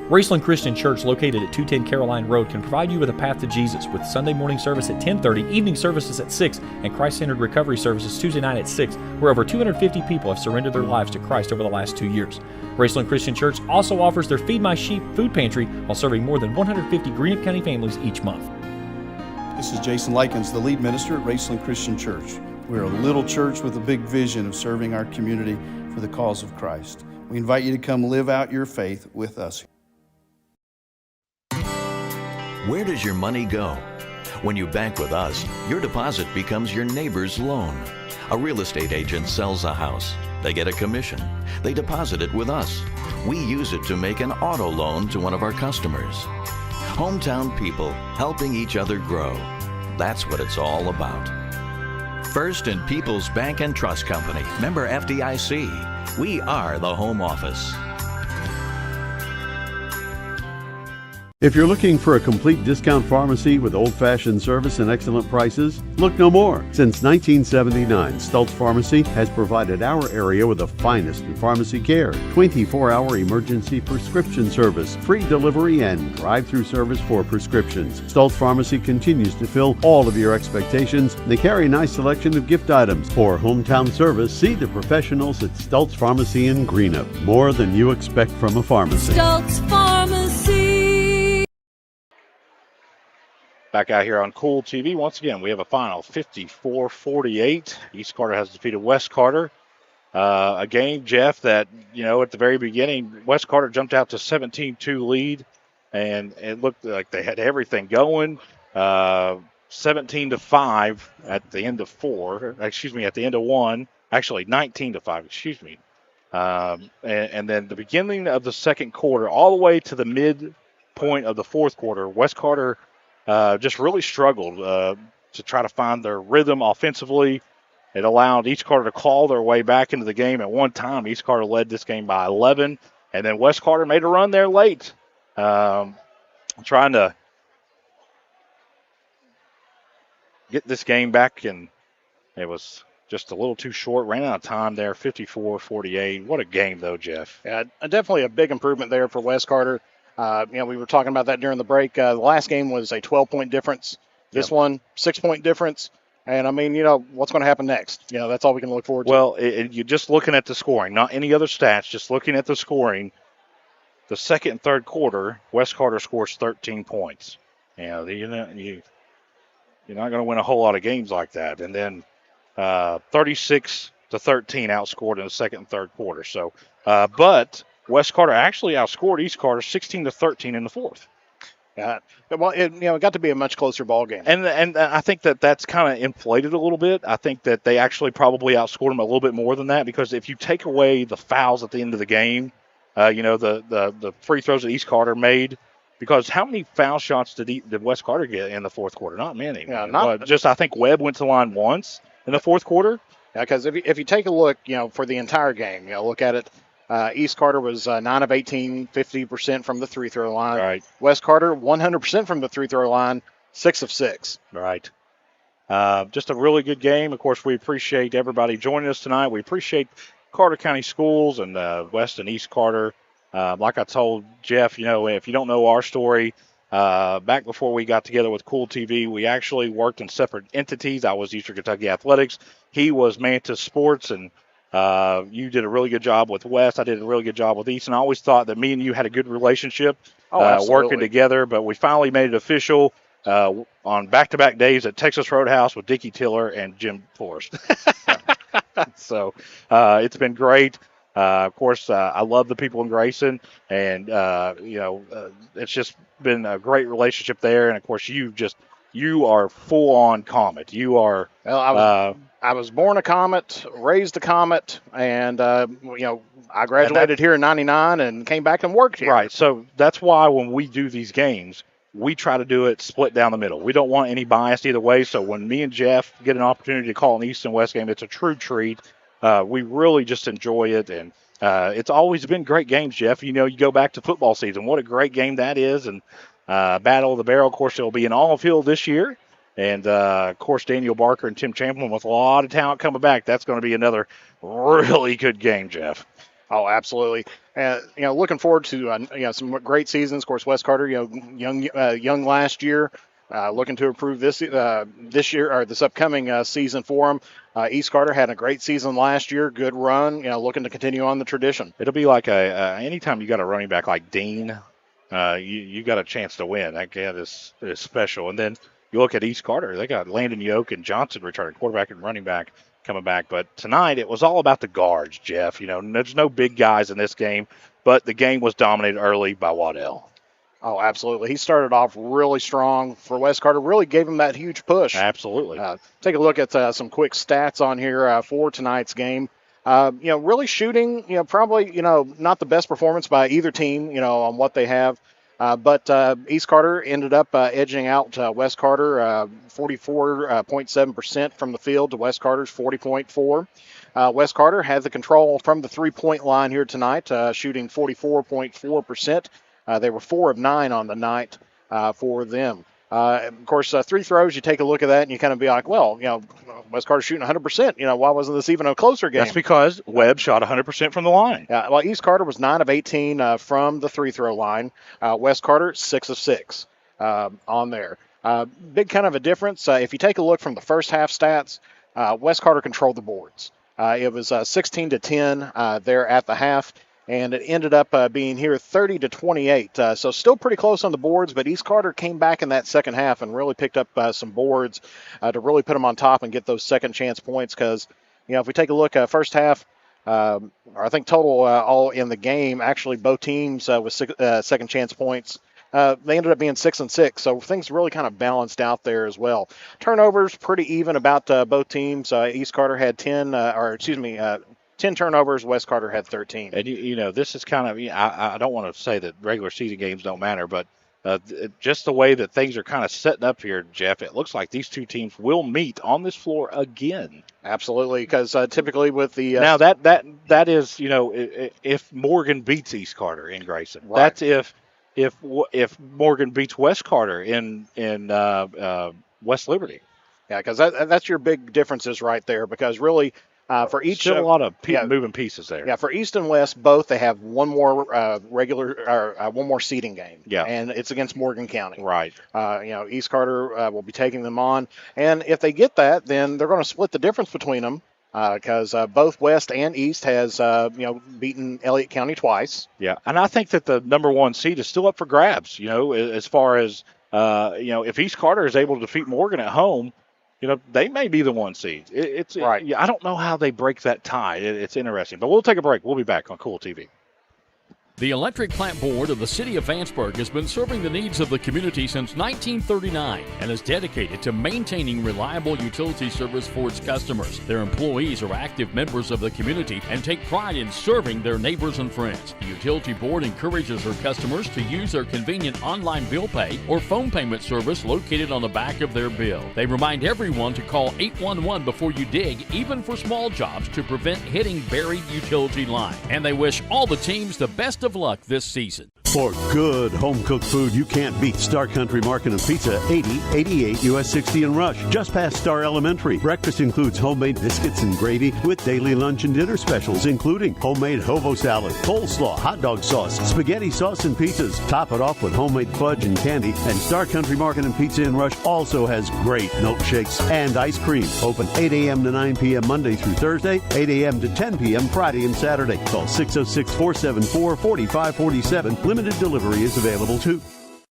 Raceland Christian Church, located at 210 Caroline Road, can provide you with a path to Jesus with Sunday morning service at 10:30, evening services at 6, and Christ-centered recovery services Tuesday night at 6, where over 250 people have surrendered their lives to Christ over the last 2 years. Raceland Christian Church also offers their Feed My Sheep food pantry while serving more than 150 Greenup County families each month. This is Jason Likens, the lead minister at Raceland Christian Church. We're a little church with a big vision of serving our community for the cause of Christ. We invite you to come live out your faith with us. Where does your money go? When you bank with us, your deposit becomes your neighbor's loan. A real estate agent sells a house. They get a commission. They deposit it with us. We use it to make an auto loan to one of our customers. Hometown people helping each other grow. That's what it's all about. First and People's Bank and Trust Company, member FDIC. We are the home office. If you're looking for a complete discount pharmacy with old-fashioned service and excellent prices, look no more. Since 1979, Stultz Pharmacy has provided our area with the finest in pharmacy care, 24-hour emergency prescription service, free delivery, and drive-through service for prescriptions. Stultz Pharmacy continues to fill all of your expectations. They carry a nice selection of gift items. For hometown service, see the professionals at Stultz Pharmacy in Greenup. More than you expect from a pharmacy. Stultz Pharmacy. Back out here on Kool TV. Once again, we have a final 54-48. East Carter has defeated West Carter. A game, Jeff, that, at the very beginning, West Carter jumped out to 17-2 lead, and it looked like they had everything going. 17-5 at the end of at the end of one. Actually, 19-5, and then the beginning of the second quarter, all the way to the midpoint of the fourth quarter, West Carter just really struggled to try to find their rhythm offensively. It allowed East Carter to claw their way back into the game. At one time, East Carter led this game by 11, and then West Carter made a run there late, trying to get this game back, and it was just a little too short. Ran out of time there, 54-48. What a game, though, Jeff. Yeah, definitely a big improvement there for West Carter. We were talking about that during the break. The last game was a 12-point difference. This one, 6-point difference. And, what's going to happen next? That's all we can look forward to. Well, you're just looking at the scoring, not any other stats, just looking at the scoring. The second and third quarter, West Carter scores 13 points. You're not going to win a whole lot of games like that. And then 36-13 outscored in the second and third quarter. So, but West Carter actually outscored East Carter 16-13 in the fourth. Well, it got to be a much closer ball game. And I think that's kind of inflated a little bit. I think that they actually probably outscored them a little bit more than that, because if you take away the fouls at the end of the game, the free throws that East Carter made, because how many foul shots did West Carter get in the fourth quarter? Not many. Yeah, I think Webb went to the line once in the fourth quarter. Yeah, because if you take a look, for the entire game, look at it. East Carter was 9 of 18, 50% from the free throw line. Right. West Carter, 100% from the free throw line, 6 of 6. Right. Just a really good game. Of course, we appreciate everybody joining us tonight. We appreciate Carter County Schools and West and East Carter. Like I told Jeff, if you don't know our story, back before we got together with Kool TV, we actually worked in separate entities. I was Eastern Kentucky Athletics. He was Mantis Sports, and you did a really good job with West. I did a really good job with East, and I always thought that me and you had a good relationship working together, but we finally made it official on back-to-back days at Texas Roadhouse with Dickie Tiller and Jim Forrest. So it's been great. Of course, I love the people in Grayson, and, it's just been a great relationship there. And, of course, you are full-on Comet. You are I was born a Comet, raised a Comet, and, I graduated here in 99 and came back and worked here. Right. So that's why when we do these games, we try to do it split down the middle. We don't want any bias either way. So when me and Jeff get an opportunity to call an East and West game, it's a true treat. We really just enjoy it. And it's always been great games, Jeff. You go back to football season. What a great game that is. And Battle of the Barrel, of course, it'll be in Allfield this year. And, of course, Daniel Barker and Tim Champlin with a lot of talent coming back. That's going to be another really good game, Jeff. Oh, absolutely. Looking forward to, some great seasons. Of course, West Carter, young last year, looking to improve this year or this upcoming season for them. East Carter had a great season last year, good run, looking to continue on the tradition. It'll be like anytime you got a running back like Dean, you got a chance to win. That guy is special. And then, you look at East Carter, they got Landon Yoke and Johnson returning, quarterback and running back coming back. But tonight it was all about the guards, Jeff. There's no big guys in this game, but the game was dominated early by Waddell. Oh, absolutely. He started off really strong for West Carter, really gave him that huge push. Absolutely. Take a look at some quick stats on here for tonight's game. Really shooting, probably, not the best performance by either team, on what they have. But East Carter ended up edging out West Carter 44.7% from the field to West Carter's 40.4%. West Carter had the control from the three-point line here tonight, shooting 44.4%. They were 4 of 9 on the night for them. Of course, three throws, you take a look at that and you kind of be like, well, West Carter's shooting 100%. Why wasn't this even a closer game? That's because Webb shot 100% from the line. Well, East Carter was 9 of 18 from the three-throw line. West Carter, 6 of 6 on there. Big kind of a difference. If you take a look from the first half stats, West Carter controlled the boards. It was 16-10 there at the half. And it ended up being here 30-28. So still pretty close on the boards, but East Carter came back in that second half and really picked up some boards to really put them on top and get those second chance points. Because, if we take a look first half, or I think total all in the game, actually both teams with second chance points, they ended up being 6 and 6. So things really kind of balanced out there as well. Turnovers pretty even about both teams. East Carter had 10 turnovers, West Carter had 13. And, this is kind of, I don't want to say that regular season games don't matter, but just the way that things are kind of setting up here, Jeff, it looks like these two teams will meet on this floor again. Absolutely, because typically with the... now, that is, if Morgan beats East Carter in Grayson. Right. That's if Morgan beats West Carter in West Liberty. Yeah, because that's your big differences right there, because really... for each, still a lot of moving pieces there. Yeah, for East and West, both they have one more one more seeding game. Yeah, and it's against Morgan County. Right. East Carter will be taking them on, and if they get that, then they're going to split the difference between them because both West and East has beaten Elliott County twice. Yeah, and I think that the number one seed is still up for grabs. As far as if East Carter is able to defeat Morgan at home. They may be the one seed. It's right. I don't know how they break that tie. It's interesting. But we'll take a break. We'll be back on Kool TV. The Electric Plant Board of the City of Vanceburg has been serving the needs of the community since 1939 and is dedicated to maintaining reliable utility service for its customers. Their employees are active members of the community and take pride in serving their neighbors and friends. The Utility Board encourages their customers to use their convenient online bill pay or phone payment service located on the back of their bill. They remind everyone to call 811 before you dig, even for small jobs, to prevent hitting buried utility line. And they wish all the teams the best of luck this season. For good home-cooked food, you can't beat Star Country Market and Pizza, 8088 US 60 in Rush, just past Star Elementary. Breakfast includes homemade biscuits and gravy with daily lunch and dinner specials, including homemade hobo salad, coleslaw, hot dog sauce, spaghetti sauce, and pizzas. Top it off with homemade fudge and candy. And Star Country Market and Pizza in Rush also has great milkshakes and ice cream. Open 8 a.m. to 9 p.m. Monday through Thursday, 8 a.m. to 10 p.m. Friday and Saturday. Call 606-474-4547. Limited delivery is available too.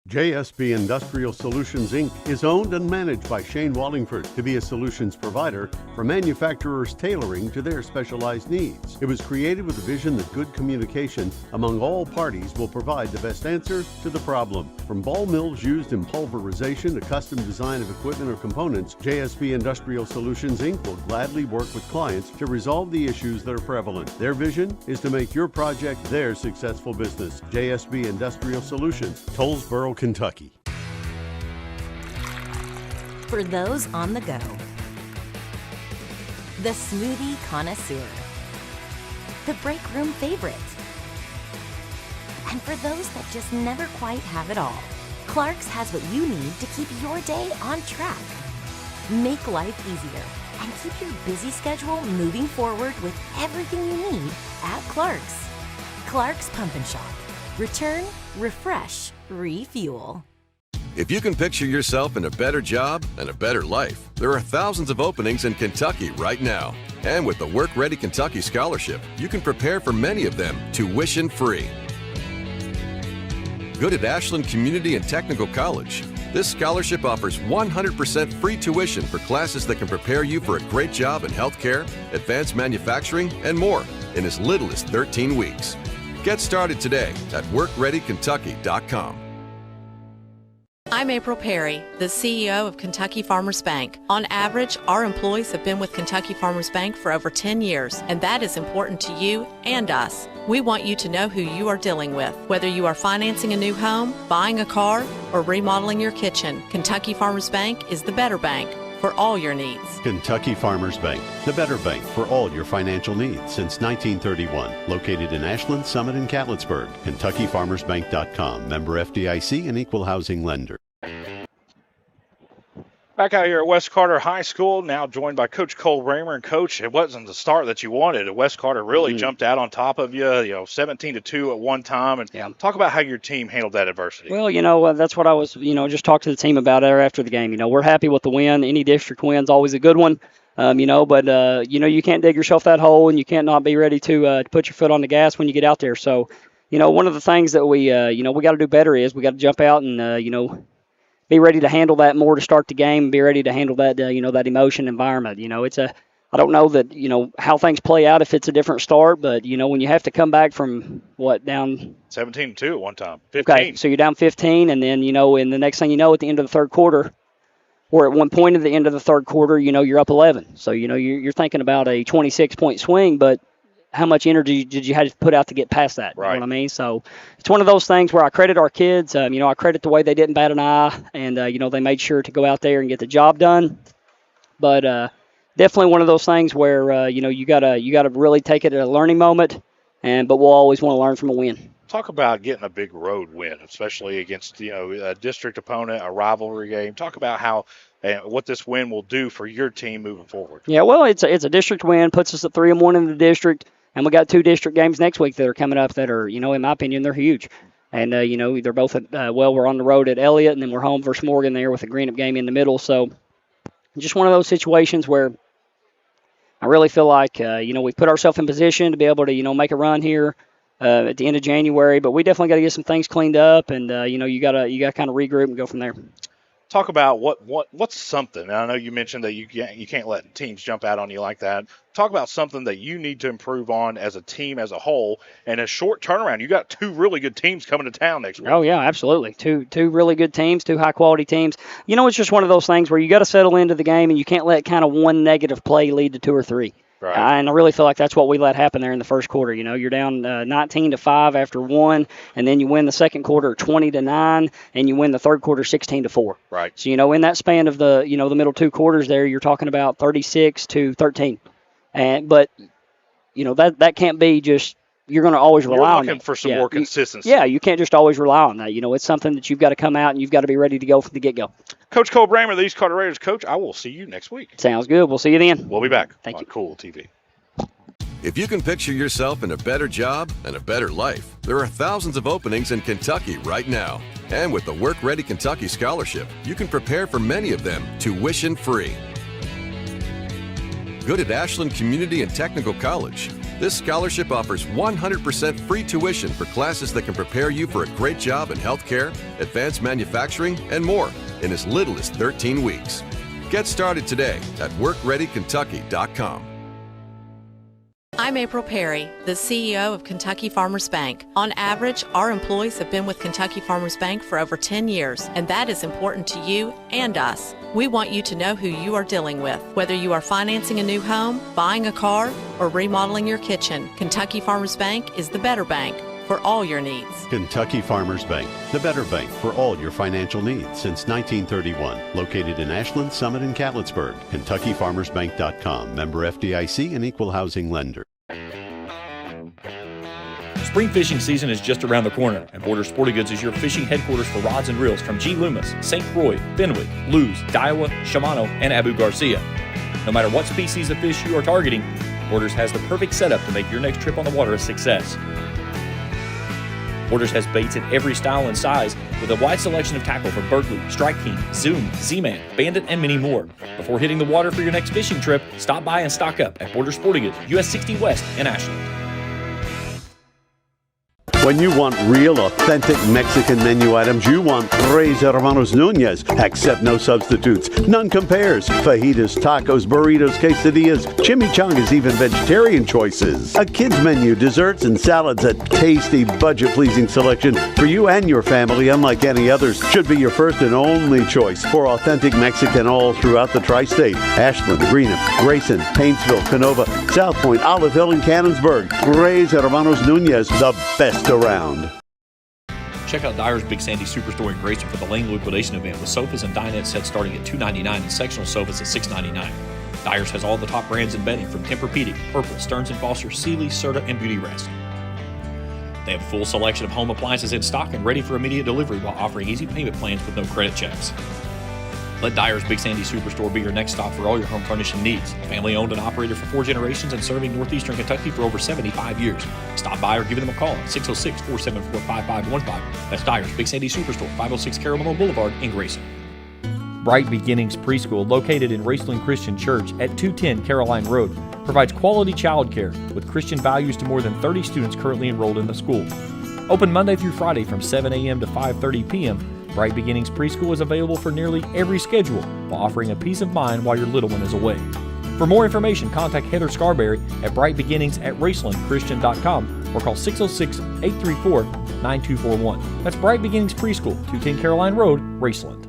JSB Industrial Solutions, Inc. is owned and managed by Shane Wallingford to be a solutions provider for manufacturers tailoring to their specialized needs. It was created with the vision that good communication among all parties will provide the best answer to the problem. From ball mills used in pulverization to custom design of equipment or components, JSB Industrial Solutions, Inc. will gladly work with clients to resolve the issues that are prevalent. Their vision is to make your project their successful business. JSB Industrial Solutions, Tollsboro, Kentucky. For those on the go, the smoothie connoisseur, the break room favorite, and for those that just never quite have it all, Clark's has what you need to keep your day on track. Make life easier and keep your busy schedule moving forward with everything you need at Clark's. Clark's Pump and Shop. Return, refresh, refuel. If you can picture yourself in a better job and a better life, there are thousands of openings in Kentucky right now. And with the Work Ready Kentucky Scholarship, you can prepare for many of them tuition-free. Good at Ashland Community and Technical College. This scholarship offers 100% free tuition for classes that can prepare you for a great job in healthcare, advanced manufacturing, and more in as little as 13 weeks. Get started today at workreadykentucky.com. I'm April Perry, the CEO of Kentucky Farmers Bank. On average, our employees have been with Kentucky Farmers Bank for over 10 years, and that is important to you and us. We want you to know who you are dealing with. Whether you are financing a new home, buying a car, or remodeling your kitchen, Kentucky Farmers Bank is the better bank for all your needs. Kentucky Farmers Bank, the better bank for all your financial needs since 1931. Located in Ashland, Summit, and Catlettsburg. KentuckyFarmersBank.com. Member FDIC and equal housing lender. Back out here at West Carter High School, now joined by Coach Kool Bramer. And Coach, it wasn't the start that you wanted. West Carter really jumped out on top of you, 17-2 at one time. And talk about how your team handled that adversity. Well, that's what I was, just talked to the team about after the game. We're happy with the win. Any district win's always a good one, but you can't dig yourself that hole, and you can't not be ready to put your foot on the gas when you get out there. So, one of the things that we got to do better is we got to jump out and, be ready to handle that more to start the game, and be ready to handle that, that emotion environment. I don't know that, how things play out if it's a different start, but, when you have to come back from, down 17-2 at one time, 15. Okay, so you're down 15, and then, and the next thing you know, at the end of the third quarter, or at one point at the end of the third quarter, you're up 11. So, you're thinking about a 26-point swing, but how much energy did you have to put out to get past that? Right. You know what I mean? So it's one of those things where I credit our kids. I credit the way they didn't bat an eye, and they made sure to go out there and get the job done. But definitely one of those things where you gotta really take it as a learning moment, but we'll always want to learn from a win. Talk about getting a big road win, especially against a district opponent, a rivalry game. Talk about how what this win will do for your team moving forward. Yeah, well, it's a district win, puts us at 3-1 in the district. And we got 2 district games next week that are coming up that are, in my opinion, they're huge. And, they're both at, we're on the road at Elliott, and then we're home versus Morgan there with a Greenup game in the middle. So just one of those situations where I really feel like, we put ourselves in position to be able to, make a run here at the end of January. But we definitely got to get some things cleaned up, and, you got to kind of regroup and go from there. Talk about what's something. And I know you mentioned that you can't let teams jump out on you like that. Talk about something that you need to improve on as a team as a whole, and a short turnaround. You got 2 really good teams coming to town next week. Oh yeah, absolutely. Two really good teams, 2 high quality teams. It's just one of those things where you got to settle into the game, and you can't let kind of one negative play lead to 2 or 3. Right. And I really feel like that's what we let happen there in the first quarter. You're down 19-5 after 1, and then you win the second quarter 20-9, and you win the third quarter 16-4. Right. So in that span of the the middle 2 quarters there, you're talking about 36-13. But that can't be just. You're going to always rely on that. You're looking for some more consistency. You can't just always rely on that. It's something that you've got to come out and you've got to be ready to go from the get-go. Coach Kool Bramer, the East Carter Raiders coach, I will see you next week. Sounds good. We'll see you then. We'll be back. Thank you. Kool TV. If you can picture yourself in a better job and a better life, there are thousands of openings in Kentucky right now. And with the Work Ready Kentucky Scholarship, you can prepare for many of them tuition-free. Good at Ashland Community and Technical College. This scholarship offers 100% free tuition for classes that can prepare you for a great job in healthcare, advanced manufacturing, and more in as little as 13 weeks. Get started today at workreadykentucky.com. I'm April Perry, the CEO of Kentucky Farmers Bank. On average, our employees have been with Kentucky Farmers Bank for over 10 years, and that is important to you and us. We want you to know who you are dealing with. Whether you are financing a new home, buying a car, or remodeling your kitchen, Kentucky Farmers Bank is the better bank for all your needs. Kentucky Farmers Bank, the better bank for all your financial needs since 1931. Located in Ashland, Summit, and Catlettsburg. KentuckyFarmersBank.com. Member FDIC and equal housing lender. Spring fishing season is just around the corner, and Border Sporting Goods is your fishing headquarters for rods and reels from G. Loomis, St. Croix, Fenwick, Lewes, Daiwa, Shimano, and Abu Garcia. No matter what species of fish you are targeting, Borders has the perfect setup to make your next trip on the water a success. Borders has baits in every style and size with a wide selection of tackle from Berkeley, Strike King, Zoom, Z-Man, Bandit, and many more. Before hitting the water for your next fishing trip, stop by and stock up at Border Sporting Goods, US 60 West in Ashland. When you want real, authentic Mexican menu items, you want Tres Hermanos Nunez. Accept no substitutes. None compares. Fajitas, tacos, burritos, quesadillas, chimichangas, even vegetarian choices. A kids menu, desserts and salads, a tasty, budget-pleasing selection for you and your family, unlike any others, should be your first and only choice for authentic Mexican all throughout the tri-state. Ashland, Greenham, Grayson, Paintsville, Canova, South Point, Olive Hill, and Cannonsburg. Tres Hermanos Nunez, the best around. Check out Dyer's Big Sandy Superstore in Grayson for the Lane liquidation event with sofas and dinette sets starting at $299 and sectional sofas at $699. Dyer's has all the top brands in bedding from Tempur-Pedic, Purple, Stearns & Foster, Sealy, Serta, and Beauty Rest. They have a full selection of home appliances in stock and ready for immediate delivery while offering easy payment plans with no credit checks. Let Dyer's Big Sandy Superstore be your next stop for all your home furnishing needs. Family owned and operated for 4 generations and serving northeastern Kentucky for over 75 years. Stop by or give them a call at 606-474-5515. That's Dyer's Big Sandy Superstore, 506 Carolina Boulevard in Grayson. Bright Beginnings Preschool, located in Raceland Christian Church at 210 Caroline Road, provides quality childcare with Christian values to more than 30 students currently enrolled in the school. Open Monday through Friday from 7 a.m. to 5:30 p.m., Bright Beginnings Preschool is available for nearly every schedule while offering a peace of mind while your little one is away. For more information, contact Heather Scarberry at brightbeginningsat-racelandchristian.com or call 606-834-9241. That's Bright Beginnings Preschool, 210 Caroline Road, Raceland.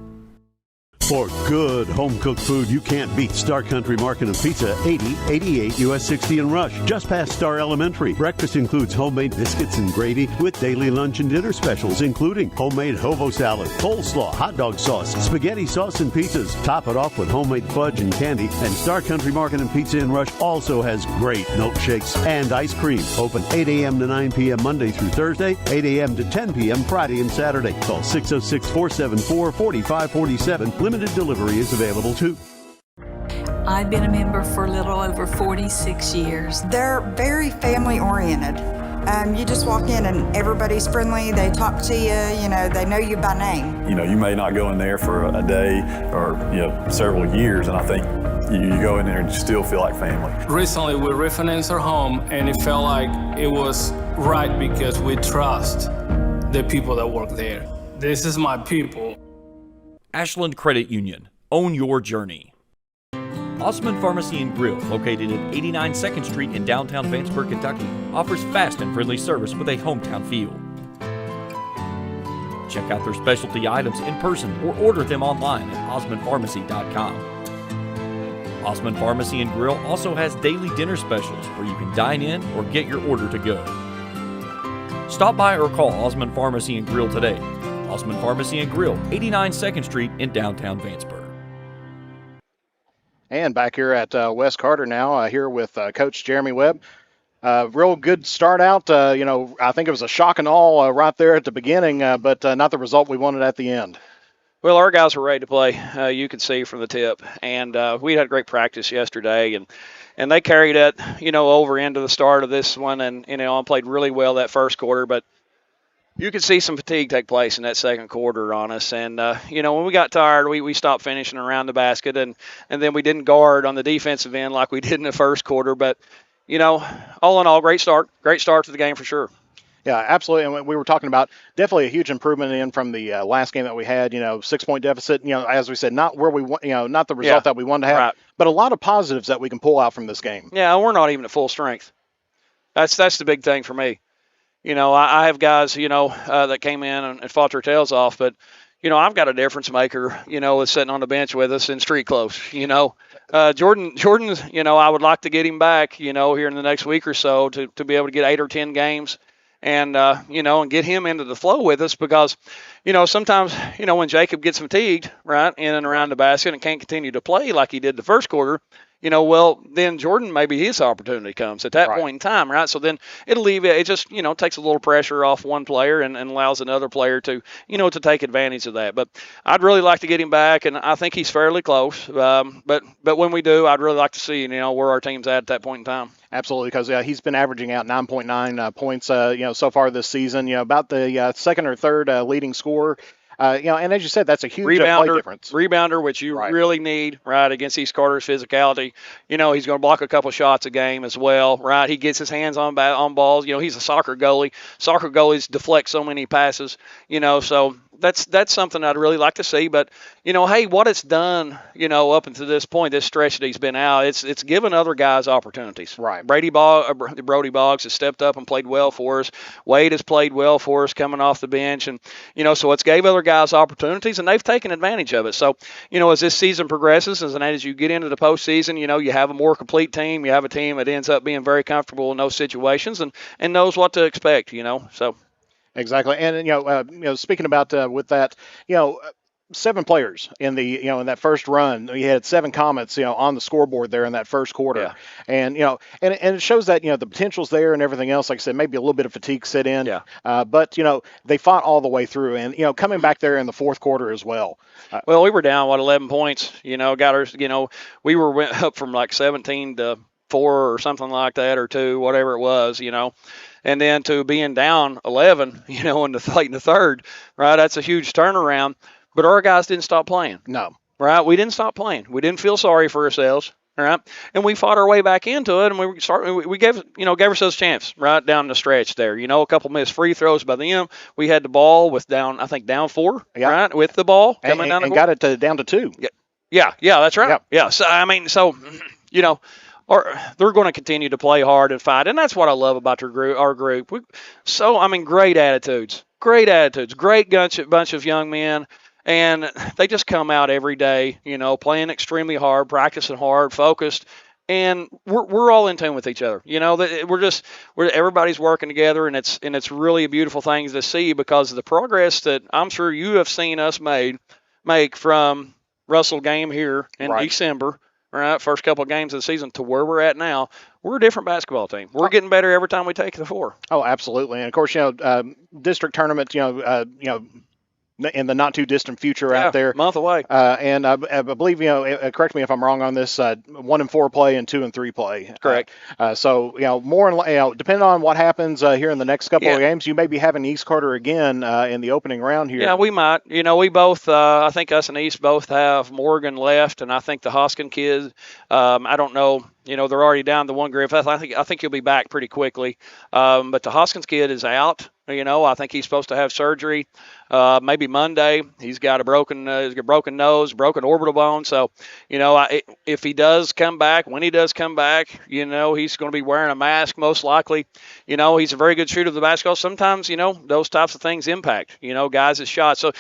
For good home-cooked food you can't beat, Star Country Market and Pizza, 8088 US 60 in Rush, just past Star Elementary. Breakfast includes homemade biscuits and gravy with daily lunch and dinner specials, including homemade hobo salad, coleslaw, hot dog sauce, spaghetti sauce, and pizzas. Top it off with homemade fudge and candy. And Star Country Market and Pizza in Rush also has great milkshakes and ice cream. Open 8 a.m. to 9 p.m. Monday through Thursday, 8 a.m. to 10 p.m. Friday and Saturday. Call 606-474-4547. Limited delivery is available too. I've been a member for a little over 46 years. They're very family oriented. You just walk in and everybody's friendly. They talk to you, they know you by name. You may not go in there for a day or, several years, and I think you go in there and you still feel like family. Recently, we refinanced our home, and it felt like it was right because we trust the people that work there. This is my people. Ashland Credit Union. Own your journey. Osmond Pharmacy and Grill, located at 89 2nd Street in downtown Vanceburg, Kentucky, offers fast and friendly service with a hometown feel. Check out their specialty items in person or order them online at osmondpharmacy.com. Osmond Pharmacy and Grill also has daily dinner specials where you can dine in or get your order to go. Stop by or call Osmond Pharmacy and Grill today. Osmond Pharmacy and Grill, 89 2nd Street in downtown Vanceburg. And back here at West Carter now, here with Coach Jeremy Webb. Real good start out. I think it was a shock and awe right there at the beginning, but not the result we wanted at the end. Well, our guys were ready to play. You could see from the tip, and we had great practice yesterday, and they carried it, over into the start of this one, and played really well that first quarter, but you could see some fatigue take place in that second quarter on us. And, when we got tired, we stopped finishing around the basket, and then we didn't guard on the defensive end like we did in the first quarter. But, all in all, great start to the game for sure. Yeah, absolutely. And we were talking about definitely a huge improvement in from the last game that we had, 6-point deficit, as we said, not where we want, not the result that we wanted to have, right, but a lot of positives that we can pull out from this game. Yeah, we're not even at full strength. That's the big thing for me. I have guys, that came in and fought their tails off, but, I've got a difference maker, that's sitting on the bench with us in street clothes, Jordan's, I would like to get him back, here in the next week or so to be able to get 8 or 10 games and, and get him into the flow with us because, sometimes, when Jacob gets fatigued, right, in and around the basket and can't continue to play like he did the first quarter, then Jordan, maybe his opportunity comes at that point in time, right? So then it'll leave it just, takes a little pressure off one player and allows another player to, to take advantage of that. But I'd really like to get him back, and I think he's fairly close. But when we do, I'd really like to see, where our team's at that point in time. Absolutely, because he's been averaging out 9.9 points, so far this season. About the second or third leading scorer. And as you said, that's a huge play difference. Rebounder, which you really need, right, against East Carter's physicality. He's going to block a couple shots a game as well, right? He gets his hands on balls. He's a soccer goalie. Soccer goalies deflect so many passes, so that's something I'd really like to see. But, hey, what it's done, up until this point, this stretch that he's been out, it's given other guys opportunities. Right. Brody Boggs has stepped up and played well for us. Wade has played well for us coming off the bench. And, so it's gave other guys opportunities, and they've taken advantage of it. So, as this season progresses, and as you get into the postseason, you have a more complete team. You have a team that ends up being very comfortable in those situations and knows what to expect, so. Exactly. And, speaking about with that, 7 players in the in that first run. We had 7 comments on the scoreboard there in that first quarter, and and it shows that the potential's there and everything else. Like I said, maybe a little bit of fatigue set in, but they fought all the way through, and coming back there in the fourth quarter as well. Well, we were down 11 points. Got our we went up from like 17 to 4 or something like that, or 2, whatever it was, and then to being down 11, in the late in the third, right? That's a huge turnaround. But our guys didn't stop playing. No. Right? We didn't stop playing. We didn't feel sorry for ourselves. All right. And we fought our way back into it, and we gave ourselves a chance right down the stretch there. A couple missed free throws by them. We had the ball with down 4, right? With the ball coming down the court. And got it down to 2. Yeah, that's right. Yeah. So they're going to continue to play hard and fight, and that's what I love about our group. Great attitudes, great bunch of young men. And they just come out every day, playing extremely hard, practicing hard, focused, and we're all in tune with each other. Everybody's working together, and it's really a beautiful thing to see because of the progress that I'm sure you have seen us make from Russell game here in December. Right, first couple of games of the season to where we're at now. We're a different basketball team. We're getting better every time we take the floor. Oh, absolutely, and of course, district tournament, in the not too distant future out there, month away. And I believe, correct me if I'm wrong on this, 1 and 4 play and 2 and 3 play. Correct. So, more, depending on what happens here in the next couple of games, you may be having East Carter again in the opening round here. Yeah, we might. We both, I think us and East both have Morgan left, and I think the Hoskin kid, I don't know. They're already down to 1 Griff. I think he'll be back pretty quickly. But the Hoskins kid is out. I think he's supposed to have surgery maybe Monday. He's got a broken nose, broken orbital bone. So, if he does come back, when he does come back, he's going to be wearing a mask most likely. He's a very good shooter of the basketball. Sometimes, those types of things impact, guys' shots. So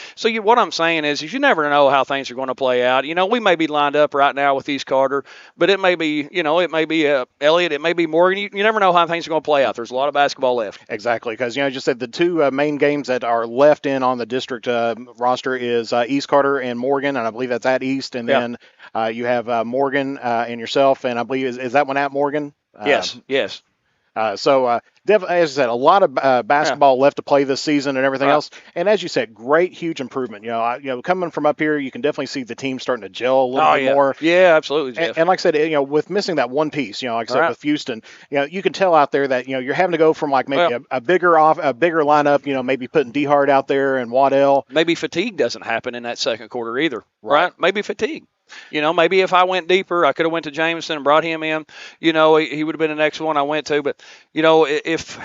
what I'm saying is you never know how things are going to play out. We may be lined up right now with East Carter, but it may be, it may be Elliott, it may be Morgan. You never know how things are going to play out. There's a lot of basketball left. Exactly, because, just said the 2 main games that are left in on the district roster is East Carter and Morgan, and I believe that's at East, and then you have Morgan and yourself, and I believe is that one at Morgan? Yes. As I said, a lot of basketball left to play this season and everything else. And as you said, great, huge improvement. Coming from up here, you can definitely see the team starting to gel a little bit more. Yeah, absolutely, Jeff. And like I said, with missing that one piece, like I said, with Houston, you can tell out there that, you're having to go from like maybe a bigger lineup, maybe putting D-Hart out there and Waddell. Maybe fatigue doesn't happen in that second quarter either, right? Maybe fatigue. Maybe if I went deeper, I could have went to Jameson and brought him in. He would have been the next one I went to. But if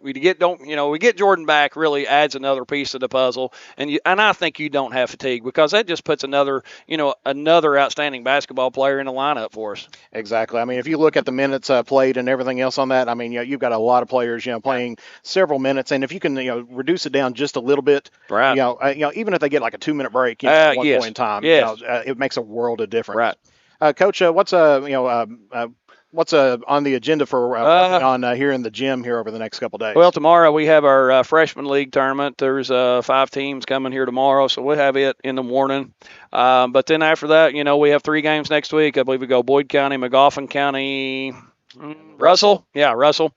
we get Jordan back, really adds another piece to the puzzle. And I think you don't have fatigue because that just puts another outstanding basketball player in the lineup for us. Exactly. I mean, if you look at the minutes played and everything else on that, I mean, you've got a lot of players, playing several minutes, and if you can, reduce it down just a little bit, right? Even if they get like a 2-minute break, at one point in time, it makes a world of difference. Right. Coach, what's on the agenda for here in the gym here over the next couple days? Well, tomorrow we have our freshman league tournament. There's 5 teams coming here tomorrow, so we'll have it in the morning. But then after that, we have 3 games next week. I believe we go Boyd County, McGoffin County, Russell. Yeah, Russell.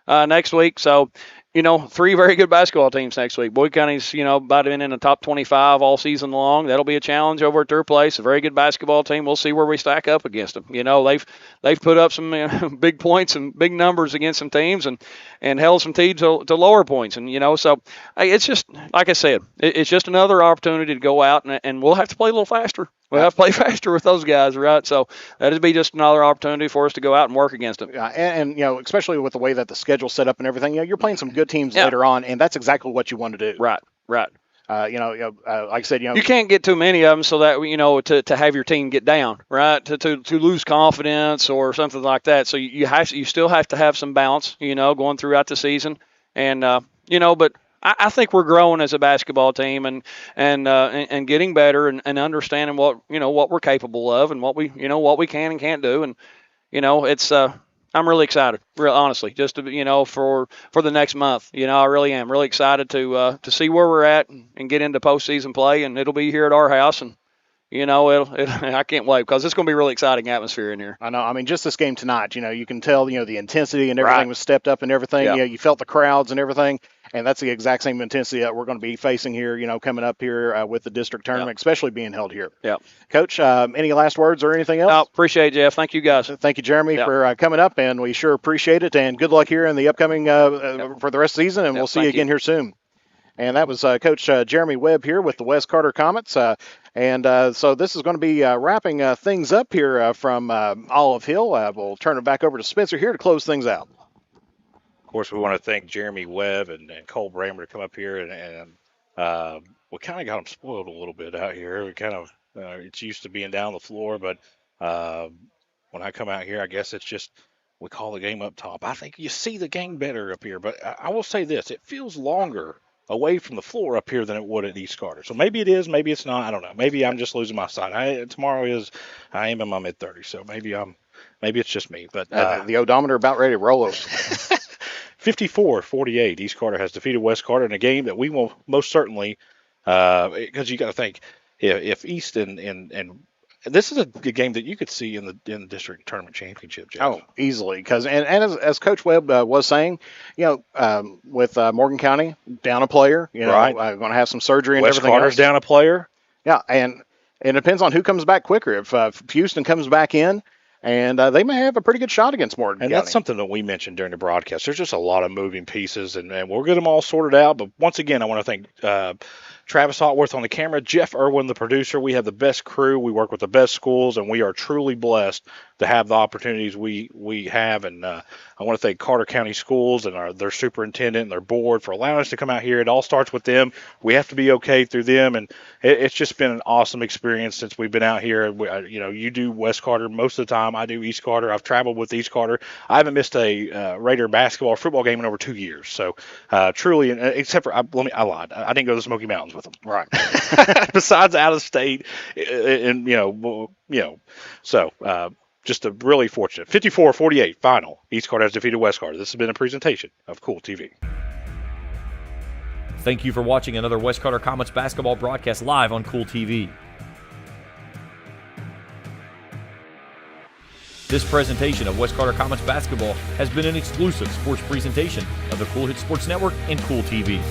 Next week. So, 3 very good basketball teams next week. Boyd County's, about been in the top 25 all season long. That'll be a challenge over at their place. A very good basketball team. We'll see where we stack up against them. They've put up some big points and big numbers against some teams and held some teams to lower points. And, so it's just, like I said, it's just another opportunity to go out and we'll have to play a little faster. We'll have to play faster with those guys, right? So that'd be just another opportunity for us to go out and work against them. Yeah, and especially with the way that the schedule's set up and everything, you're playing some good teams later on, and that's exactly what you want to do. Right. Like I said, you can't get too many of them so that to have your team get down, right? To lose confidence or something like that. So you still have to have some balance, going throughout the season, and but. I think we're growing as a basketball team and getting better and understanding what we're capable of and what we can and can't do, and it's I'm really excited, real honestly, just to for the next month. I really am really excited to see where we're at and get into postseason play, and it'll be here at our house, and I can't wait because it's going to be a really exciting atmosphere in here. I know. I mean, just this game tonight, you can tell, the intensity and everything was stepped up and everything. Yeah. You felt the crowds and everything, and that's the exact same intensity that we're going to be facing here, coming up here with the district tournament, especially being held here. Yeah. Coach, any last words or anything else? No, appreciate it, Jeff. Thank you, guys. Thank you, Jeremy, for coming up, and we sure appreciate it, and good luck here in the upcoming for the rest of the season, and we'll see you again here soon. And that was Coach Jeremy Webb here with the West Carter Comets. So this is going to be wrapping things up here from Olive Hill. We'll turn it back over to Spencer here to close things out. Of course, we want to thank Jeremy Webb and Cole Brammer to come up here. And we kind of got them spoiled a little bit out here. We kind of it's used to being down the floor. But when I come out here, I guess it's just we call the game up top. I think you see the game better up here. But I will say this. It feels longer away from the floor up here than it would at East Carter. So maybe it is, maybe it's not. I don't know. Maybe I'm just losing my sight. Tomorrow I am in my mid-30s, so maybe it's just me. But the odometer about ready to roll over. 54-48, East Carter has defeated West Carter in a game that we will most certainly, because you got to think, if East and this is a game that you could see in the district tournament championship, Jeff. Oh, easily, because as Coach Webb was saying, with Morgan County down a player, right, going to have some surgery and West everything Carter's else. Down a player. Yeah, and it depends on who comes back quicker. If Houston comes back in, and they may have a pretty good shot against Morgan County. That's something that we mentioned during the broadcast. There's just a lot of moving pieces, and we'll get them all sorted out. But once again, I want to thank Travis Hotworth on the camera, Jeff Irwin, the producer. We have the best crew. We work with the best schools, and we are truly blessed to have the opportunities we have. And I want to thank Carter County Schools and their superintendent and their board for allowing us to come out here. It all starts with them. We have to be okay through them, and it's just been an awesome experience since we've been out here. You do West Carter most of the time. I do East Carter. I've traveled with East Carter. I haven't missed a Raider basketball or football game in over 2 years. So truly, except for I lied. I didn't go to the Smoky Mountains with them. Right. Besides out of state, and so. Just a really fortunate. 54-48 final. East Carter has defeated West Carter. This has been a presentation of Kool TV. Thank you for watching another West Carter Comets basketball broadcast live on Kool TV. This presentation of West Carter Comets basketball has been an exclusive sports presentation of the Kool Hit Sports Network and Kool TV.